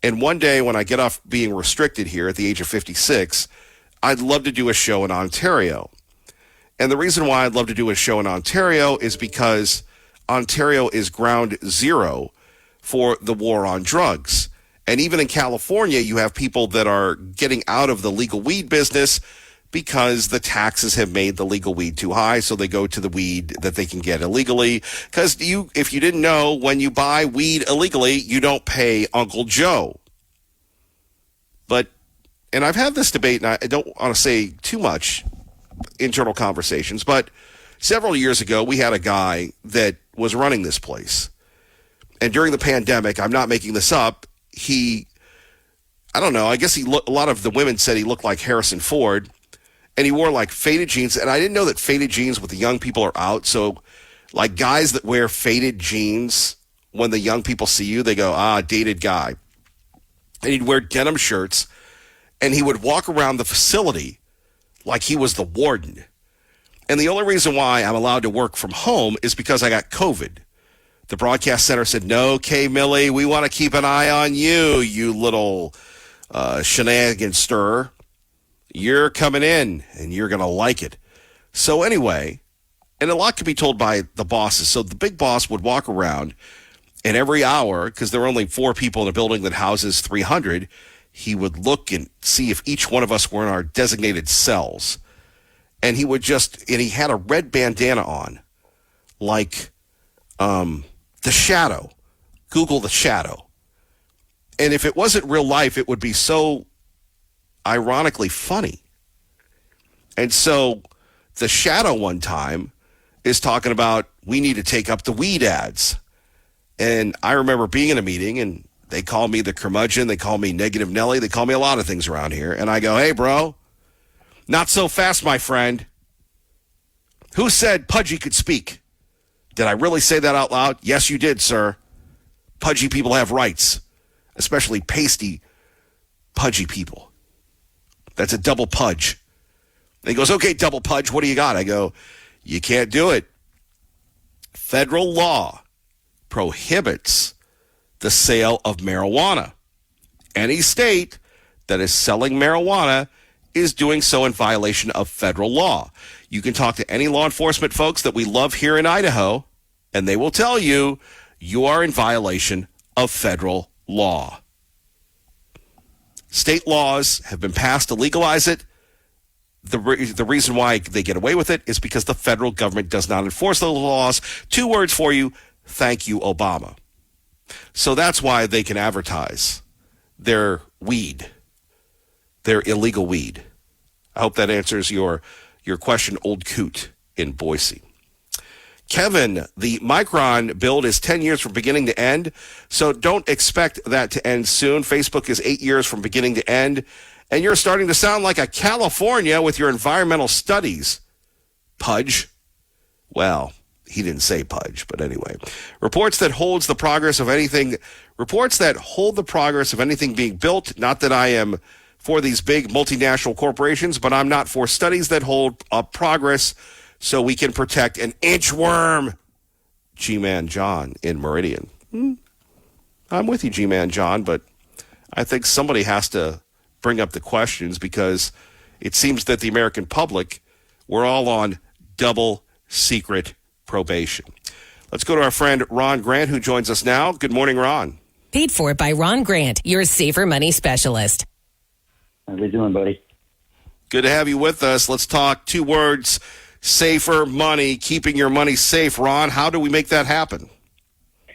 And one day when I get off being restricted here at the age of 56, I'd love to do a show in Ontario. And the reason why I'd love to do a show in Ontario is because Ontario is ground zero for the war on drugs. And even in California, you have people that are getting out of the legal weed business because the taxes have made the legal weed too high, so they go to the weed that they can get illegally. Because if you didn't know, when you buy weed illegally, you don't pay Uncle Joe. And I've had this debate, and I don't want to say too much internal conversations, but several years ago, we had a guy that was running this place. And during the pandemic, I'm not making this up, I don't know, I guess a lot of the women said he looked like Harrison Ford, and he wore like faded jeans. And I didn't know that faded jeans with the young people are out. So like guys that wear faded jeans, when the young people see you, they go, dated guy. And he'd wear denim shirts, and he would walk around the facility like he was the warden. And the only reason why I'm allowed to work from home is because I got COVID. The broadcast center said, no, Kay Millie, we want to keep an eye on you, you little shenanigan stirrer. You're coming in, and you're going to like it. So anyway, and a lot could be told by the bosses. So the big boss would walk around, and every hour, because there were only 4 people in a building that houses 300, he would look and see if each one of us were in our designated cells. And he had a red bandana on, like The Shadow. Google The Shadow. And if it wasn't real life, it would be so ironically funny. And so The Shadow one time is talking about, we need to take up the weed ads. And I remember being in a meeting, and they call me the curmudgeon. They call me Negative Nelly. They call me a lot of things around here. And I go, hey, bro, not so fast, my friend. Who said Pudgy could speak? Did I really say that out loud? Yes, you did, sir. Pudgy people have rights, especially pasty, pudgy people. That's a double pudge. And he goes, okay, double pudge, what do you got? I go, you can't do it. Federal law prohibits the sale of marijuana. Any state that is selling marijuana is doing so in violation of federal law. You can talk to any law enforcement folks that we love here in Idaho, and they will tell you you are in violation of federal law. State laws have been passed to legalize it. The reason why they get away with it is because the federal government does not enforce those laws. 2 words for you: thank you, Obama. So that's why they can advertise their weed, their illegal weed. I hope that answers your question, old coot in Boise. Kevin, the Micron build is 10 years from beginning to end, so don't expect that to end soon. Facebook is 8 years from beginning to end, and you're starting to sound like a California with your environmental studies. Pudge. Well, he didn't say Pudge, but anyway. Reports that hold the progress of anything being built. Not that I am for these big multinational corporations, but I'm not for studies that hold up progress so we can protect an inchworm. G-Man John in Meridian. I'm with you, G-Man John, but I think somebody has to bring up the questions, because it seems that the American public, we're all on double secret probation. Let's go to our friend Ron Grant, who joins us now. Good morning, Ron. Paid for by Ron Grant, your safer money specialist. How are you doing, buddy? Good to have you with us. Let's talk 2 words: safer money, keeping your money safe. Ron, how do we make that happen?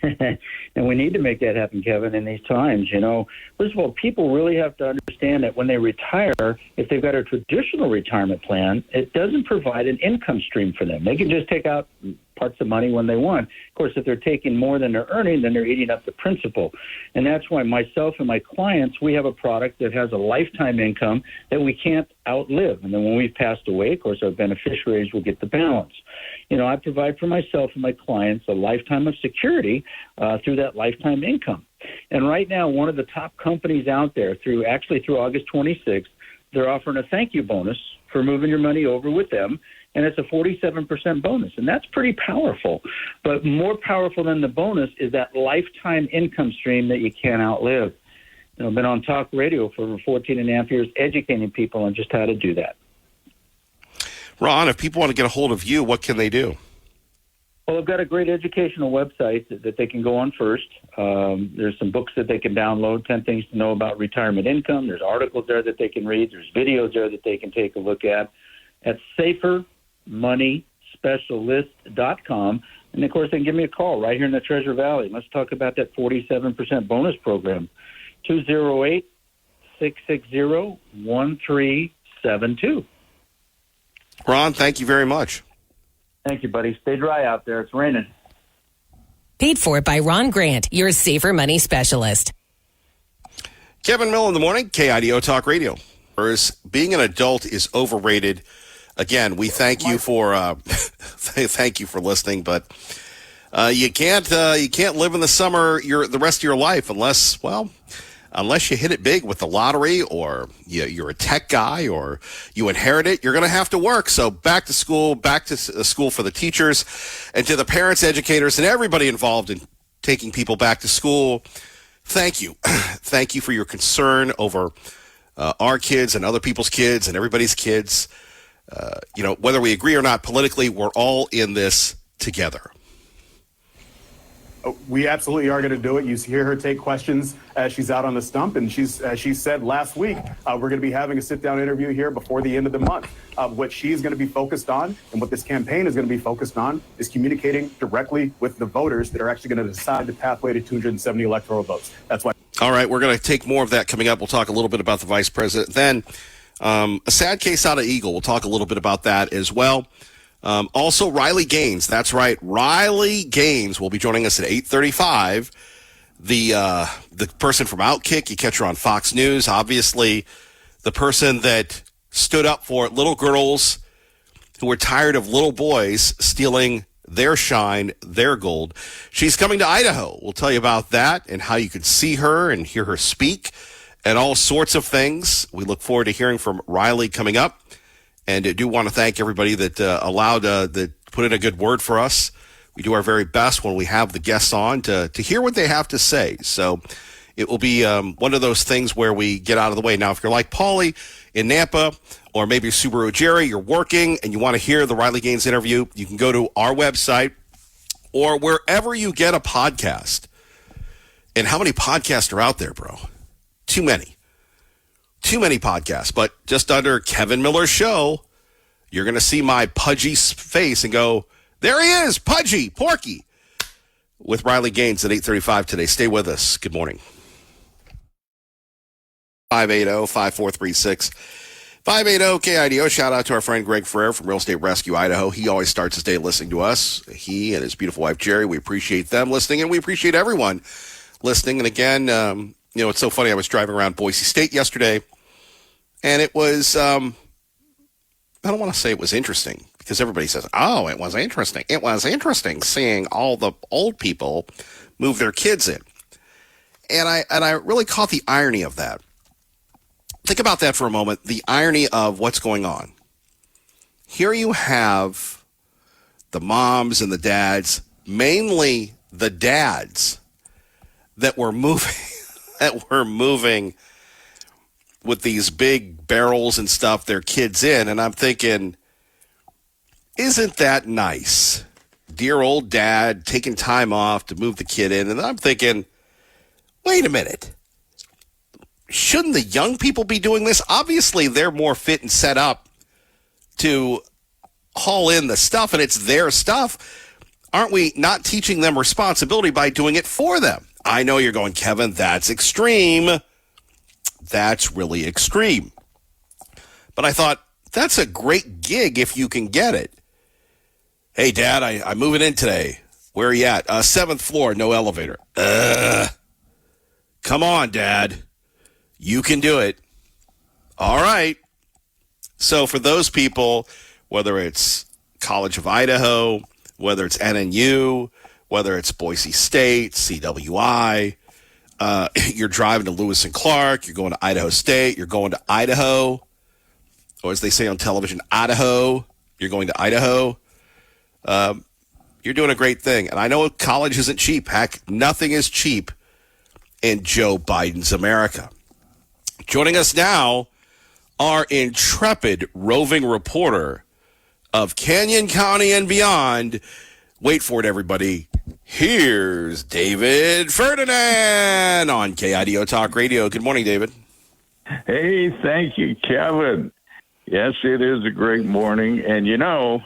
And we need to make that happen, Kevin, in these times. First of all, people really have to understand that when they retire, if they've got a traditional retirement plan, it doesn't provide an income stream for them. They can just take out parts of money when they want. Of course, if they're taking more than they're earning, then they're eating up the principal. And that's why myself and my clients, we have a product that has a lifetime income that we can't outlive. And then when we've passed away, of course, our beneficiaries will get the balance. I provide for myself and my clients a lifetime of security through that lifetime income. And right now, one of the top companies out there through August 26th, they're offering a thank you bonus for moving your money over with them. And it's a 47% bonus. And that's pretty powerful. But more powerful than the bonus is that lifetime income stream that you can't outlive. I've been on talk radio for over 14 and a half years educating people on just how to do that. Ron, if people want to get a hold of you, what can they do? Well, I've got a great educational website that they can go on first. There's some books that they can download, 10 Things to Know About Retirement Income. There's articles there that they can read. There's videos there that they can take a look at safermoneyspecialist.com. And, of course, they can give me a call right here in the Treasure Valley. Let's talk about that 47% bonus program, 208-660-1372. Ron, thank you very much. Thank you, buddy. Stay dry out there. It's raining. Paid for by Ron Grant, your safer money specialist. Kevin Miller in the morning, KIDO Talk Radio. Whereas being an adult is overrated. Again, we thank you for thank you for listening, but you can't live in the summer the rest of your life unless you hit it big with the lottery, or you're a tech guy, or you inherit it. You're going to have to work. So back to school for the teachers and to the parents, educators, and everybody involved in taking people back to school. Thank you. Thank you for your concern over our kids and other people's kids and everybody's kids. Whether we agree or not politically, we're all in this together. We absolutely are going to do it. You hear her take questions as she's out on the stump, and she said last week, we're going to be having a sit-down interview here before the end of the month. What she's going to be focused on and what this campaign is going to be focused on is communicating directly with the voters that are actually going to decide the pathway to 270 electoral votes. That's why. All right, we're going to take more of that coming up. We'll talk a little bit about the vice president. Then a sad case out of Eagle. We'll talk a little bit about that as well. Also, Riley Gaines. That's right. Riley Gaines will be joining us at 8:35. The person from Outkick, you catch her on Fox News. Obviously, the person that stood up for little girls who were tired of little boys stealing their shine, their gold. She's coming to Idaho. We'll tell you about that and how you can see her and hear her speak and all sorts of things. We look forward to hearing from Riley coming up. And I do want to thank everybody that that put in a good word for us. We do our very best when we have the guests on to hear what they have to say. So it will be one of those things where we get out of the way. Now, if you're like Paulie in Nampa, or maybe Subaru Jerry, you're working and you want to hear the Riley Gaines interview, you can go to our website or wherever you get a podcast. And how many podcasts are out there, bro? Too many. Too many podcasts, but just under Kevin Miller Show, you're going to see my pudgy face and go, there he is, Pudgy, Porky, with Riley Gaines at 8:35 today. Stay with us. Good morning. 580-5436. 580-KIDO. Shout out to our friend Greg Ferrer from Real Estate Rescue Idaho. He always starts his day listening to us. He and his beautiful wife, Jerry, we appreciate them listening, and we appreciate everyone listening. And again, it's so funny. I was driving around Boise State yesterday, and it was, I don't want to say it was interesting, because everybody says, oh, it was interesting. It was interesting seeing all the old people move their kids in. And I really caught the irony of that. Think about that for a moment, the irony of what's going on. Here you have the moms and the dads, mainly the dads, that were moving with these big barrels and stuff, their kids in. And I'm thinking, isn't that nice? Dear old dad taking time off to move the kid in. And I'm thinking, wait a minute. Shouldn't the young people be doing this? Obviously, they're more fit and set up to haul in the stuff, and it's their stuff. aren't we not teaching them responsibility by doing it for them? I know you're going, Kevin, that's extreme. That's really extreme. But I thought, that's a great gig if you can get it. Hey, Dad, I'm moving in today. Where are you at? 7th floor, no elevator. Come on, Dad. You can do it. All right. So for those people, whether it's College of Idaho, whether it's NNU, whether it's Boise State, CWI, you're driving to Lewis and Clark, you're going to Idaho State, you're going to Idaho, or as they say on television, Idaho, you're going to Idaho. You're doing a great thing. And I know college isn't cheap. Heck, nothing is cheap in Joe Biden's America. Joining us now, our intrepid roving reporter of Canyon County and beyond. Wait for it, everybody. Here's David Ferdinand on KIDO Talk Radio. Good morning, David. Hey, thank you, Kevin. Yes, it is a great morning. And, you know,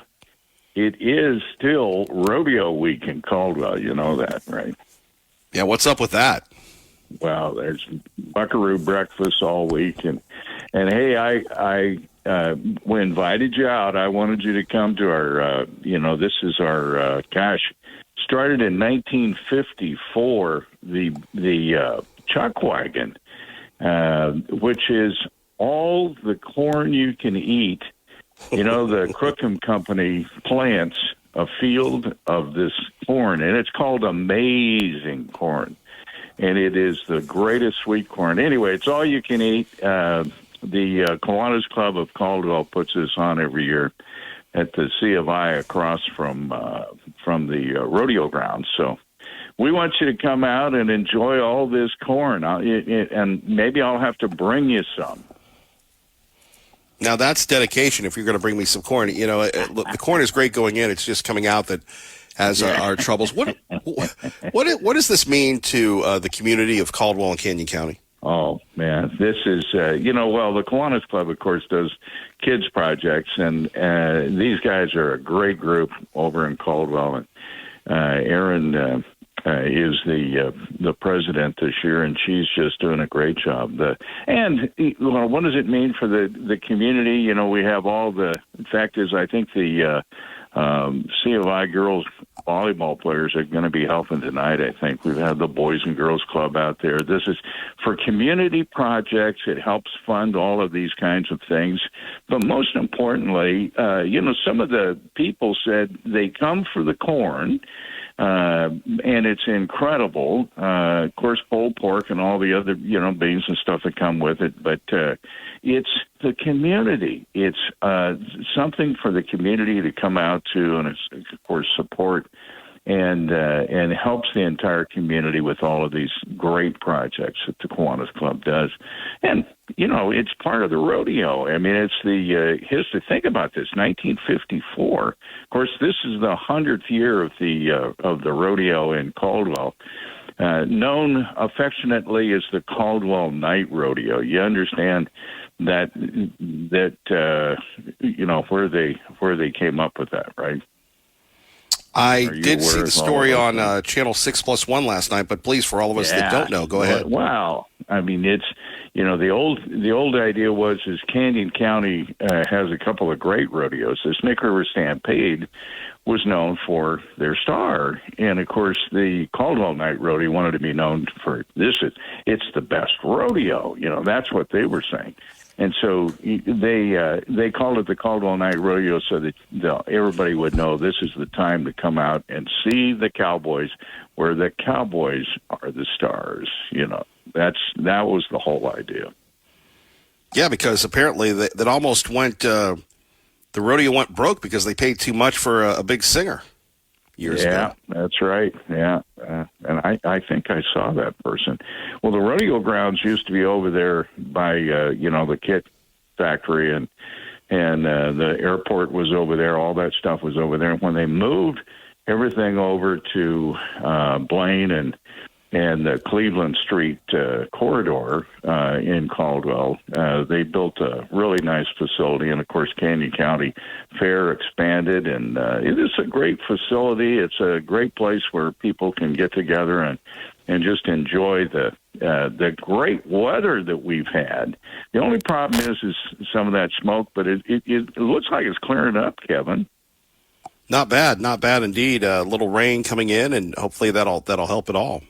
it is still rodeo week in Caldwell. You know that, right? Yeah, what's up with that? Well, there's buckaroo breakfast all week. And hey, I we invited you out. I wanted you to come to our, this is our, started in 1954, the chuck wagon, which is all the corn you can eat. You know, the Crookham Company plants a field of this corn, and it's called Amazing Corn. And it is the greatest sweet corn. Anyway, it's all you can eat. The Kiwanis Club of Caldwell puts this on every year at the C of I across from the rodeo grounds. So we want you to come out and enjoy all this corn. And maybe I'll have to bring you some. Now, that's dedication if you're going to bring me some corn. You know, the corn is great going in. It's just coming out that has our troubles. What does this mean to the community of Caldwell and Canyon County? Oh, man, this is, the Kiwanis Club, of course, does kids projects, and these guys are a great group over in Caldwell. And Erin is the president this year, and she's just doing a great job. What does it mean for the community? You know, we have all the fact is, I think the C of I girls volleyball players are going to be helping tonight. I think we've had the Boys and Girls Club out there. This is for community projects. It helps fund all of these kinds of things. But most importantly, some of the people said they come for the corn. And it's incredible. Of course, pulled pork and all the other, beans and stuff that come with it. But it's the community. It's something for the community to come out to, and it's, of course, support and helps the entire community with all of these great projects that the Kiwanis Club does. And, it's part of the rodeo. I mean, it's the history. Think about this, 1954. Of course, this is the 100th year of the rodeo in Caldwell, known affectionately as the Caldwell Night Rodeo. You understand that where they came up with that, right? I did see the story on Channel 6+1 last night, but please, for all of us that don't know, go ahead. Wow. I mean, it's, the old idea was Canyon County has a couple of great rodeos. The Snake River Stampede was known for their star. And, of course, the Caldwell Night Rodeo wanted to be known for this. It's the best rodeo. That's what they were saying. And so they called it the Caldwell Night Rodeo so that everybody would know this is the time to come out and see the cowboys, where the cowboys are the stars. That was the whole idea. Yeah, because apparently that almost went the rodeo went broke because they paid too much for a big singer years ago. Yeah, that's right. Yeah, and I think I saw that person. Well, the rodeo grounds used to be over there by the kit factory, and the airport was over there. All that stuff was over there. When they moved everything over to Blaine and and the Cleveland Street corridor in Caldwell. They built a really nice facility, and of course, Canyon County Fair expanded, and it is a great facility. It's a great place where people can get together and just enjoy the great weather that we've had. The only problem is some of that smoke, but it looks like it's clearing up, Kevin. Not bad indeed. A little rain coming in, and hopefully that'll help it all.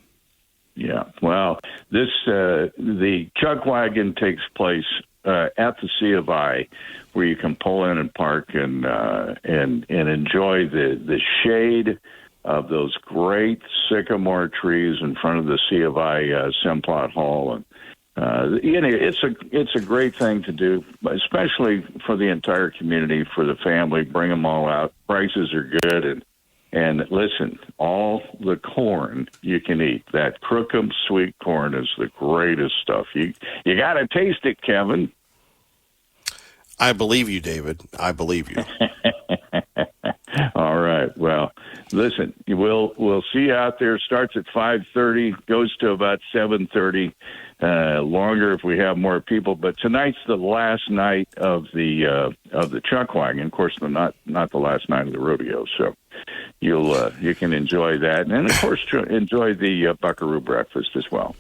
Yeah, well, the Chuck Wagon takes place at the C of I, where you can pull in and park and enjoy the shade of those great sycamore trees in front of the C of I Simplot Hall, and it's a great thing to do, especially for the entire community, for the family. Bring them all out. Prices are good, and listen, all the corn you can eat. That Crookham sweet corn is the greatest stuff. You got to taste it, Kevin. I believe you, David. I believe you. All right. Well, listen, we'll see you out there. Starts at 5:30, goes to about 7:30. Longer if we have more people. But tonight's the last night of the Chuck Wagon. Of course, not the last night of the rodeo. So you can enjoy that, and of course enjoy the Buckaroo breakfast as well.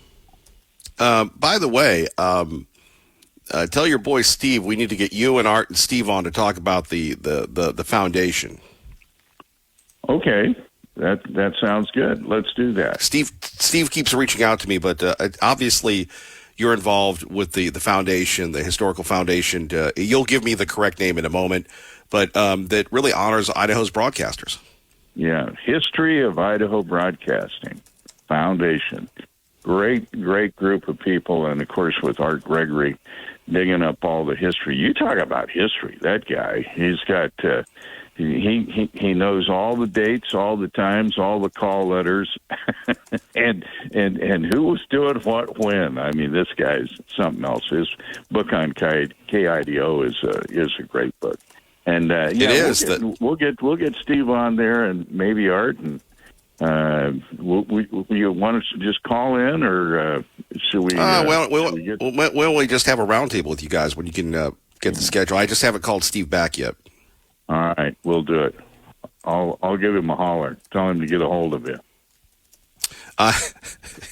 By the way, tell your boy Steve we need to get you and Art and Steve on to talk about the foundation. Okay. That sounds good. Let's do that. Steve keeps reaching out to me, but obviously you're involved with the foundation, the historical foundation. You'll give me the correct name in a moment, but that really honors Idaho's broadcasters. Yeah, History of Idaho Broadcasting Foundation. Great group of people, and of course with Art Gregory digging up all the history. You talk about history. That guy, he's got. He knows all the dates, all the times, all the call letters, and who was doing what when. I mean, this guy's something else. His book on KIDO is a great book, and we'll get Steve on there, and maybe Art, and you want us to just call in, or should we? We'll just have a roundtable with you guys when you can get the schedule. I just haven't called Steve back yet. All right, we'll do it. I'll give him a holler. Tell him to get a hold of you.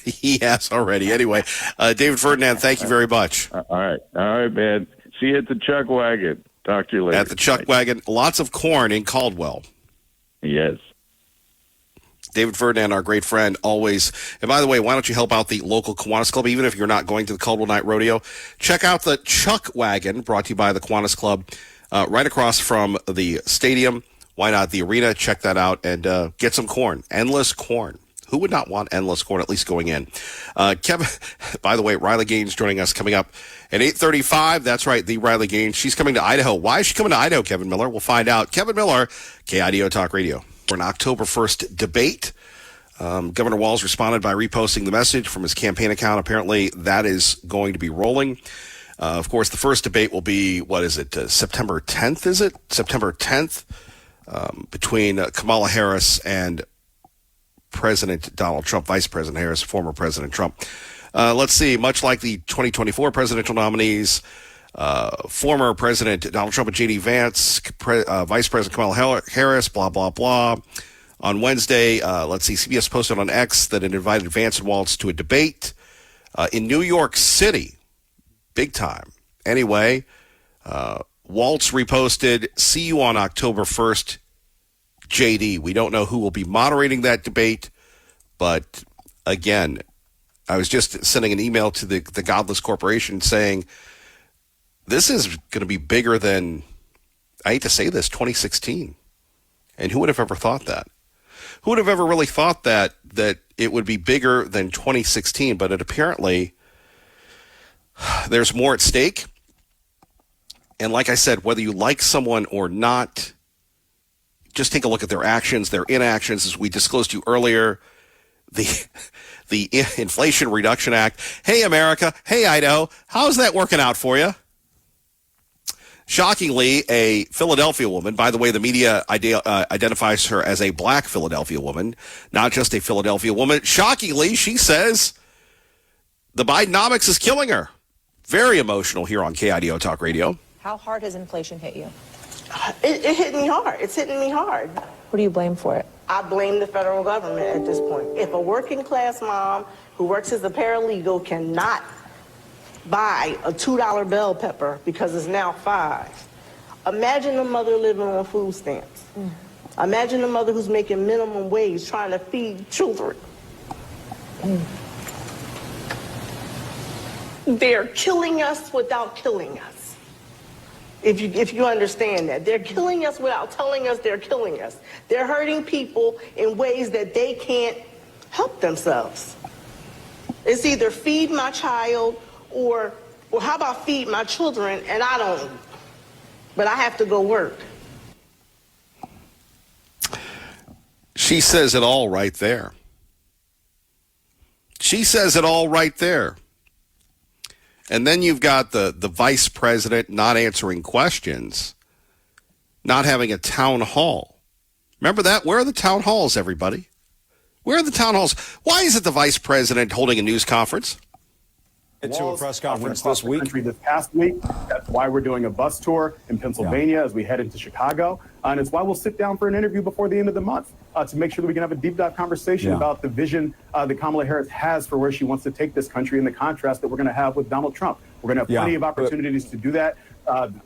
He has already. Anyway, David Ferdinand, thank you very much. All right, man. See you at the Chuck Wagon. Talk to you later. At the Chuck Wagon, lots of corn in Caldwell. Yes. David Ferdinand, our great friend, always. And by the way, why don't you help out the local Kiwanis Club, even if you're not going to the Caldwell Night Rodeo? Check out the Chuck Wagon, brought to you by the Kiwanis Club. Right across from the stadium. Why not the arena? Check that out and get some corn. Endless corn. Who would not want endless corn, at least going in? Kevin, by the way, Riley Gaines joining us coming up at 8:35. That's right, the Riley Gaines. She's coming to Idaho. Why is she coming to Idaho, Kevin Miller? We'll find out. Kevin Miller, KIDO Talk Radio. For an October 1st debate, Governor Walz responded by reposting the message from his campaign account. Apparently, that is going to be rolling. Of course, the first debate will be, September 10th, is it? September 10th, between Kamala Harris and President Donald Trump, Vice President Harris, former President Trump. Let's see, much like the 2024 presidential nominees, former President Donald Trump and J.D. Vance, Vice President Kamala Harris, blah, blah, blah. On Wednesday, CBS posted on X that it invited Vance and Walz to a debate in New York City. Big time. Anyway, Waltz reposted, see you on October 1st, JD. We don't know who will be moderating that debate, but again, I was just sending an email to the Godless Corporation saying, this is going to be bigger than, I hate to say this, 2016. And who would have ever thought that? Who would have ever really thought that it would be bigger than 2016? But it apparently... there's more at stake. And like I said, whether you like someone or not, just take a look at their actions, their inactions. As we disclosed to you earlier, the Inflation Reduction Act. Hey, America. Hey, Idaho. How's that working out for you? Shockingly, a Philadelphia woman, by the way, the media identifies her as a black Philadelphia woman, not just a Philadelphia woman. Shockingly, she says the Bidenomics is killing her. Very emotional here on KIDO Talk Radio. How hard has inflation hit you? It hit me hard. It's hitting me hard. What do you blame for it? I blame the federal government at this point. If a working class mom who works as a paralegal cannot buy a $2 bell pepper because it's now $5, imagine a mother living on food stamps. Imagine a mother who's making minimum wage trying to feed children. They're killing us without killing us. If you understand that. They're killing us without telling us they're killing us. They're hurting people in ways that they can't help themselves. It's either feed my child or how about feed my children and I don't, but I have to go work. She says it all right there. She says it all right there. And then you've got the vice president not answering questions, not having a town hall. Remember that? Where are the town halls, everybody? Where are the town halls? Why isn't the vice president holding a news conference? To a press conference this week. This past week. That's why we're doing a bus tour in Pennsylvania as we head into Chicago. And it's why we'll sit down for an interview before the end of the month to make sure that we can have a deep dive conversation about the vision that Kamala Harris has for where she wants to take this country and the contrast that we're going to have with Donald Trump. We're going to have plenty of opportunities to do that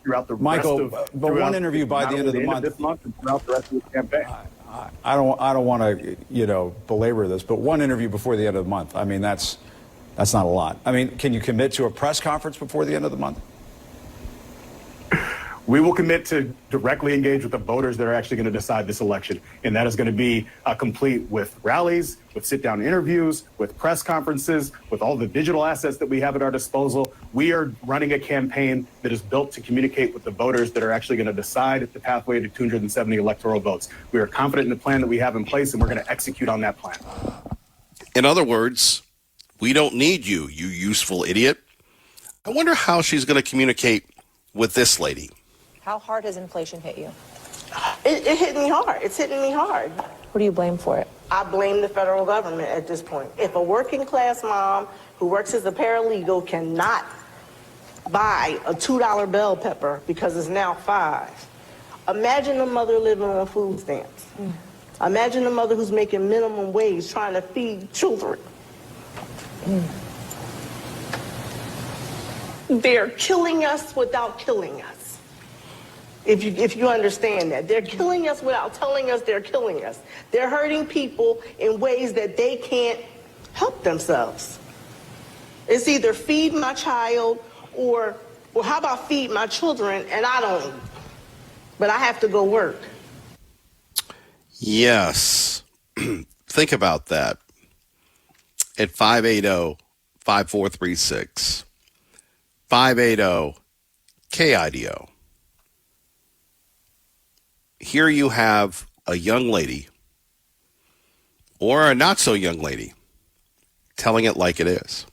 throughout the rest of but one interview by the end of the month. This month and throughout the rest of the campaign. I don't want to belabor this, but one interview before the end of the month. I mean, that's not a lot. I mean, can you commit to a press conference before the end of the month? We will commit to directly engage with the voters that are actually going to decide this election. And that is going to be complete with rallies, with sit-down interviews, with press conferences, with all the digital assets that we have at our disposal. We are running a campaign that is built to communicate with the voters that are actually going to decide the pathway to 270 electoral votes. We are confident in the plan that we have in place, and we're going to execute on that plan. In other words, we don't need you, you useful idiot. I wonder how she's going to communicate with this lady. How hard has inflation hit you? It hit me hard. It's hitting me hard. What do you blame for it? I blame the federal government at this point. If a working class mom who works as a paralegal cannot buy a $2 bell pepper because it's now $5, imagine a mother living on food stamps. Imagine a mother who's making minimum wage trying to feed children. They're killing us without killing us. If you understand that. They're killing us without telling us they're killing us. They're hurting people in ways that they can't help themselves. It's either feed my child or how about feed my children and I don't, but I have to go work. Yes. Think about that. At 580-5436. 580-KIDO. Here you have a young lady or a not so young lady telling it like it is.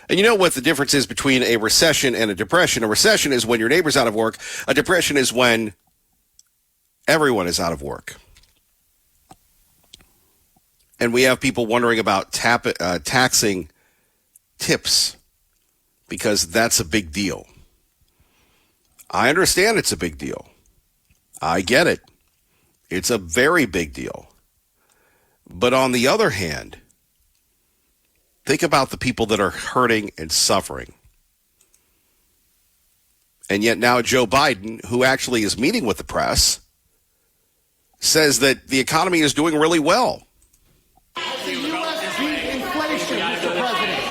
And you know what the difference is between a recession and a depression? A recession is when your neighbor's out of work. A depression is when everyone is out of work. And we have people wondering about taxing tips because that's a big deal. I understand it's a big deal. I get it. It's a very big deal. But on the other hand, think about the people that are hurting and suffering. And yet now Joe Biden, who actually is meeting with the press, says that the economy is doing really well.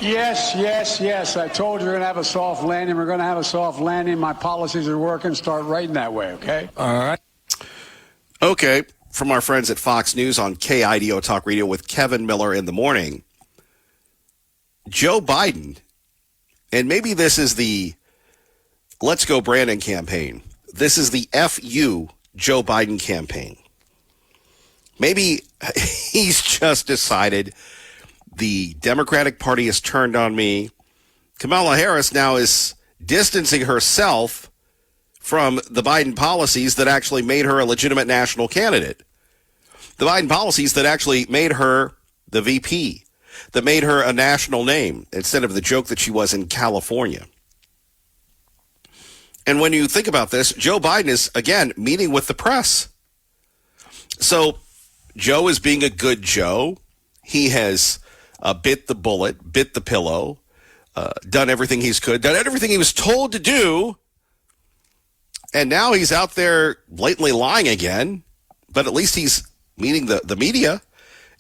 Yes. I told you we're going to have a soft landing. We're going to have a soft landing. My policies are working. Start writing that way, okay? All right. Okay. From our friends at Fox News on KIDO Talk Radio with Kevin Miller in the morning. Joe Biden, and maybe this is the Let's Go Brandon campaign. This is the FU Joe Biden campaign. Maybe he's just decided the Democratic Party has turned on me. Kamala Harris now is distancing herself from the Biden policies that actually made her a legitimate national candidate. The Biden policies that actually made her the VP, that made her a national name instead of the joke that she was in California. And when you think about this, Joe Biden is, again, meeting with the press. So Joe is being a good Joe. He has bit the bullet, bit the pillow, done everything he could, done everything he was told to do. And now he's out there blatantly lying again. But at least he's meeting the media.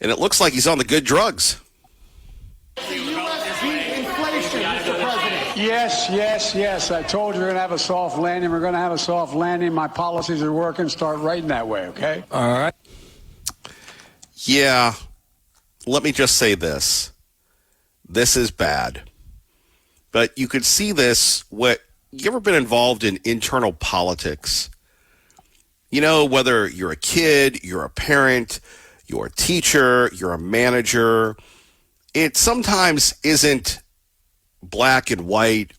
And it looks like he's on the good drugs. Yes. I told you we're going to have a soft landing. We're going to have a soft landing. My policies are working. Start writing that way, okay? All right. Yeah. Let me just say this. This is bad. But you could see this. You ever been involved in internal politics? You know, whether you're a kid, you're a parent, you're a teacher, you're a manager, it sometimes isn't black and white.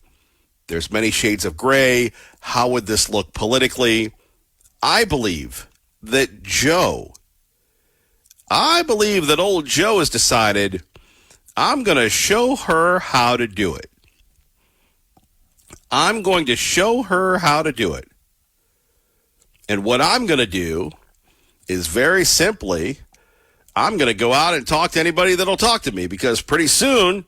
There's many shades of gray. How would this look politically? I believe that old Joe has decided, I'm going to show her how to do it. I'm going to show her how to do it. And what I'm going to do is very simply, I'm going to go out and talk to anybody that'll talk to me, because pretty soon,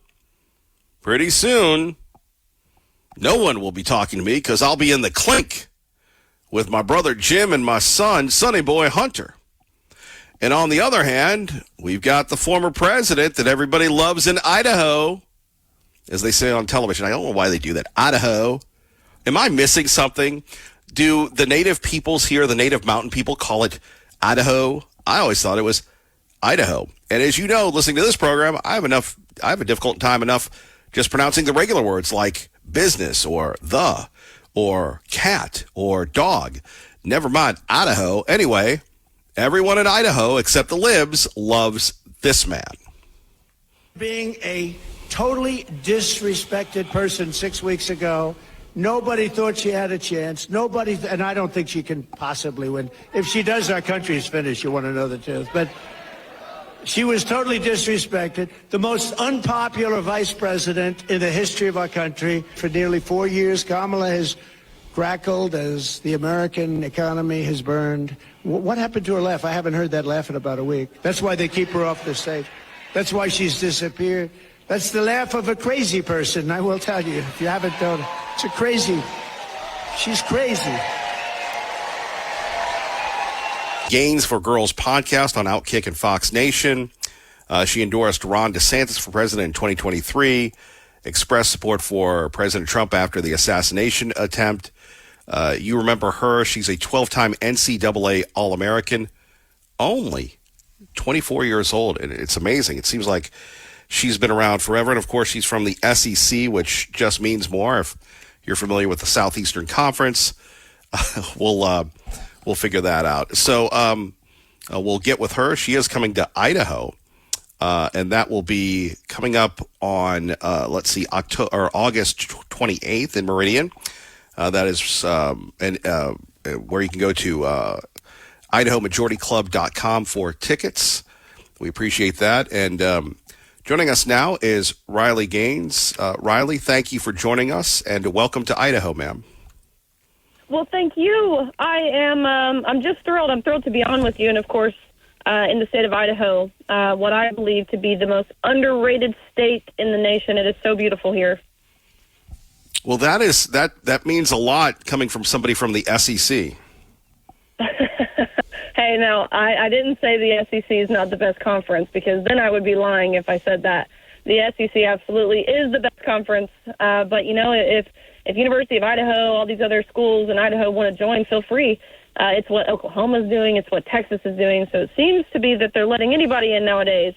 no one will be talking to me, because I'll be in the clink with my brother Jim and my son, Sonny Boy Hunter. And on the other hand, we've got the former president that everybody loves in Idaho, as they say on television. I don't know why they do that. Idaho. Am I missing something? Do the native peoples here, the native mountain people, call it Idaho? I always thought it was Idaho. And as you know, listening to this program, I have a difficult time enough just pronouncing the regular words like business or the or cat or dog. Never mind Idaho. Anyway, everyone in Idaho except the libs loves this man. Being a totally disrespected person 6 weeks ago, nobody thought she had a chance. And I don't think she can possibly win. If she does, our country is finished. You want to know the truth. But she was totally disrespected. The most unpopular vice president in the history of our country. For nearly 4 years, Kamala has crackled as the American economy has burned. What happened to her laugh? I haven't heard that laugh in about a week. That's why they keep her off the stage. That's why she's disappeared. That's the laugh of a crazy person, I will tell you. If you haven't known, it's a crazy. She's crazy. Gains for Girls podcast on Outkick and Fox Nation. She endorsed Ron DeSantis for president in 2023, expressed support for President Trump after the assassination attempt. You remember her. She's a 12-time NCAA All-American, only 24 years old. And it's amazing. It seems like she's been around forever. And, of course, she's from the SEC, which just means more. If you're familiar with the Southeastern Conference, we'll figure that out. So we'll get with her. She is coming to Idaho, and that will be coming up on, August 28th in Meridian. That is where you can go to IdahoMajorityClub.com for tickets. We appreciate that. And joining us now is Riley Gaines. Riley, thank you for joining us, and welcome to Idaho, ma'am. Well, thank you. I'm just thrilled. I'm thrilled to be on with you. And, of course, in the state of Idaho, what I believe to be the most underrated state in the nation. It is so beautiful here. Well, that means a lot coming from somebody from the SEC. Hey, now, I didn't say the SEC is not the best conference, because then I would be lying if I said that. The SEC absolutely is the best conference. But, you know, if University of Idaho, all these other schools in Idaho want to join, feel free. It's what Oklahoma's doing. It's what Texas is doing. So it seems to be that they're letting anybody in nowadays.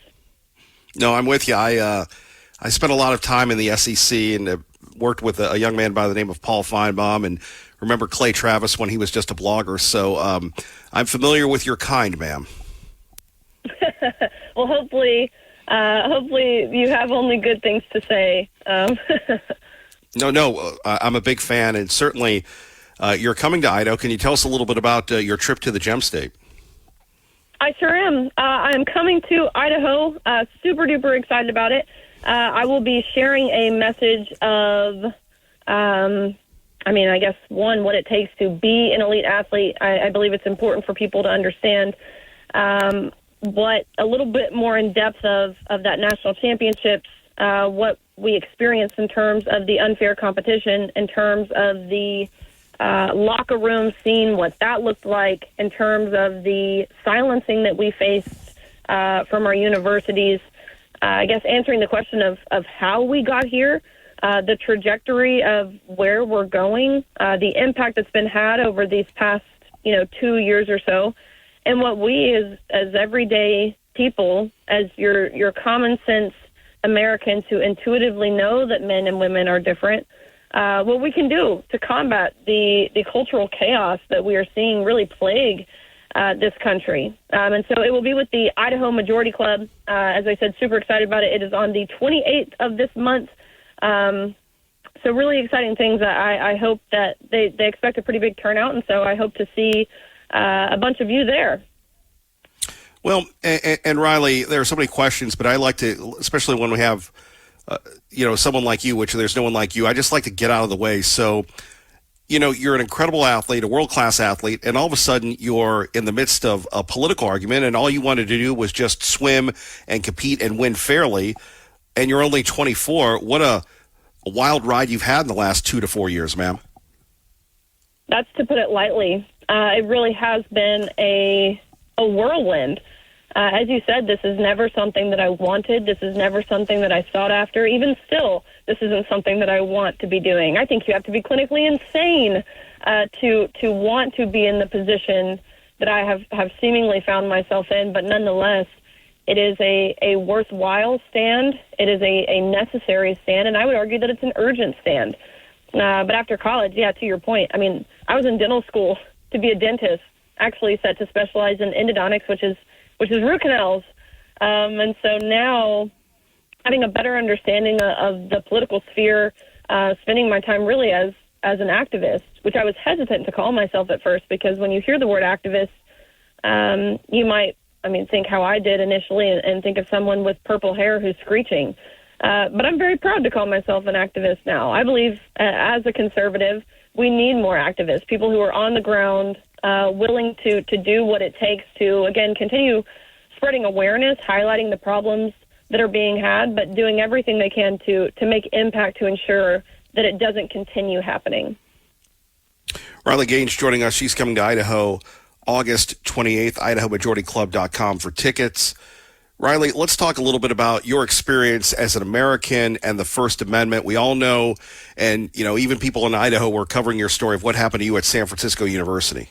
No, I'm with you. I spent a lot of time in the SEC and worked with a young man by the name of Paul Feinbaum, and remember Clay Travis when he was just a blogger. So I'm familiar with your kind, ma'am. Well, hopefully you have only good things to say. No, I'm a big fan, and certainly You're coming to Idaho. Can you tell us a little bit about your trip to the Gem State? I sure am. I'm coming to Idaho. Super duper excited about it. I will be sharing a message of, I guess, one, what it takes to be an elite athlete. I believe it's important for people to understand what a little bit more in depth of that national championships, what we experienced in terms of the unfair competition, in terms of the locker room scene, what that looked like, in terms of the silencing that we faced from our universities. I guess answering the question of how we got here, the trajectory of where we're going, the impact that's been had over these past 2 years or so, and what we as everyday people, as your common sense Americans who intuitively know that men and women are different, what we can do to combat the cultural chaos that we are seeing really plague this country. And so it will be with the Idaho Majority Club. As I said, super excited about it. It is on the 28th of this month. So really exciting things. I hope that they expect a pretty big turnout, and so I hope to see a bunch of you there. Well, and Riley, there are so many questions, but I like to, especially when we have, someone like you, which there's no one like you, I just like to get out of the way. So, you're an incredible athlete, a world-class athlete, and all of a sudden you're in the midst of a political argument, and all you wanted to do was just swim and compete and win fairly, and you're only 24. What a wild ride you've had in the last 2 to 4 years, ma'am. That's to put it lightly. It really has been a whirlwind. As you said, this is never something that I wanted. This is never something that I sought after. Even still, this isn't something that I want to be doing. I think you have to be clinically insane to want to be in the position that I have seemingly found myself in. But nonetheless, it is a worthwhile stand. It is a necessary stand, and I would argue that it's an urgent stand. But after college, yeah, to your point, I was in dental school to be a dentist, actually set to specialize in endodontics, which is root canals. And so now having a better understanding of the political sphere, spending my time really as an activist, which I was hesitant to call myself at first, because when you hear the word activist, you might, think how I did initially and think of someone with purple hair who's screeching. But I'm very proud to call myself an activist now. I believe as a conservative, we need more activists, people who are on the ground, willing to do what it takes to, again, continue spreading awareness, highlighting the problems that are being had, but doing everything they can to make impact to ensure that it doesn't continue happening. Riley Gaines joining us. She's coming to Idaho August 28th, IdahoMajorityClub.com for tickets. Riley, let's talk a little bit about your experience as an American and the First Amendment. We all know, and even people in Idaho were covering your story of what happened to you at San Francisco University.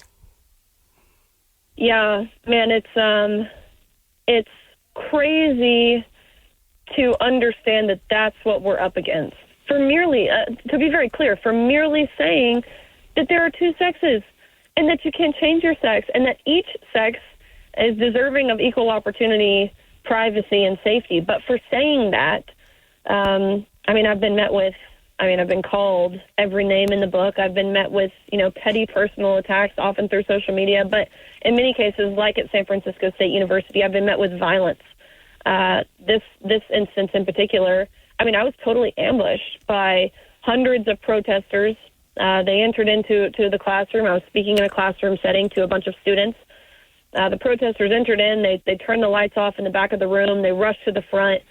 Yeah, man, it's crazy to understand that that's what we're up against. For merely, to be very clear, for merely saying that there are two sexes and that you can change your sex and that each sex is deserving of equal opportunity, privacy, and safety. But for saying that, I've been met with, I've been called every name in the book. I've been met with, petty personal attacks, often through social media. But in many cases, like at San Francisco State University, I've been met with violence. This instance in particular, I was totally ambushed by hundreds of protesters. They entered into the classroom. I was speaking in a classroom setting to a bunch of students. The protesters entered in. They turned the lights off in the back of the room. They rushed to the front,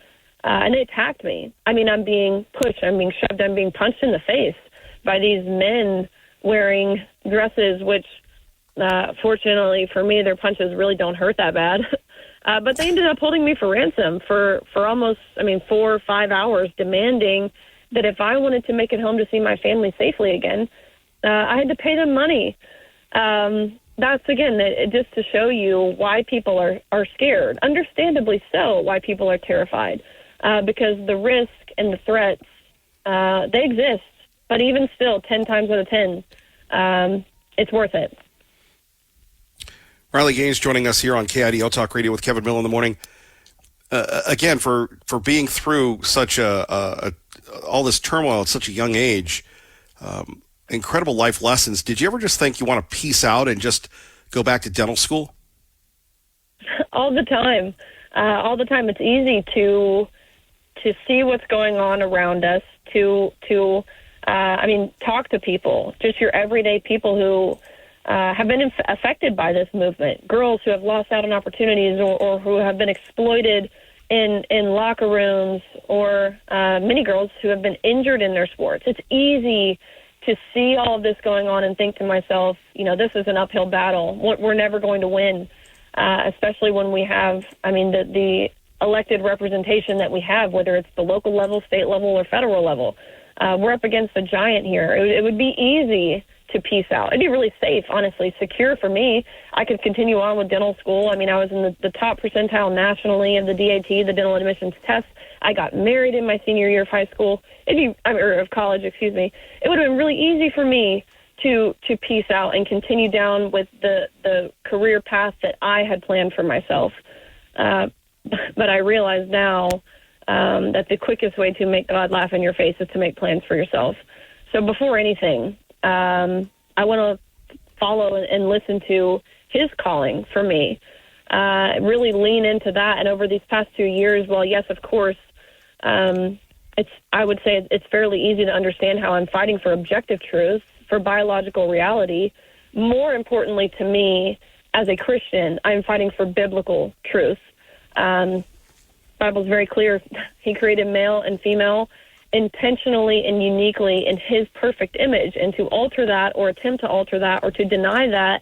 and they attacked me. I'm being pushed. I'm being shoved. I'm being punched in the face by these men wearing dresses, which, fortunately for me, their punches really don't hurt that bad. But they ended up holding me for ransom for almost, 4 or 5 hours, demanding that if I wanted to make it home to see my family safely again, I had to pay them money. That's, again, just to show you why people are scared. Understandably so, why people are terrified, because the risk and the threats, they exist. But even still, 10 times out of 10, it's worth it. Riley Gaines joining us here on KIDO Talk Radio with Kevin Mill in the morning. Again, for being through such all this turmoil at such a young age, incredible life lessons. Did you ever just think you want to peace out and just go back to dental school? All the time. All the time. It's easy to see what's going on around us, to talk to people, just your everyday people who have been affected by this movement, girls who have lost out on opportunities or who have been exploited in locker rooms, or many girls who have been injured in their sports. It's easy to see all of this going on and think to myself, this is an uphill battle. We're never going to win, especially when we have, the elected representation that we have, whether it's the local level, state level, or federal level. We're up against a giant here. It would be easy to peace out. It'd be really safe, honestly, secure for me. I could continue on with dental school. I was in the top percentile nationally of the DAT, the dental admissions test. I got married in my senior year of high school, of college, excuse me. It would have been really easy for me to peace out and continue down with the career path that I had planned for myself. But I realize now that the quickest way to make God laugh in your face is to make plans for yourself. So before anything, I want to follow and listen to his calling for me, really lean into that. And over these past 2 years, well, yes, of course, I would say it's fairly easy to understand how I'm fighting for objective truth, for biological reality. More importantly to me, as a Christian, I'm fighting for biblical truth. Bible's very clear. He created male and female intentionally and uniquely in his perfect image, and to alter that or attempt to alter that or to deny that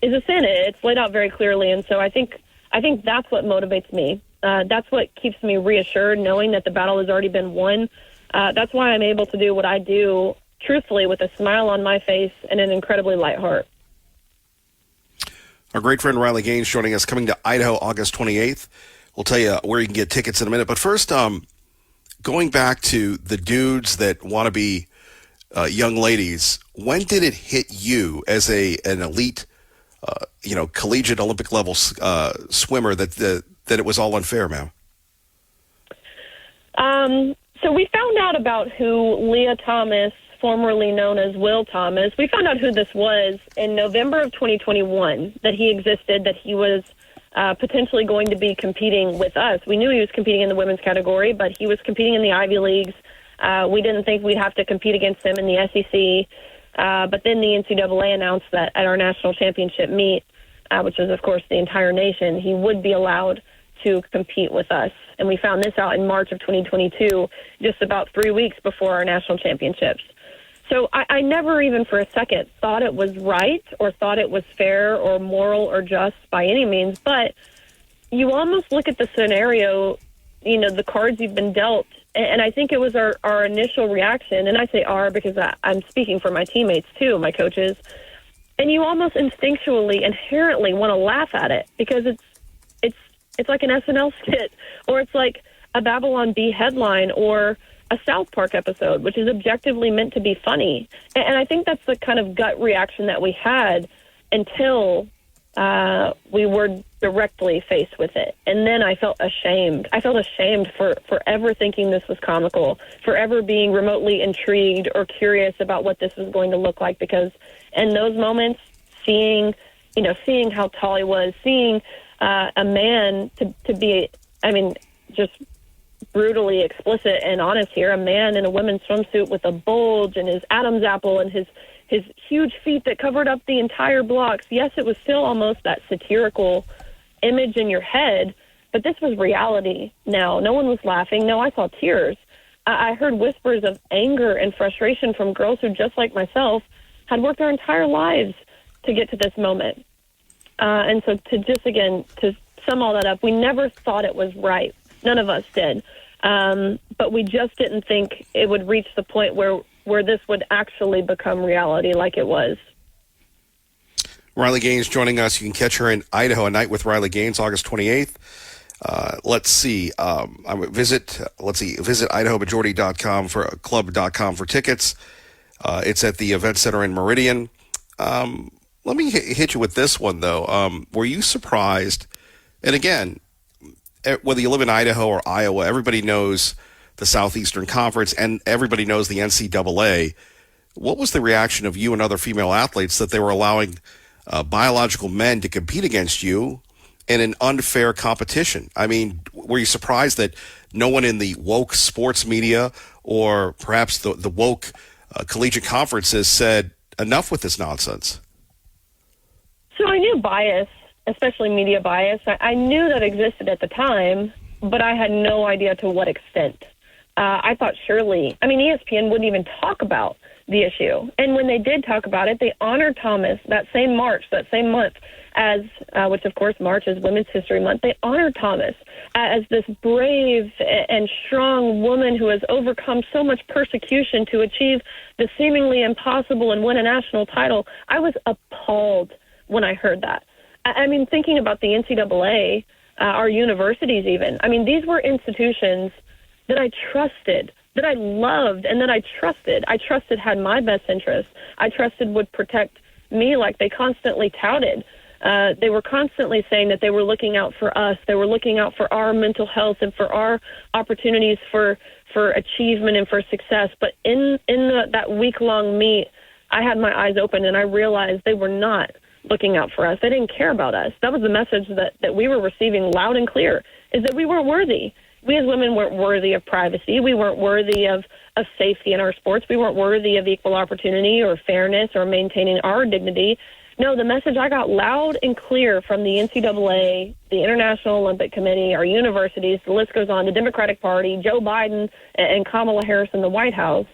is a sin. It's laid out very clearly, and so I think that's what motivates me. That's what keeps me reassured, knowing that the battle has already been won. That's why I'm able to do what I do, truthfully, with a smile on my face and an incredibly light heart. Our great friend Riley Gaines joining us, coming to Idaho August 28th. We'll tell you where you can get tickets in a minute. But first, going back to the dudes that want to be young ladies, when did it hit you as an elite, collegiate Olympic level swimmer that it was all unfair, ma'am? So we found out about who Leah Thomas, formerly known as Will Thomas, we found out who this was in November of 2021, that he existed, that he was potentially going to be competing with us. We knew he was competing in the women's category, but he was competing in the Ivy Leagues. We didn't think we'd have to compete against him in the SEC. But then the NCAA announced that at our national championship meet, which is, of course, the entire nation, he would be allowed to compete with us. And we found this out in March of 2022, just about 3 weeks before our national championships. So I never even for a second thought it was right or thought it was fair or moral or just by any means. But you almost look at the scenario, the cards you've been dealt, and I think it was our initial reaction, and I say our because I'm speaking for my teammates too, my coaches, and you almost instinctually, inherently want to laugh at it because it's like an SNL skit, or it's like a Babylon Bee headline, or a South Park episode, which is objectively meant to be funny. And I think that's the kind of gut reaction that we had until we were directly faced with it. And then I felt ashamed. I felt ashamed for ever thinking this was comical, for ever being remotely intrigued or curious about what this was going to look like, because in those moments, seeing how tall he was, seeing a man to be, just brutally explicit and honest here, a man in a women's swimsuit with a bulge and his Adam's apple and his huge feet that covered up the entire blocks. Yes, it was still almost that satirical image in your head, but this was reality now. No one was laughing. No, I saw tears. I heard whispers of anger and frustration from girls who, just like myself, had worked their entire lives to get to this moment. And so to sum all that up, we never thought it was right. None of us did. But we just didn't think it would reach the point where this would actually become reality like it was. Riley Gaines joining us. You can catch her in Idaho, A Night with Riley Gaines, August 28th. Let's see. Visit IdahoMajority.com club.com for tickets. It's at the event center in Meridian. Let me hit you with this one, though. Were you surprised? And again, whether you live in Idaho or Iowa, everybody knows the Southeastern Conference and everybody knows the NCAA. what was the reaction of you and other female athletes that they were allowing biological men to compete against you in an unfair competition? I mean, were you surprised that no one in the woke sports media or perhaps the woke collegiate conferences said enough with this nonsense? So I knew bias, especially media bias. I knew that existed at the time, but I had no idea to what extent. I thought surely, ESPN wouldn't even talk about the issue. And when they did talk about it, they honored Thomas that same March, that same month, as which, of course, March is Women's History Month. They honored Thomas as this brave and strong woman who has overcome so much persecution to achieve the seemingly impossible and win a national title. I was appalled when I heard that. Thinking about the NCAA, our universities even. These were institutions that I trusted, that I loved, and that I trusted. I trusted had my best interests. I trusted would protect me like they constantly touted. They were constantly saying that they were looking out for us. They were looking out for our mental health and for our opportunities for achievement and for success. But in that week-long meet, I had my eyes open and I realized they were not looking out for us. They didn't care about us. That was the message that we were receiving loud and clear, is that we weren't worthy. We as women weren't worthy of privacy. We weren't worthy of safety in our sports. We weren't worthy of equal opportunity or fairness or maintaining our dignity. No, the message I got loud and clear from the NCAA, the International Olympic Committee, our universities, the list goes on, the Democratic Party, Joe Biden and Kamala Harris in the White House.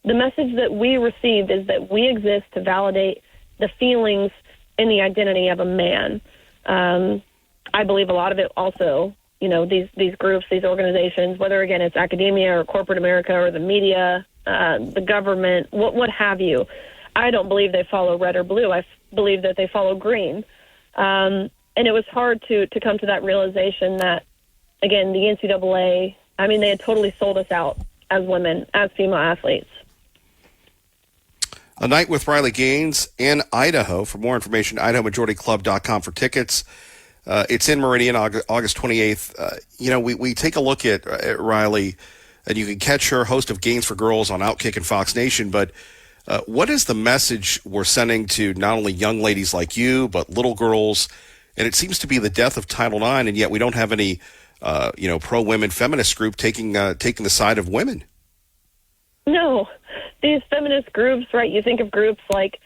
The message that we received is that we exist to validate the feelings and the identity of a man. I believe a lot of it also, these groups, these organizations, whether, again, it's academia or corporate America or the media, the government, what have you, I don't believe they follow red or blue. I believe that they follow green. And it was hard to come to that realization that, again, the NCAA, they had totally sold us out as women, as female athletes. A Night with Riley Gaines in Idaho. For more information, IdahoMajorityClub.com for tickets. It's in Meridian, August 28th. We take a look at Riley, and you can catch her, host of Games for Girls on Outkick and Fox Nation. But what is the message we're sending to not only young ladies like you, but little girls? And it seems to be the death of Title IX, and yet we don't have any, pro-women feminist group taking the side of women. No, these feminist groups, right? You think of groups like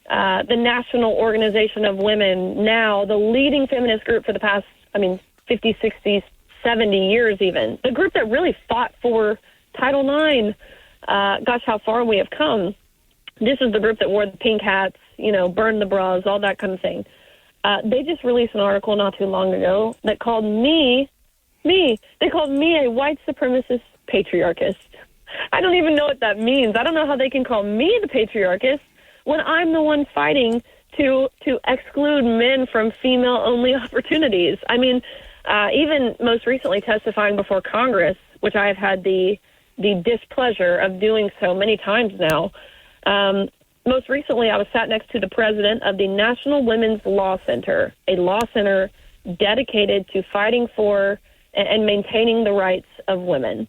the National Organization of Women, now the leading feminist group for the past, 50, 60, 70 years even. The group that really fought for Title IX. Gosh, how far we have come. This is the group that wore the pink hats, burned the bras, all that kind of thing. They just released an article not too long ago that called me, they called me a white supremacist patriarchist. I don't even know what that means. I don't know how they can call me the patriarchist when I'm the one fighting to exclude men from female-only opportunities. Even most recently testifying before Congress, which I have had the displeasure of doing so many times now. Most recently, I was sat next to the president of the National Women's Law Center, a law center dedicated to fighting for and maintaining the rights of women.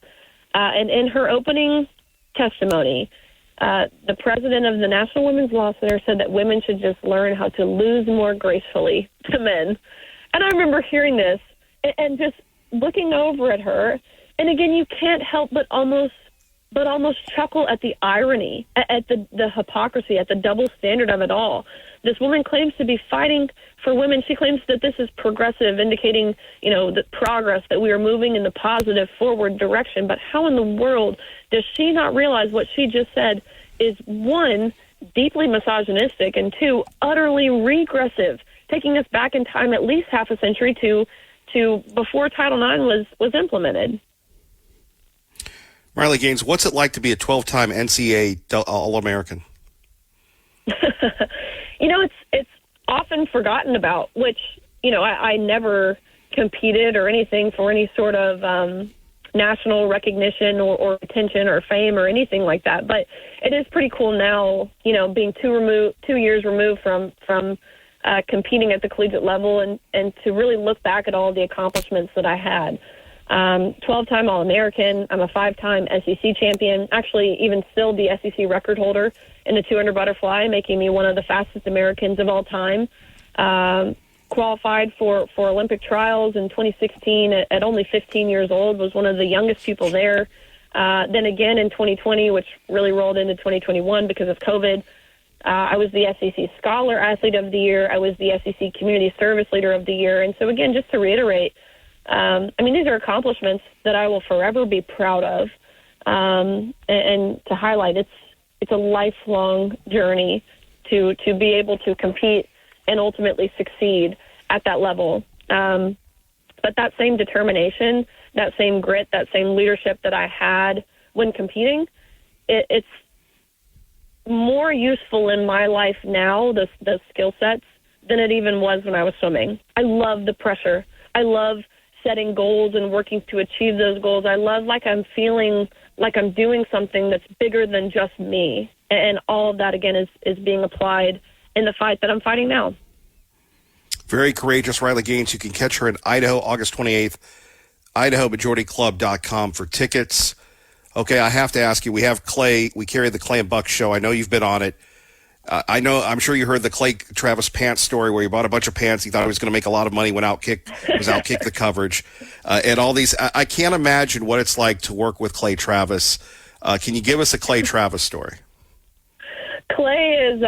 And in her opening testimony, the president of the National Women's Law Center said that women should just learn how to lose more gracefully to men. And I remember hearing this and just looking over at her. And again, you can't help but almost chuckle at the irony, at the hypocrisy, at the double standard of it all. This woman claims to be fighting for women. She claims that this is progressive, indicating, the progress, that we are moving in the positive forward direction. But how in the world does she not realize what she just said is, one, deeply misogynistic, and two, utterly regressive, taking us back in time at least half a century to before Title IX was implemented. Riley Gaines, what's it like to be a 12-time NCAA All-American? It's often forgotten about, which, I never competed or anything for any sort of national recognition or attention or fame or anything like that. But it is pretty cool now, being 2 years removed from competing at the collegiate level and to really look back at all the accomplishments that I had. 12-time All-American. I'm a 5-time SEC champion, actually even still the SEC record holder in the 200 butterfly, making me one of the fastest Americans of all time. Qualified for Olympic trials in 2016 at only 15 years old, was one of the youngest people there. Then again in 2020, which really rolled into 2021 because of COVID, I was the SEC Scholar Athlete of the Year. I was the SEC Community Service Leader of the Year. And so, again, just to reiterate, these are accomplishments that I will forever be proud of. And to highlight, it's a lifelong journey to be able to compete and ultimately succeed at that level. But that same determination, that same grit, that same leadership that I had when competing, it's more useful in my life now, the skill sets, than it even was when I was swimming. I love the pressure. I love setting goals and working to achieve those goals. I love I'm feeling like I'm doing something that's bigger than just me. And all of that, again, is being applied in the fight that I'm fighting now. Very courageous, Riley Gaines. You can catch her in Idaho, August 28th, IdahoMajorityClub.com for tickets. Okay, I have to ask you, we have Clay. We carry the Clay and Buck show. I know you've been on it. I'm sure you heard the Clay Travis pants story where he bought a bunch of pants. He thought he was going to make a lot of money, was outkicked the coverage. And all these, I can't imagine what it's like to work with Clay Travis. Can you give us a Clay Travis story? Clay is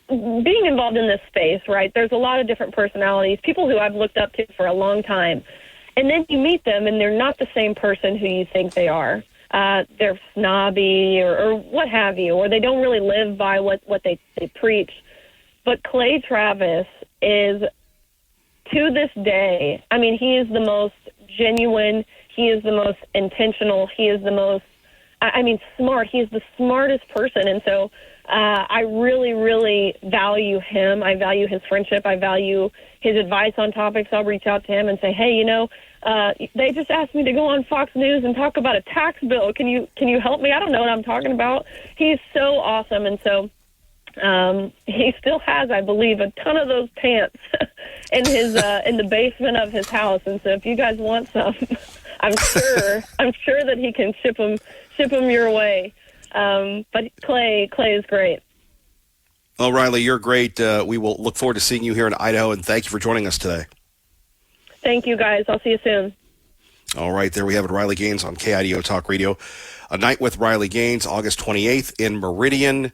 being involved in this space, right? There's a lot of different personalities, people who I've looked up to for a long time. And then you meet them, and they're not the same person who you think they are. They're snobby or what have you, or they don't really live by what they preach. But Clay Travis is, to this day, he is the most genuine, he is the most intentional, he is the most, smart. He is the smartest person. And so I really, really value him. I value his friendship. I value his advice on topics. I'll reach out to him and say, hey, they just asked me to go on Fox News and talk about a tax bill. Can you help me? I don't know what I'm talking about. He's so awesome. And so he still has, I believe, a ton of those pants in his in the basement of his house. And so if you guys want some, I'm sure that he can ship them your way. But Clay is great. Well, Riley, you're great. We will look forward to seeing you here in Idaho, and thank you for joining us today. Thank you, guys. I'll see you soon. All right, there we have it. Riley Gaines on KIDO Talk Radio. A Night with Riley Gaines, August 28th in Meridian.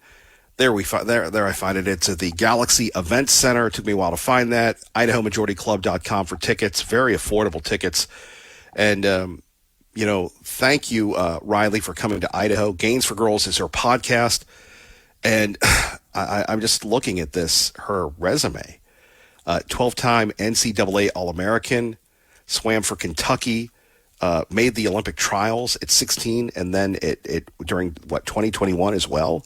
There I find it. It's at the Galaxy Event Center. It took me a while to find that. IdahoMajorityClub.com for tickets. Very affordable tickets. And, thank you, Riley, for coming to Idaho. Gaines for Girls is her podcast. And I'm just looking at her resume. 12-time NCAA All-American, swam for Kentucky, made the Olympic trials at 16, and then it during 2021 as well.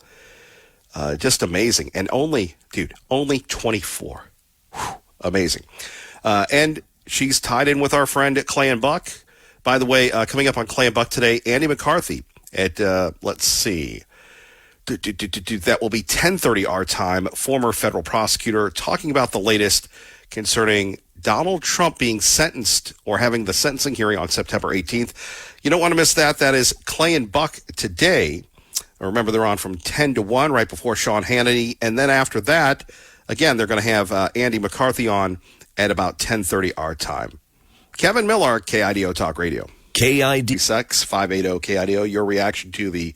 Just amazing. And only 24. Whew, amazing. And she's tied in with our friend Clay and Buck. By the way, coming up on Clay and Buck today, Andy McCarthy at, let's see, that will be 10:30 our time, former federal prosecutor, talking about the latest concerning Donald Trump being sentenced or having the sentencing hearing on September 18th. You don't want to miss that. That is Clay and Buck today. Remember, they're on from 10 to 1 right before Sean Hannity. And then after that, again, they're going to have Andy McCarthy on at about 10:30 our time. Kevin Miller, KIDO Talk Radio. KID 580 KIDO. Your reaction to the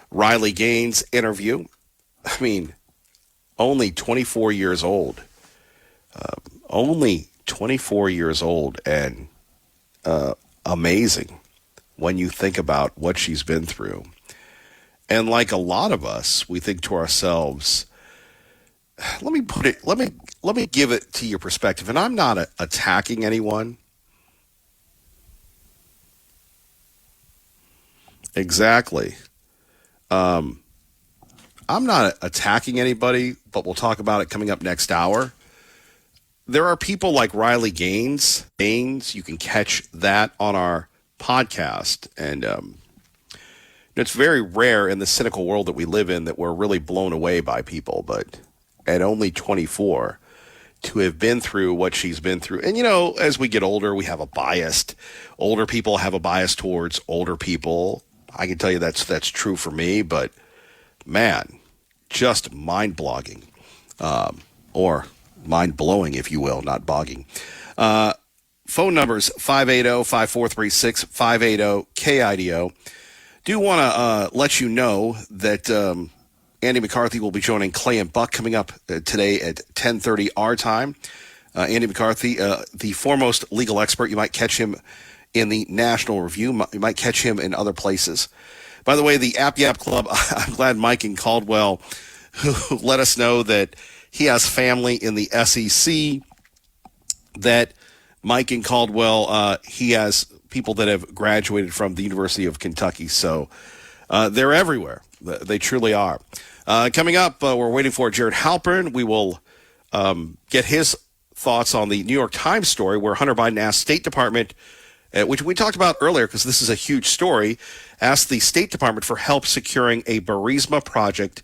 Riley Gaines interview. Only 24 years old. Only 24 years old, and amazing when you think about what she's been through. And like a lot of us, we think to ourselves, let me give it to your perspective. And I'm not attacking anyone. Exactly. I'm not attacking anybody, but we'll talk about it coming up next hour. There are people like Riley Gaines. You can catch that on our podcast. And it's very rare in the cynical world that we live in that we're really blown away by people. But at only 24, to have been through what she's been through. And, as we get older, we have older people have a bias towards older people. I can tell you that's true for me, but man, just mind-blogging, or mind-blowing, if you will, not bogging. Phone numbers 580-5436, 580-KIDO. Do want to let you know that Andy McCarthy will be joining Clay and Buck coming up today at 10:30 our time. Andy McCarthy, the foremost legal expert. You might catch him in the National Review. You might catch him in other places. By the way, the App Yap Club, I'm glad Mike in Caldwell, who let us know that he has family in the SEC, that Mike in Caldwell, he has people that have graduated from the University of Kentucky. So they're everywhere. They truly are. Coming up, we're waiting for Jared Halpern. We will get his thoughts on the New York Times story where Hunter Biden asked State Department, which we talked about earlier because this is a huge story, asked the State Department for help securing a Burisma project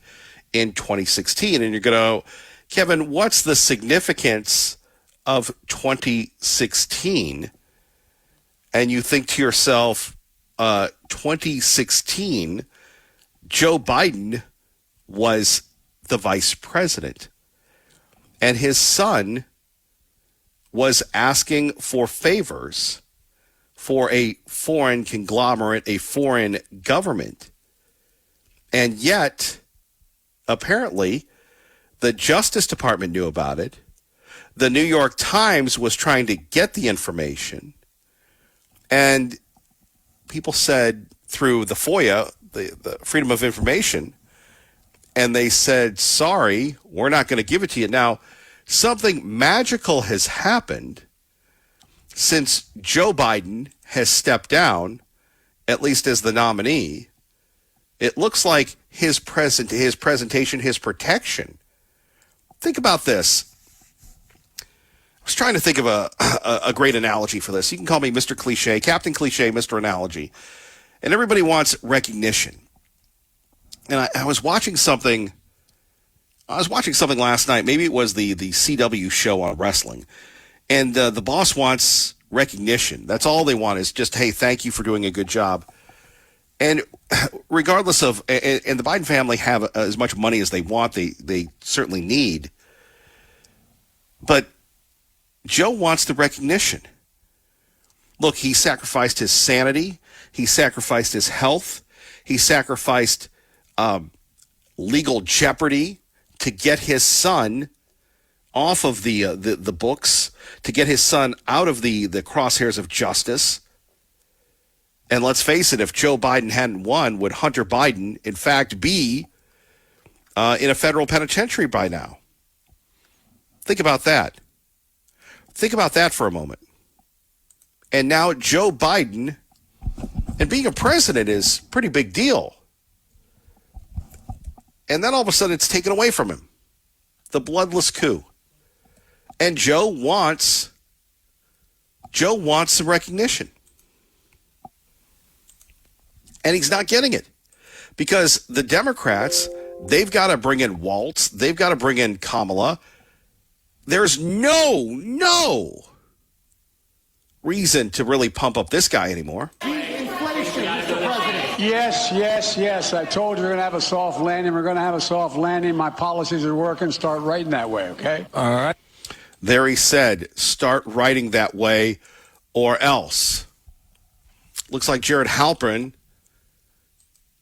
in 2016. And you're going to, Kevin, what's the significance of 2016? And you think to yourself, 2016, Joe Biden was the vice president, and his son was asking for favors for a foreign conglomerate, a foreign government. And yet, apparently, the Justice Department knew about it. The New York Times was trying to get the information. And people said through the FOIA, the Freedom of Information, and they said, sorry, we're not going to give it to you. Now, something magical has happened since Joe Biden has stepped down, at least as the nominee. It looks like his presentation, his protection. Think about this. I was trying to think of a great analogy for this. You can call me Mr. Cliche, Captain Cliche, Mr. Analogy. And everybody wants recognition. And I was watching something. I was watching something last night. Maybe it was the CW show on wrestling. And the boss wants recognition. That's all they want is just, hey, thank you for doing a good job. And regardless of, and the Biden family have as much money as they want, they certainly need. But Joe wants the recognition. Look, he sacrificed his sanity. He sacrificed his health. He sacrificed legal jeopardy to get his son off of the books, to get his son out of the crosshairs of justice. And let's face it, if Joe Biden hadn't won, would Hunter Biden, in fact, be in a federal penitentiary by now? Think about that. Think about that for a moment. And now Joe Biden, and being a president is a pretty big deal. And then all of a sudden it's taken away from him. The bloodless coup. And Joe wants some recognition. And he's not getting it. Because the Democrats, they've got to bring in Waltz. They've got to bring in Kamala. There's no reason to really pump up this guy anymore. Yes. I told you we're going to have a soft landing. We're going to have a soft landing. My policies are working. Start writing that way, okay? All right. There he said, start writing that way or else. Looks like Jared Halpern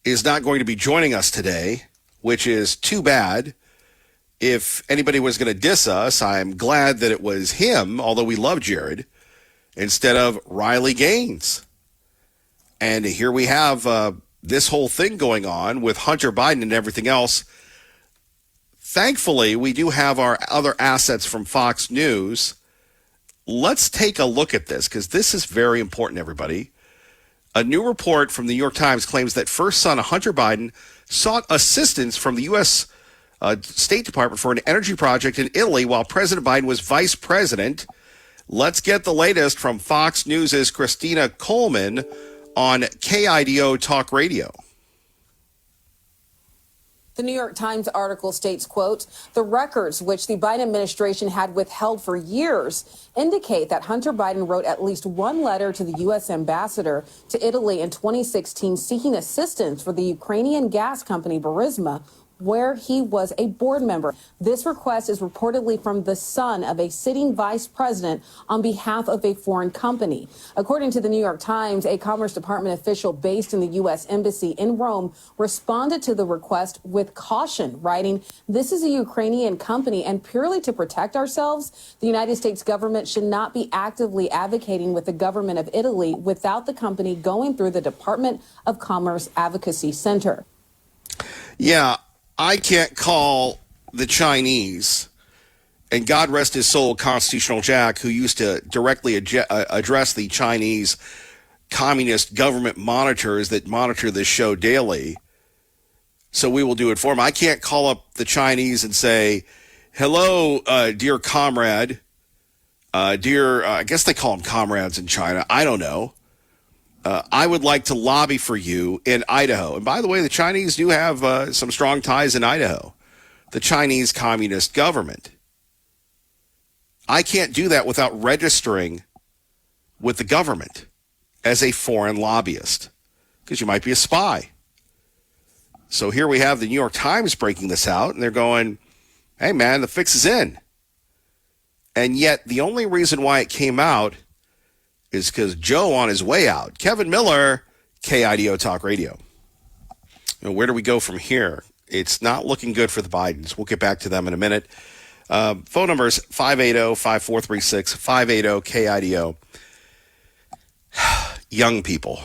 is not going to be joining us today, which is too bad. If anybody was going to diss us, I'm glad that it was him, although we love Jared, instead of Riley Gaines. And here we have this whole thing going on with Hunter Biden and everything else. Thankfully, we do have our other assets from Fox News. Let's take a look at this, because this is very important, everybody. A new report from the New York Times claims that first son Hunter Biden sought assistance from the U.S. State Department for an energy project in Italy while President Biden was vice president. Let's get the latest from Fox News' Christina Coleman on KIDO Talk Radio. The New York Times article states, quote, the records which the Biden administration had withheld for years indicate that Hunter Biden wrote at least one letter to the U.S. ambassador to Italy in 2016 seeking assistance for the Ukrainian gas company Burisma, where he was a board member. This request is reportedly from the son of a sitting vice president on behalf of a foreign company. According to the New York Times, a Commerce Department official based in the U.S. Embassy in Rome responded to the request with caution, writing, this is a Ukrainian company, and purely to protect ourselves, the United States government should not be actively advocating with the government of Italy without the company going through the Department of Commerce Advocacy Center. Yeah. I can't call the Chinese, and God rest his soul, Constitutional Jack, who used to directly address the Chinese communist government monitors that monitor this show daily. So we will do it for him. I can't call up the Chinese and say, hello, dear comrade, I guess they call them comrades in China. I don't know. I would like to lobby for you in Idaho. And by the way, the Chinese do have some strong ties in Idaho, the Chinese communist government. I can't do that without registering with the government as a foreign lobbyist, because you might be a spy. So here we have the New York Times breaking this out, and they're going, hey, man, the fix is in. And yet the only reason why it came out is because Joe on his way out. Kevin Miller, KIDO Talk Radio. And where do we go from here? It's not looking good for the Bidens. We'll get back to them in a minute. Phone number is 580-5436, 580-KIDO. Young people.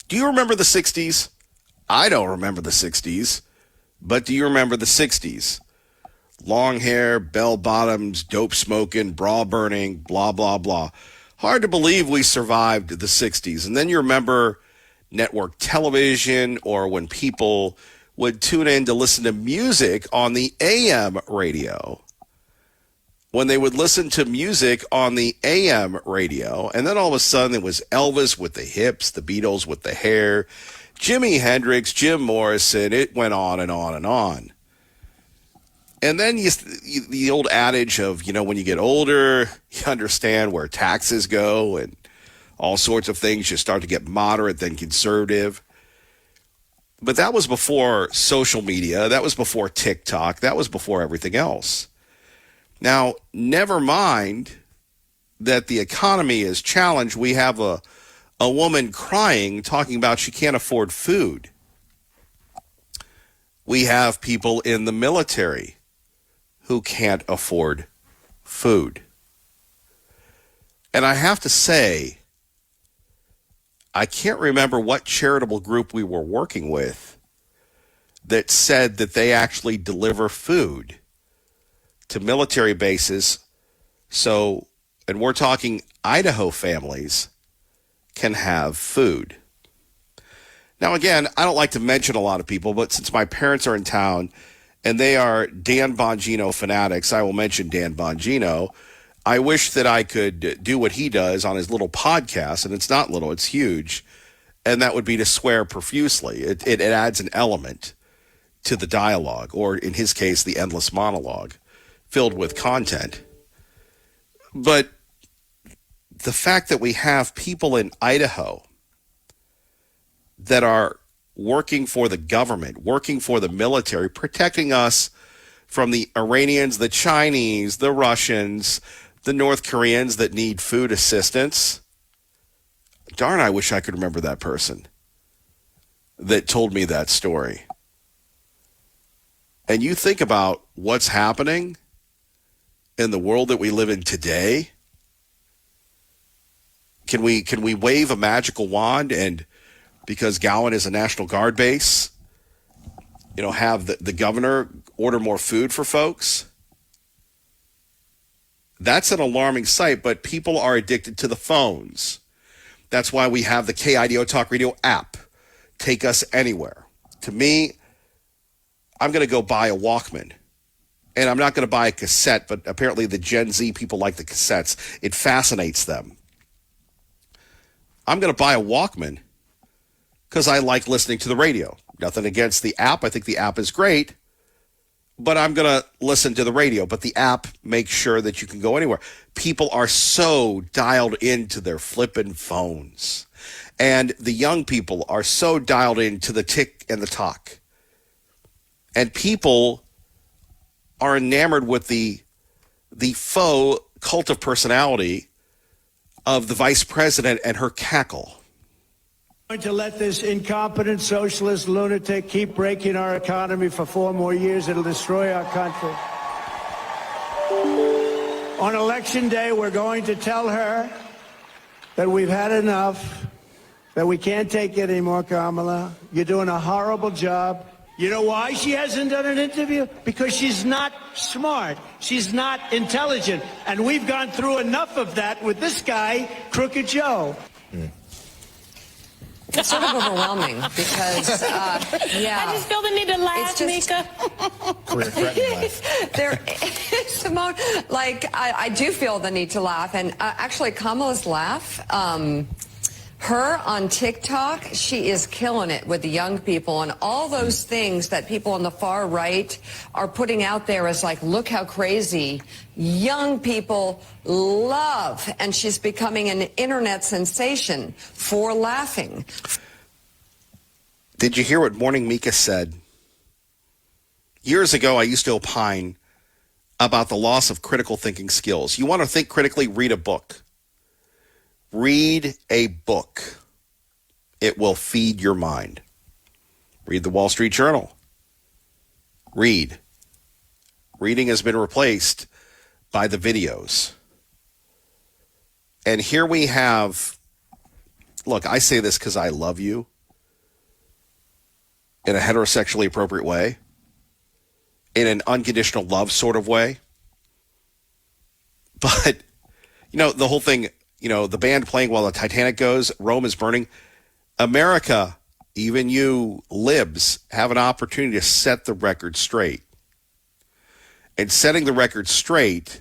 Do you remember the 60s? I don't remember the 60s. But do you remember the 60s? Long hair, bell bottoms, dope smoking, bra burning, blah, blah, blah. Hard to believe we survived the 60s. And then you remember network television, or when people would tune in to listen to music on the AM radio. When they would listen to music on the AM radio, and then all of a sudden it was Elvis with the hips, the Beatles with the hair, Jimi Hendrix, Jim Morrison, it went on and on and on. And then the old adage of, when you get older, you understand where taxes go and all sorts of things. You start to get moderate, then conservative. But that was before social media. That was before TikTok. That was before everything else. Now, never mind that the economy is challenged. We have a woman crying, talking about she can't afford food. We have people in the military who can't afford food. And I have to say, I can't remember what charitable group we were working with that said that they actually deliver food to military bases. So, and we're talking Idaho families can have food. Now, again, I don't like to mention a lot of people, but since my parents are in town and they are Dan Bongino fanatics, I will mention Dan Bongino. I wish that I could do what he does on his little podcast, and it's not little, it's huge, and that would be to swear profusely. It adds an element to the dialogue, or in his case, the endless monologue filled with content. But the fact that we have people in Idaho that are working for the government, working for the military, protecting us from the Iranians, the Chinese, the Russians, the North Koreans that need food assistance. Darn, I wish I could remember that person that told me that story. And you think about what's happening in the world that we live in today. Can we wave a magical wand and, because Gowan is a National Guard base, have the governor order more food for folks? That's an alarming sight, but people are addicted to the phones. That's why we have the KIDO Talk Radio app. Take us anywhere. To me, I'm going to go buy a Walkman. And I'm not going to buy a cassette, but apparently the Gen Z people like the cassettes. It fascinates them. I'm going to buy a Walkman because I like listening to the radio. Nothing against the app. I think the app is great, but I'm going to listen to the radio. But the app makes sure that you can go anywhere. People are so dialed into their flippin' phones. And the young people are so dialed into the tick and the talk. And people are enamored with the faux cult of personality of the vice president and her cackle. Going to let this incompetent socialist lunatic keep breaking our economy for 4 more years. It'll destroy our country. On Election Day, we're going to tell her that we've had enough, that we can't take it anymore, Kamala. You're doing a horrible job. You know why she hasn't done an interview? Because she's not smart. She's not intelligent. And we've gone through enough of that with this guy, Crooked Joe. It's sort of overwhelming because, yeah. I just feel the need to laugh, Mika. Simone, like, I do feel the need to laugh. And actually, Kamala's laugh, her on TikTok, she is killing it with the young people and all those things that people on the far right are putting out there as like, look how crazy young people love. And she's becoming an internet sensation for laughing. Did you hear what Morning Mika said? Years ago, I used to opine about the loss of critical thinking skills. You want to think critically, read a book. Read a book. It will feed your mind. Read the Wall Street Journal. Read. Reading has been replaced by the videos. And here we have, look, I say this because I love you in a heterosexually appropriate way, in an unconditional love sort of way. But, you know, the whole thing, you know, the band playing while the Titanic goes, Rome is burning. America, even you libs, have an opportunity to set the record straight. And setting the record straight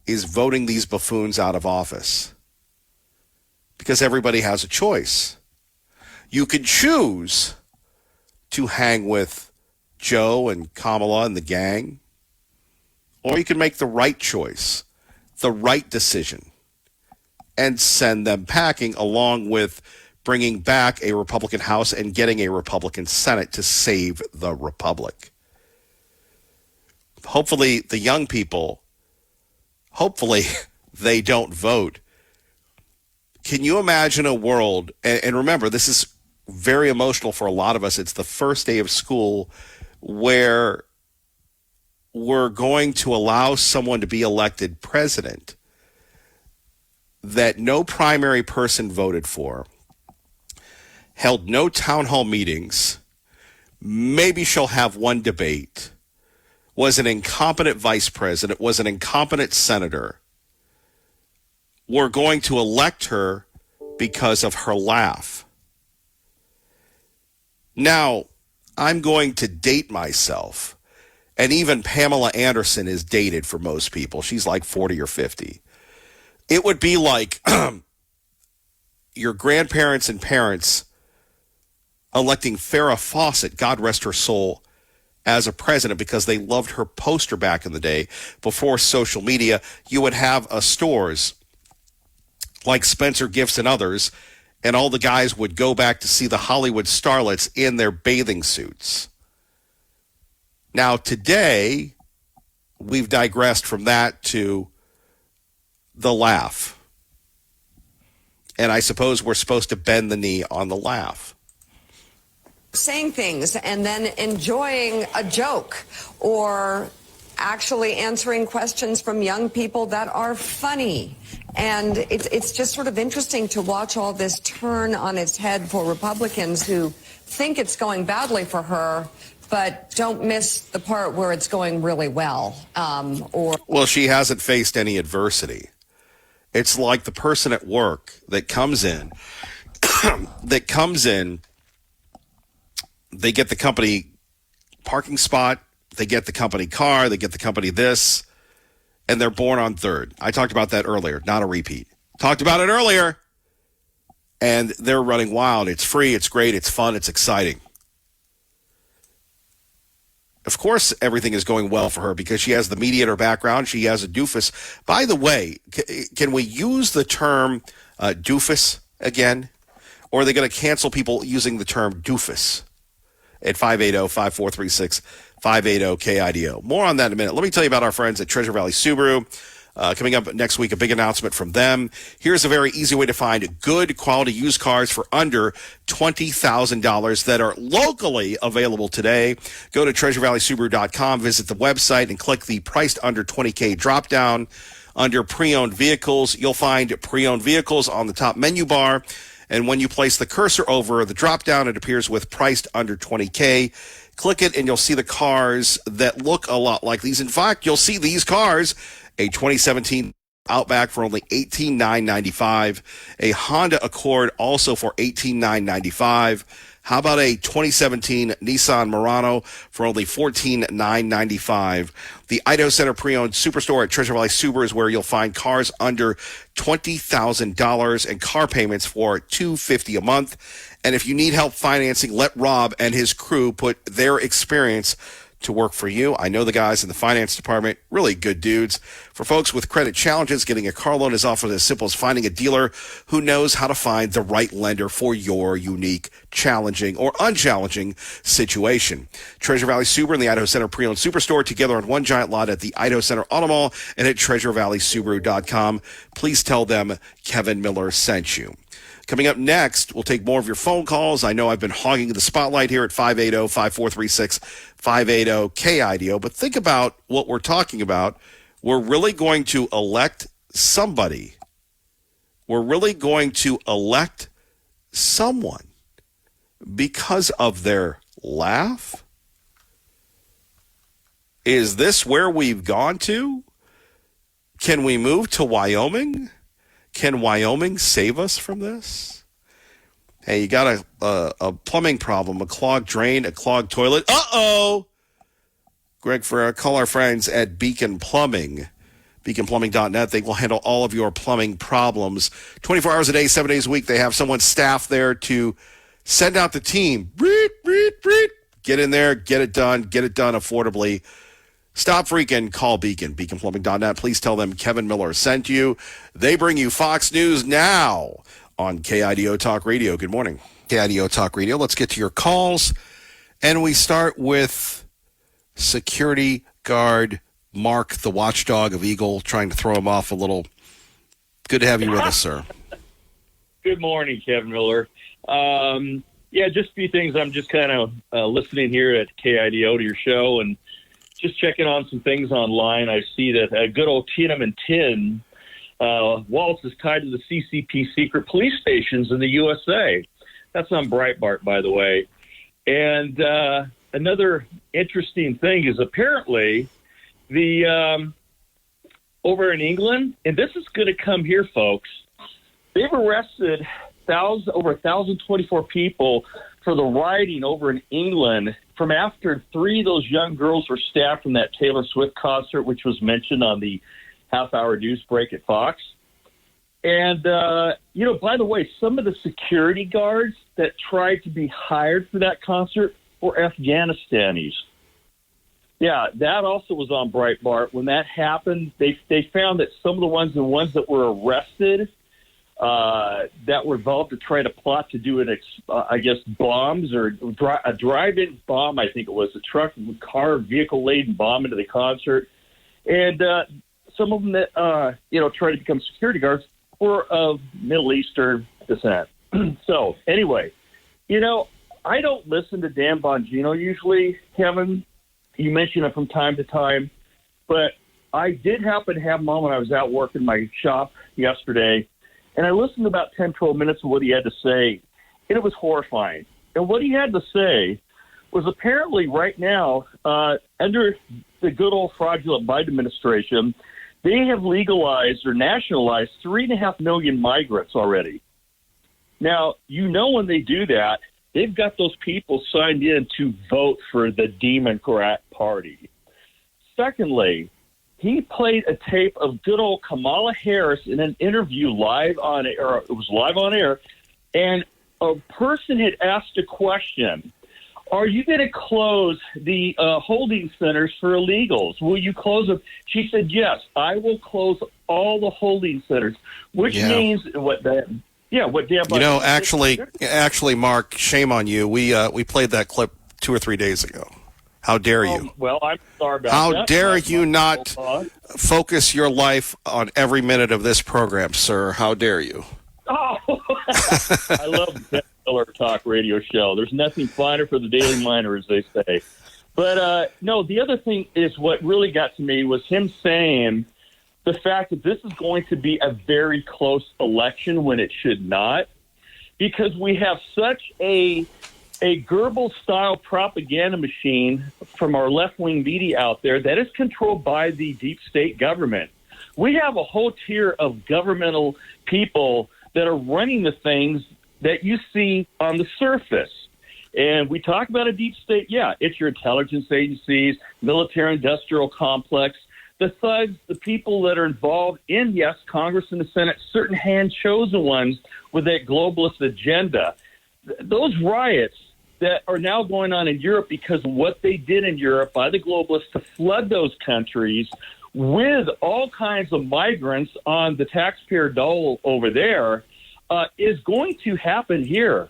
is voting these buffoons out of office. Because everybody has a choice. You can choose to hang with Joe and Kamala and the gang, or you can make the right choice, the right decision, and send them packing, along with bringing back a Republican House and getting a Republican Senate to save the Republic. Hopefully the young people, hopefully they don't vote. Can you imagine a world, and remember, this is very emotional for a lot of us. It's the first day of school where we're going to allow someone to be elected president that no primary person voted for, held no town hall meetings, maybe she'll have one debate, was an incompetent vice president, was an incompetent senator. We're going to elect her because of her laugh. Now, I'm going to date myself, and even Pamela Anderson is dated for most people. She's like 40 or 50. It would be like your grandparents and parents electing Farrah Fawcett, God rest her soul, as a president because they loved her poster back in the day before social media. You would have stores like Spencer Gifts and others, and all the guys would go back to see the Hollywood starlets in their bathing suits. Now, today, we've digressed from that to the laugh. And I suppose we're supposed to bend the knee on the laugh. Saying things and then enjoying a joke or actually answering questions from young people that are funny. And it's just sort of interesting to watch all this turn on its head for Republicans who think it's going badly for her, but don't miss the part where it's going really well. Well, she hasn't faced any adversity. It's like the person at work that comes in, they get the company parking spot, they get the company car, they get the company this, and they're born on third. I talked about that earlier, not a repeat. Talked about it earlier, and they're running wild. It's free, it's great, it's fun, it's exciting. Of course, everything is going well for her because she has the mediator background. She has a doofus. By the way, can we use the term doofus again? Or are they going to cancel people using the term doofus at 580-5436, 580-KIDO? More on that in a minute. Let me tell you about our friends at Treasure Valley Subaru. Coming up next week, a big announcement from them. Here's a very easy way to find good quality used cars for under $20,000 that are locally available today. Go to TreasureValleySubaru.com, visit the website, and click the priced under 20K drop down. Under pre-owned vehicles, you'll find pre-owned vehicles on the top menu bar. And when you place the cursor over the drop down, it appears with priced under 20K. Click it and you'll see the cars that look a lot like these. In fact, you'll see these cars. A 2017 Outback for only $18,995. A Honda Accord also for $18,995. How about a 2017 Nissan Murano for only $14,995? The Idaho Center Pre-Owned Superstore at Treasure Valley Subaru is where you'll find cars under $20,000 and car payments for $250 a month. And if you need help financing, let Rob and his crew put their experience to work for you. I know the guys in the finance department, really good dudes. For folks with credit challenges, getting a car loan is often as simple as finding a dealer who knows how to find the right lender for your unique, challenging, or unchallenging situation. Treasure Valley Subaru and the Idaho Center Pre-Owned Superstore together on one giant lot at the Idaho Center Auto Mall and at TreasureValleySubaru.com. Please tell them Kevin Miller sent you. Coming up next, we'll take more of your phone calls. I know I've been hogging the spotlight here at 580-5436, 580-KIDO, but think about what we're talking about. We're really going to elect somebody. We're really going to elect someone because of their laugh. Is this where we've gone to? Can we move to Wyoming? Can Wyoming save us from this? Hey, you got a plumbing problem, a clogged drain, a clogged toilet. Uh-oh! Greg Ferrer, call our friends at Beacon Plumbing. BeaconPlumbing.net. They will handle all of your plumbing problems. 24 hours a day, 7 days a week. They have someone staffed there to send out the team. Get in there, get it done affordably. Stop freaking, call Beacon, BeaconPlumbing.net. Please tell them Kevin Miller sent you. They bring you Fox News now on KIDO Talk Radio. Good morning. KIDO Talk Radio. Let's get to your calls. And we start with security guard Mark, the watchdog of Eagle, trying to throw him off a little. Good to have you with us, sir. Good morning, Kevin Miller. Just a few things. I'm just kind of listening here at KIDO to your show and just checking on some things online. I see that good old Tiananmen 10, Waltz is tied to the CCP secret police stations in the USA. That's on Breitbart, by the way. And another interesting thing is apparently the over in England, and this is going to come here, folks, they've arrested over 1,024 people for the rioting over in England from after 3 of those young girls were stabbed from that Taylor Swift concert, which was mentioned on the half-hour news break at Fox. And, by the way, some of the security guards that tried to be hired for that concert were Afghanistanis. Yeah, that also was on Breitbart. When that happened, they found that some of the ones that were arrested that were involved to try to plot to do bombs or a drive-in bomb, I think it was, vehicle-laden bomb into the concert. And some of them that, tried to become security guards were of Middle Eastern descent. So, anyway, I don't listen to Dan Bongino usually, Kevin. You mention it from time to time. But I did happen to have him on when I was out working my shop yesterday. And I listened to about 10, 12 minutes of what he had to say, and it was horrifying. And what he had to say was apparently right now, under the good old fraudulent Biden administration, they have legalized or nationalized 3.5 million migrants already. Now, when they do that, they've got those people signed in to vote for the Democrat Party. Secondly, he played a tape of good old Kamala Harris in an interview live on air. It was live on air, and a person had asked a question. are you going to close the holding centers for illegals? Will you close them? She said, yes, I will close all the holding centers, which means what Dan Biden actually, Mark, shame on you. We played that clip 2 or 3 days ago. How dare you? Well, I'm sorry about that. How dare you not focus your life on every minute of this program, sir? How dare you? Oh, I love the Kevin Miller Talk Radio show. There's nothing finer for the Daily Miner, as they say. But, no, the other thing is what really got to me was him saying the fact that this is going to be a very close election when it should not, because we have such a Goebbels-style propaganda machine from our left-wing media out there that is controlled by the deep state government. We have a whole tier of governmental people that are running the things that you see on the surface. And we talk about a deep state. Yeah, it's your intelligence agencies, military-industrial complex, the thugs, the people that are involved in, yes, Congress and the Senate, certain hand-chosen ones with that globalist agenda. Those riots that are now going on in Europe because of what they did in Europe by the globalists to flood those countries with all kinds of migrants on the taxpayer dole over there is going to happen here.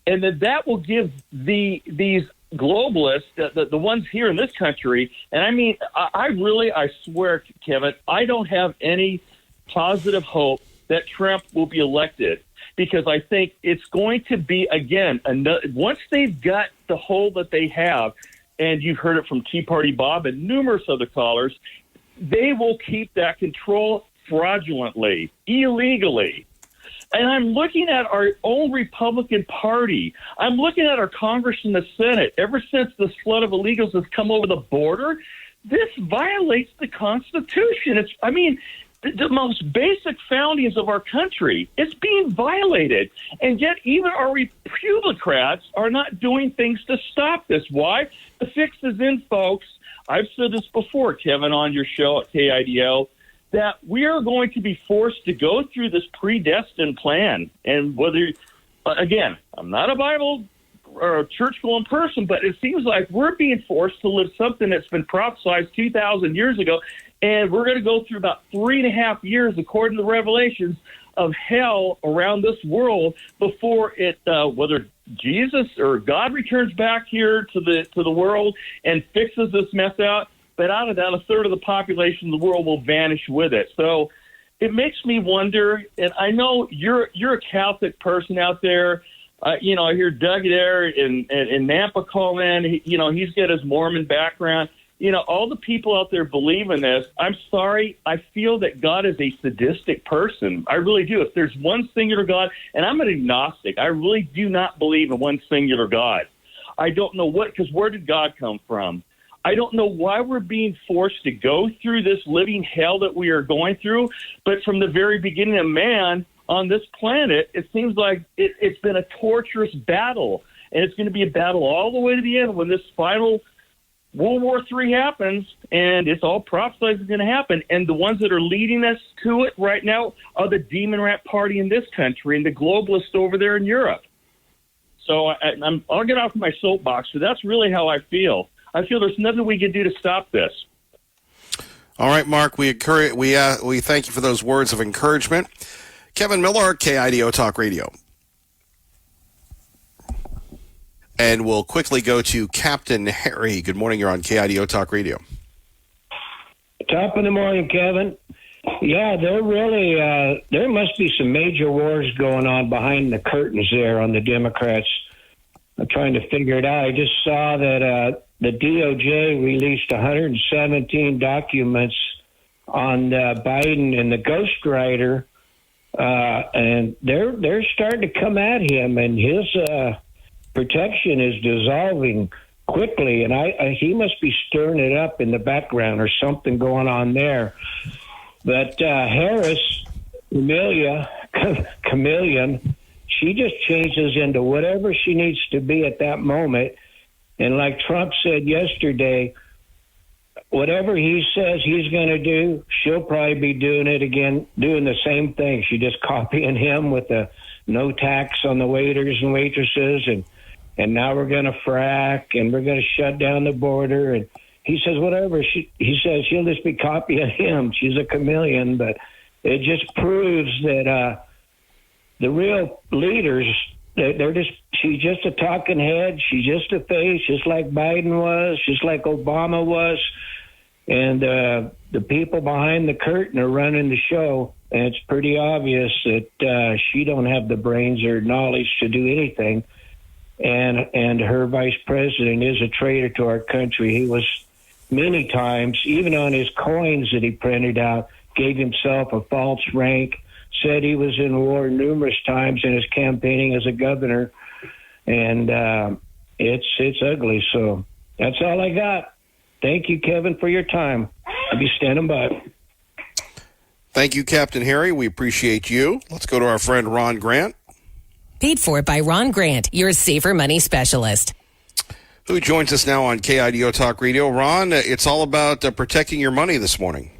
And that will give these globalists, the ones here in this country, and I mean, I swear, Kevin, I don't have any positive hope that Trump will be elected, because I think it's going to be, again, once they've got the hold that they have, and you've heard it from Tea Party Bob and numerous other callers, they will keep that control fraudulently, illegally. And I'm looking at our own Republican Party. I'm looking at our Congress and the Senate. Ever since this flood of illegals has come over the border, this violates the Constitution. The most basic foundings of our country is being violated. And yet even our Republicans are not doing things to stop this. Why? The fix is in, folks. I've said this before, Kevin, on your show at KIDO, that we are going to be forced to go through this predestined plan. And again, I'm not a Bible or a church-going person, but it seems like we're being forced to live something that's been prophesied 2,000 years ago. And we're going to go through about 3.5 years, according to the Revelations, of hell around this world before whether Jesus or God returns back here to the world and fixes this mess out. But out of that, 1/3 of the population of the world will vanish with it. So it makes me wonder, and I know you're a Catholic person out there. I hear Doug there in Nampa call in. He's got his Mormon background. All the people out there believe in this. I'm sorry. I feel that God is a sadistic person. I really do. If there's one singular God, and I'm an agnostic, I really do not believe in one singular God. I don't know because where did God come from? I don't know why we're being forced to go through this living hell that we are going through. But from the very beginning of man on this planet, it seems like it's been a torturous battle. And it's going to be a battle all the way to the end when this final World War III happens, and it's all prophesied is going to happen. And the ones that are leading us to it right now are the Demon Rat Party in this country and the globalists over there in Europe. So I'll get off my soapbox, but that's really how I feel. I feel there's nothing we can do to stop this. All right, Mark, we thank you for those words of encouragement. Kevin Miller, KIDO Talk Radio. And we'll quickly go to Captain Harry. Good morning. You're on KIDO Talk Radio. Top of the morning, Kevin. Yeah, there must be some major wars going on behind the curtains there on the Democrats. I'm trying to figure it out. I just saw that the DOJ released 117 documents on Biden and the ghostwriter, and they're starting to come at him, and his protection is dissolving quickly, and he must be stirring it up in the background or something going on there. But Harris, chameleon, she just changes into whatever she needs to be at that moment. And like Trump said yesterday, whatever he says he's going to do, she'll probably be doing it again, doing the same thing. She just copying him with the no tax on the waiters and waitresses and and now we're going to frack, and we're going to shut down the border. And he says, whatever. He says she'll just be copying him. She's a chameleon, but it just proves that the real leaders, she's just a talking head. She's just a face, just like Biden was, just like Obama was. And the people behind the curtain are running the show. And it's pretty obvious that she don't have the brains or knowledge to do anything. And her vice president is a traitor to our country. He was many times, even on his coins that he printed out, gave himself a false rank, said he was in war numerous times in his campaigning as a governor. And it's ugly. So that's all I got. Thank you, Kevin, for your time. I'll be standing by. Thank you, Captain Harry. We appreciate you. Let's go to our friend Ron Grant. Paid for by Ron Grant, your safer money specialist. Who joins us now on KIDO Talk Radio. Ron, it's all about protecting your money this morning.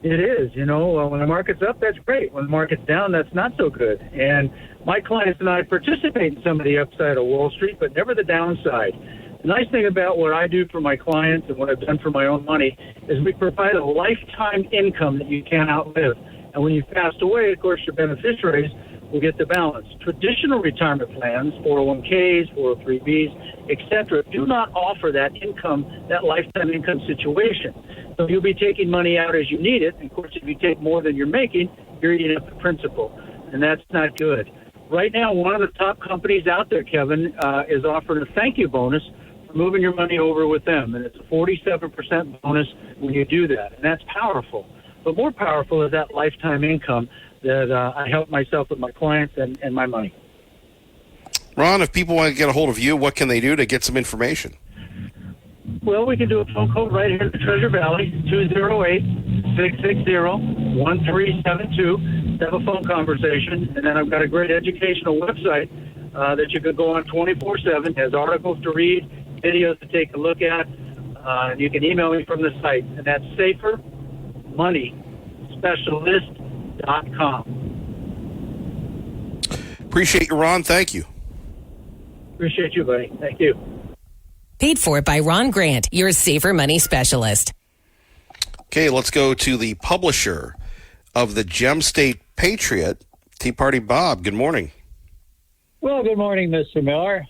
It is. You know, when the market's up, that's great. When the market's down, that's not so good. And my clients and I participate in some of the upside of Wall Street, but never the downside. The nice thing about what I do for my clients and what I've done for my own money is we provide a lifetime income that you can't outlive. And when you pass away, of course, your beneficiaries will get the balance. Traditional retirement plans, 401ks, 403bs, etc., do not offer that income, that lifetime income situation. So you'll be taking money out as you need it. And of course, if you take more than you're making, you're eating up the principal. And that's not good. Right now, one of the top companies out there, Kevin, is offering a thank you bonus for moving your money over with them. And it's a 47% bonus when you do that. And that's powerful. But more powerful is that lifetime income that I help myself with my clients and my money. Ron, if people want to get a hold of you, what can they do to get some information? Well, we can do a phone call right here in the Treasure Valley, 208-660-1372. Have a phone conversation. And then I've got a great educational website that you can go on 24/7. It has articles to read, videos to take a look at. You can email me from the site. And that's safermoneyspecialist.com. Appreciate you, Ron. Thank you. Appreciate you, buddy. Thank you. Paid for by Ron Grant, your safer money specialist. Okay, let's go to the publisher of the Gem State Patriot, Tea Party Bob. Good morning. Well, good morning, Mr. Miller.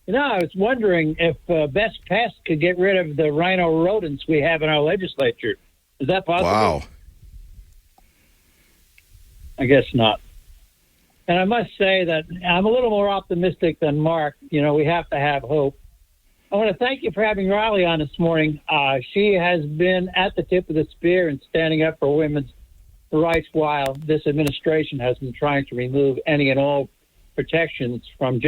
You know, I was wondering if Best Pest could get rid of the rhino rodents we have in our legislature. Is that possible? Wow. I guess not. And I must say that I'm a little more optimistic than Mark. You know, we have to have hope. I want to thank you for having Riley on this morning. She has been at the tip of the spear and standing up for women's rights while this administration has been trying to remove any and all protections from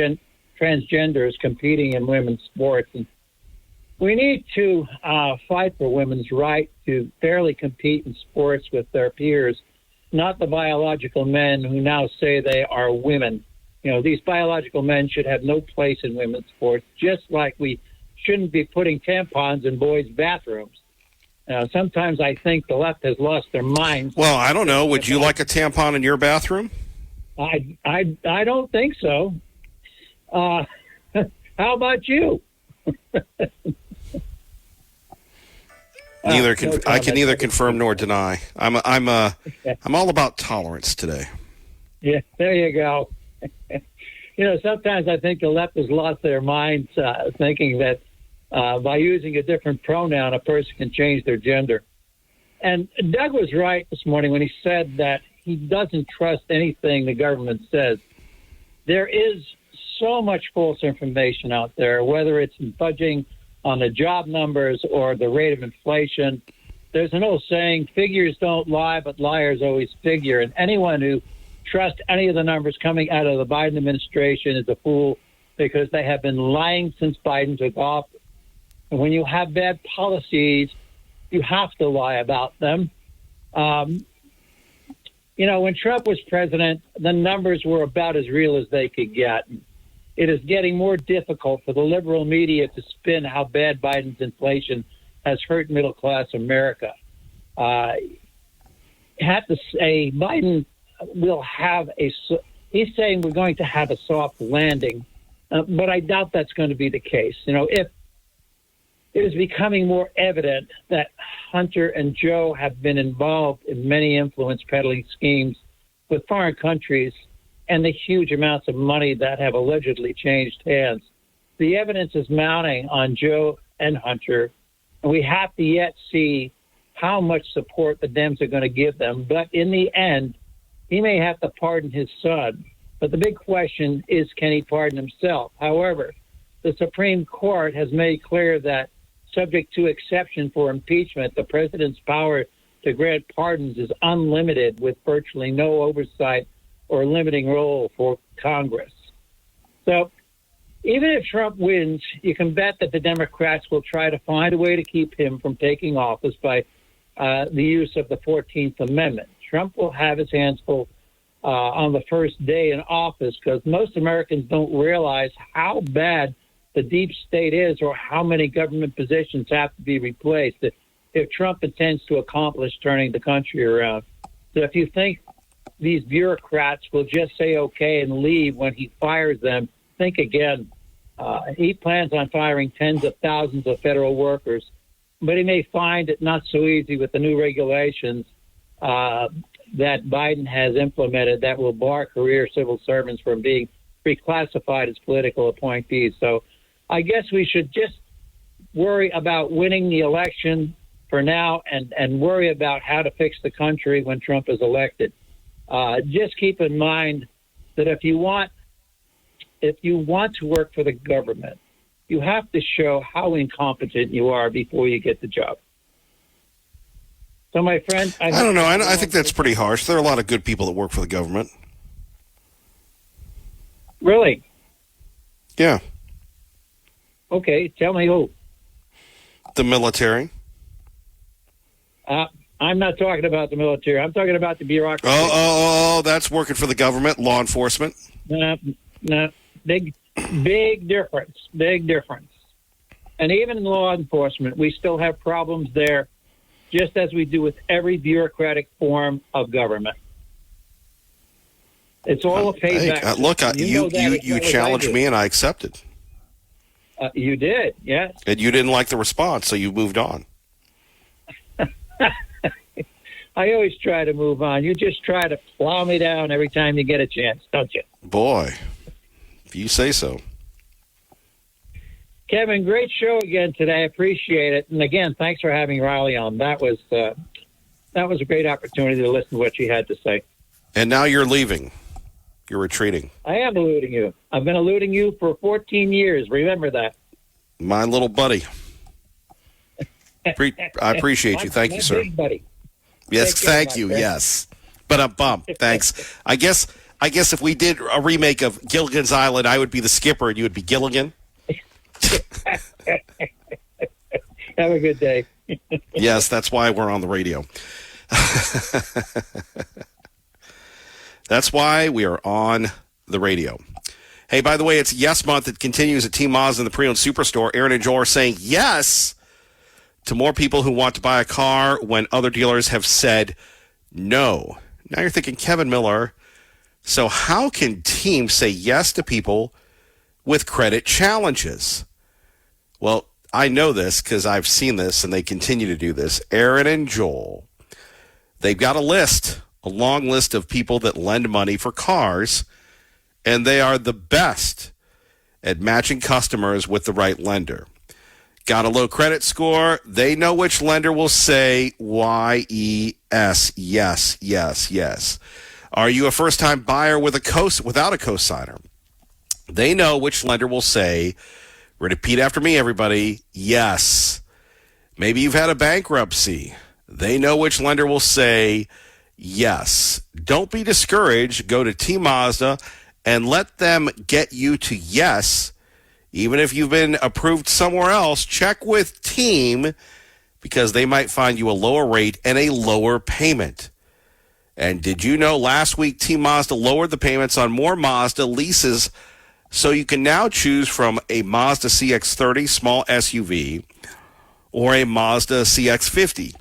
transgenders competing in women's sports. And we need to fight for women's right to fairly compete in sports with their peers, not the biological men who now say they are women. You know, these biological men should have no place in women's sports, just like we shouldn't be putting tampons in boys' bathrooms. Sometimes I think the left has lost their minds. Well, I don't know. Would you like a tampon in your bathroom? I don't think so. How about you? I can neither confirm nor deny. I'm all about tolerance today. Yeah, there you go. You know, sometimes I think the left has lost their minds, thinking that by using a different pronoun, a person can change their gender. And Doug was right this morning when he said that he doesn't trust anything the government says. There is so much false information out there, whether it's in budging on the job numbers or the rate of inflation. There's an old saying, figures don't lie, but liars always figure. And anyone who trusts any of the numbers coming out of the Biden administration is a fool, because they have been lying since Biden took office. And when you have bad policies, you have to lie about them. You know, when Trump was president, the numbers were about as real as they could get. It is getting more difficult for the liberal media to spin how bad Biden's inflation has hurt middle-class America. I have to say, Biden will have he's saying we're going to have a soft landing. But I doubt that's going to be the case. If it is becoming more evident that Hunter and Joe have been involved in many influence peddling schemes with foreign countries and the huge amounts of money that have allegedly changed hands, the evidence is mounting on Joe and Hunter, and we have to yet see how much support the Dems are going to give them. But in the end, he may have to pardon his son. But the big question is, can he pardon himself? However, the Supreme Court has made clear that, subject to exception for impeachment, the president's power to grant pardons is unlimited, with virtually no oversight or limiting role for Congress. So even if Trump wins, you can bet that the Democrats will try to find a way to keep him from taking office by the use of the 14th Amendment. Trump will have his hands full on the first day in office, because most Americans don't realize how bad the deep state is, or how many government positions have to be replaced if Trump intends to accomplish turning the country around. So if you think these bureaucrats will just say okay and leave when he fires them, think again. He plans on firing tens of thousands of federal workers, but he may find it not so easy with the new regulations that Biden has implemented that will bar career civil servants from being reclassified as political appointees. So I guess we should just worry about winning the election for now, and worry about how to fix the country when Trump is elected. Just keep in mind that if you want to work for the government, you have to show how incompetent you are before you get the job. So, my friend, I don't know. I think that's pretty harsh. There are a lot of good people that work for the government. Really? Yeah. Okay, tell me who. The military. I'm not talking about the military. I'm talking about the bureaucracy. Oh, that's working for the government, law enforcement. No, big difference. Big difference. And even in law enforcement, we still have problems there, just as we do with every bureaucratic form of government. It's all a payback. Look, you challenged me and I accepted. You did, yes. And you didn't like the response, so you moved on. I always try to move on. You just try to plow me down every time you get a chance, don't you? Boy, if you say so. Kevin, great show again today. I appreciate it. And again, thanks for having Riley on. That was a great opportunity to listen to what she had to say. And now you're leaving. You're retreating. I am eluding you. I've been eluding you for 14 years. Remember that. My little buddy. I appreciate you. Thank you, sir. Big buddy. Yes, thank you. Yes. But a bump. Thanks. I guess if we did a remake of Gilligan's Island, I would be the skipper and you would be Gilligan. Have a good day. Yes, that's why we're on the radio. That's why we are on the radio. Hey, by the way, it's Yes Month. It continues at Team Mazda and the Pre-Owned Superstore. Aaron and Joel are saying yes to more people who want to buy a car when other dealers have said no. Now you're thinking, Kevin Miller, so how can Team say yes to people with credit challenges? Well, I know this because I've seen this, and they continue to do this. Aaron and Joel, they've got a long list of people that lend money for cars, and they are the best at matching customers with the right lender. Got a low credit score? They know which lender will say YES, yes, yes, yes. Are you a first-time buyer without a cosigner? They know which lender will say, repeat after me, everybody, yes. Maybe you've had a bankruptcy. They know which lender will say yes. Don't be discouraged. Go to Team Mazda and let them get you to yes. Even if you've been approved somewhere else, check with Team, because they might find you a lower rate and a lower payment. And did you know last week Team Mazda lowered the payments on more Mazda leases, so you can now choose from a Mazda CX-30 small SUV or a Mazda CX-50.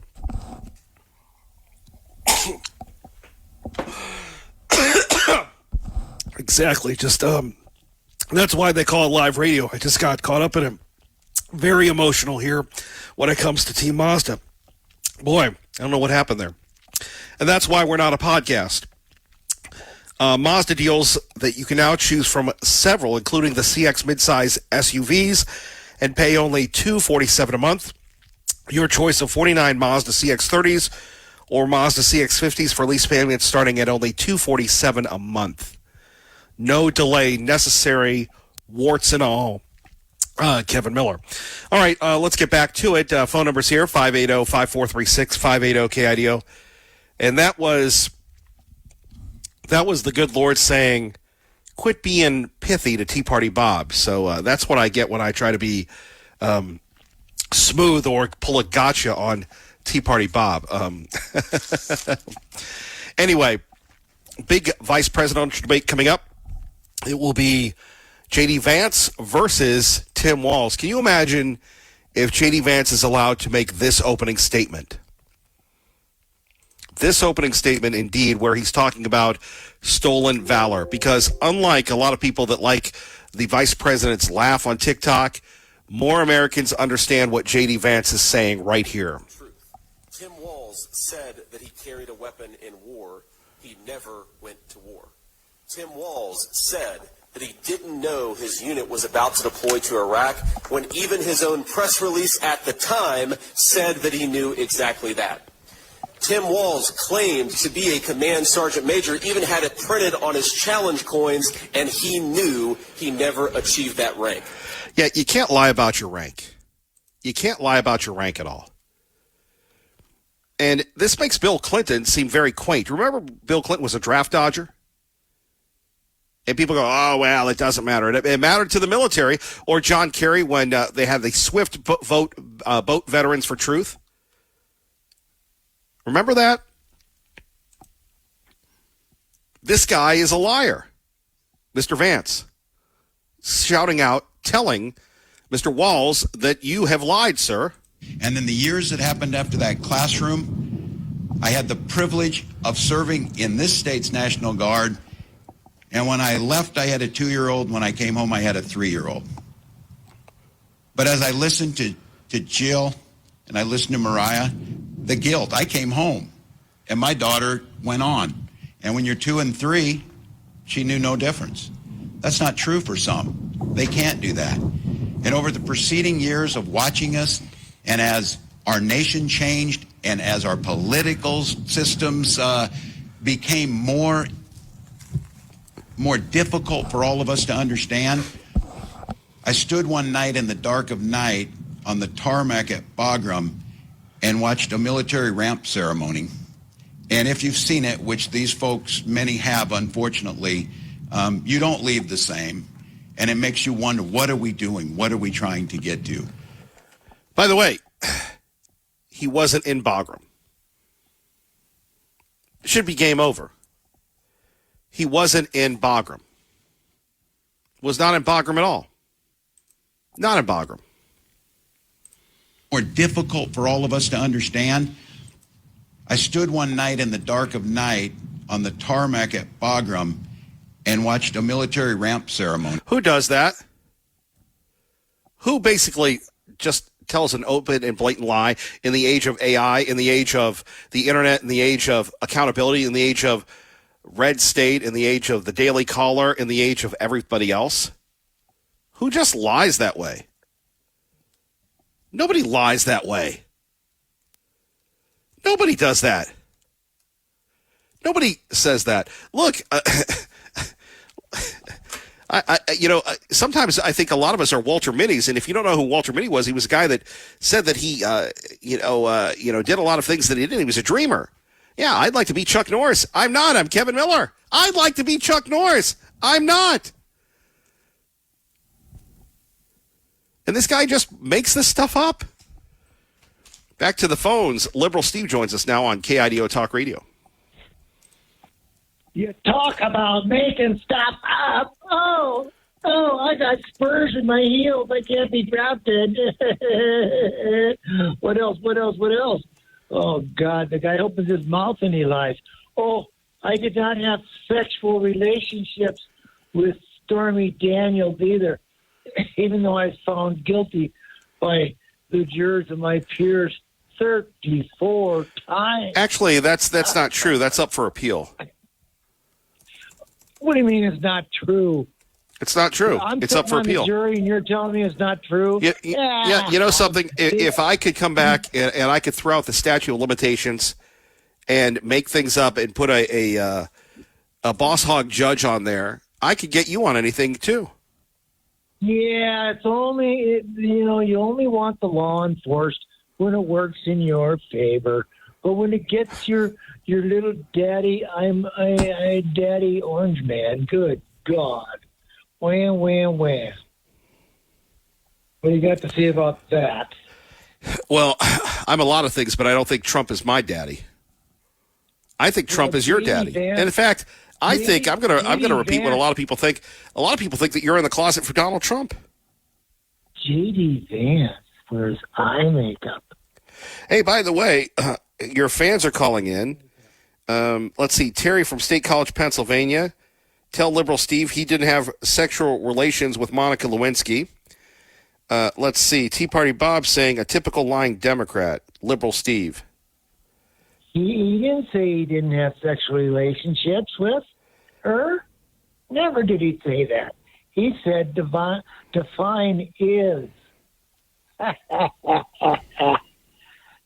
Exactly. Just That's why they call it live radio. I just got caught up in it. Very emotional here when it comes to Team Mazda. Boy, I don't know what happened there. And that's why we're not a podcast. Mazda deals that you can now choose from several, including the CX midsize SUVs, and pay only $247 a month. Your choice of 49 Mazda CX-30s or Mazda CX-50s for lease payments starting at only $247 a month. No delay necessary, warts and all. Kevin Miller. All right, let's get back to it. Phone number's here, 580-5436, 580-KIDO. And that was the good Lord saying, quit being pithy to Tea Party Bob. So that's what I get when I try to be smooth or pull a gotcha on Tea Party Bob. Anyway, big vice presidential debate coming up. It will be J.D. Vance versus Tim Walz. Can you imagine if J.D. Vance is allowed to make this opening statement? This opening statement, indeed, where he's talking about stolen valor. Because unlike a lot of people that like the vice president's laugh on TikTok, more Americans understand what J.D. Vance is saying right here. Tim Walz said that he carried a weapon in war. He never went to war. Tim Walz said that he didn't know his unit was about to deploy to Iraq when even his own press release at the time said that he knew exactly that. Tim Walz claimed to be a command sergeant major, even had it printed on his challenge coins, and he knew he never achieved that rank. Yeah, you can't lie about your rank. You can't lie about your rank at all. And this makes Bill Clinton seem very quaint. Remember Bill Clinton was a draft dodger? And people go, oh, well, it doesn't matter. It mattered to the military. Or John Kerry when they had the Swift vote Veterans for Truth. Remember that? This guy is a liar. Mr. Vance. Shouting out, telling Mr. Walz that you have lied, sir. And in the years that happened after that classroom, I had the privilege of serving in this state's National Guard. And when I left, I had a 2-year-old. When I came home, I had a 3-year-old. But as I listened to Jill and I listened to Mariah, the guilt, I came home and my daughter went on. And when you're 2 and 3, she knew no difference. That's not true for some. They can't do that. And over the preceding years of watching us, and as our nation changed and as our political systems became more difficult for all of us to understand, I stood one night in the dark of night on the tarmac at Bagram and watched a military ramp ceremony. And if you've seen it, which these folks, many have, unfortunately, you don't leave the same. And it makes you wonder, what are we doing? What are we trying to get to? By the way, he wasn't in Bagram. It should be game over. He wasn't in Bagram. Was not in Bagram at all. Not in Bagram. More difficult for all of us to understand. I stood one night in the dark of night on the tarmac at Bagram and watched a military ramp ceremony. Who does that? Who basically just tells an open and blatant lie in the age of AI, in the age of the internet, in the age of accountability, in the age of Red State, in the age of the Daily Caller, in the age of everybody else? Who just lies that way? Nobody lies that way. Nobody does that. Nobody says that. Look, sometimes I think a lot of us are Walter Mitty's, and if you don't know who Walter Mitty was, he was a guy that said that he, did a lot of things that he didn't. He was a dreamer. Yeah, I'd like to be Chuck Norris. I'm not. I'm Kevin Miller. I'd like to be Chuck Norris. I'm not. And this guy just makes this stuff up. Back to the phones. Liberal Steve joins us now on KIDO Talk Radio. You talk about making stuff up. Oh, I got spurs in my heels. I can't be drafted. What else? Oh, God, the guy opens his mouth and he lies. Oh, I did not have sexual relationships with Stormy Daniels either, even though I was found guilty by the jurors and my peers 34 times. Actually, that's not true. That's up for appeal. What do you mean it's not true? It's not true. I'm It's up for sitting on the appeal. jury and you're telling me it's not true? Yeah, you know something? If I could come back and I could throw out the statute of limitations and make things up and put a boss hog judge on there, I could get you on anything too. Yeah, it's only, you only want the law enforced when it works in your favor. But when it gets your little daddy, I'm a daddy orange man. Good God. Wham, wham, wham. What do you got to say about that? Well, I'm a lot of things, but I don't think Trump is my daddy. I think Trump is your daddy. And in fact, I think I'm gonna repeat what a lot of people think. A lot of people think that you're in the closet for Donald Trump. J.D. Vance wears eye makeup. Hey, by the way, your fans are calling in. Let's see, Terry from State College, Pennsylvania. Tell Liberal Steve he didn't have sexual relations with Monica Lewinsky. Let's see, Tea Party Bob saying a typical lying Democrat. Liberal Steve. He didn't say he didn't have sexual relationships with her. Never did he say that. He said define is.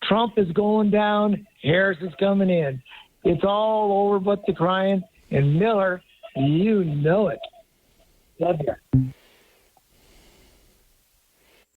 Trump is going down. Harris is coming in. It's all over but the crying. And Miller, you know it. Love you.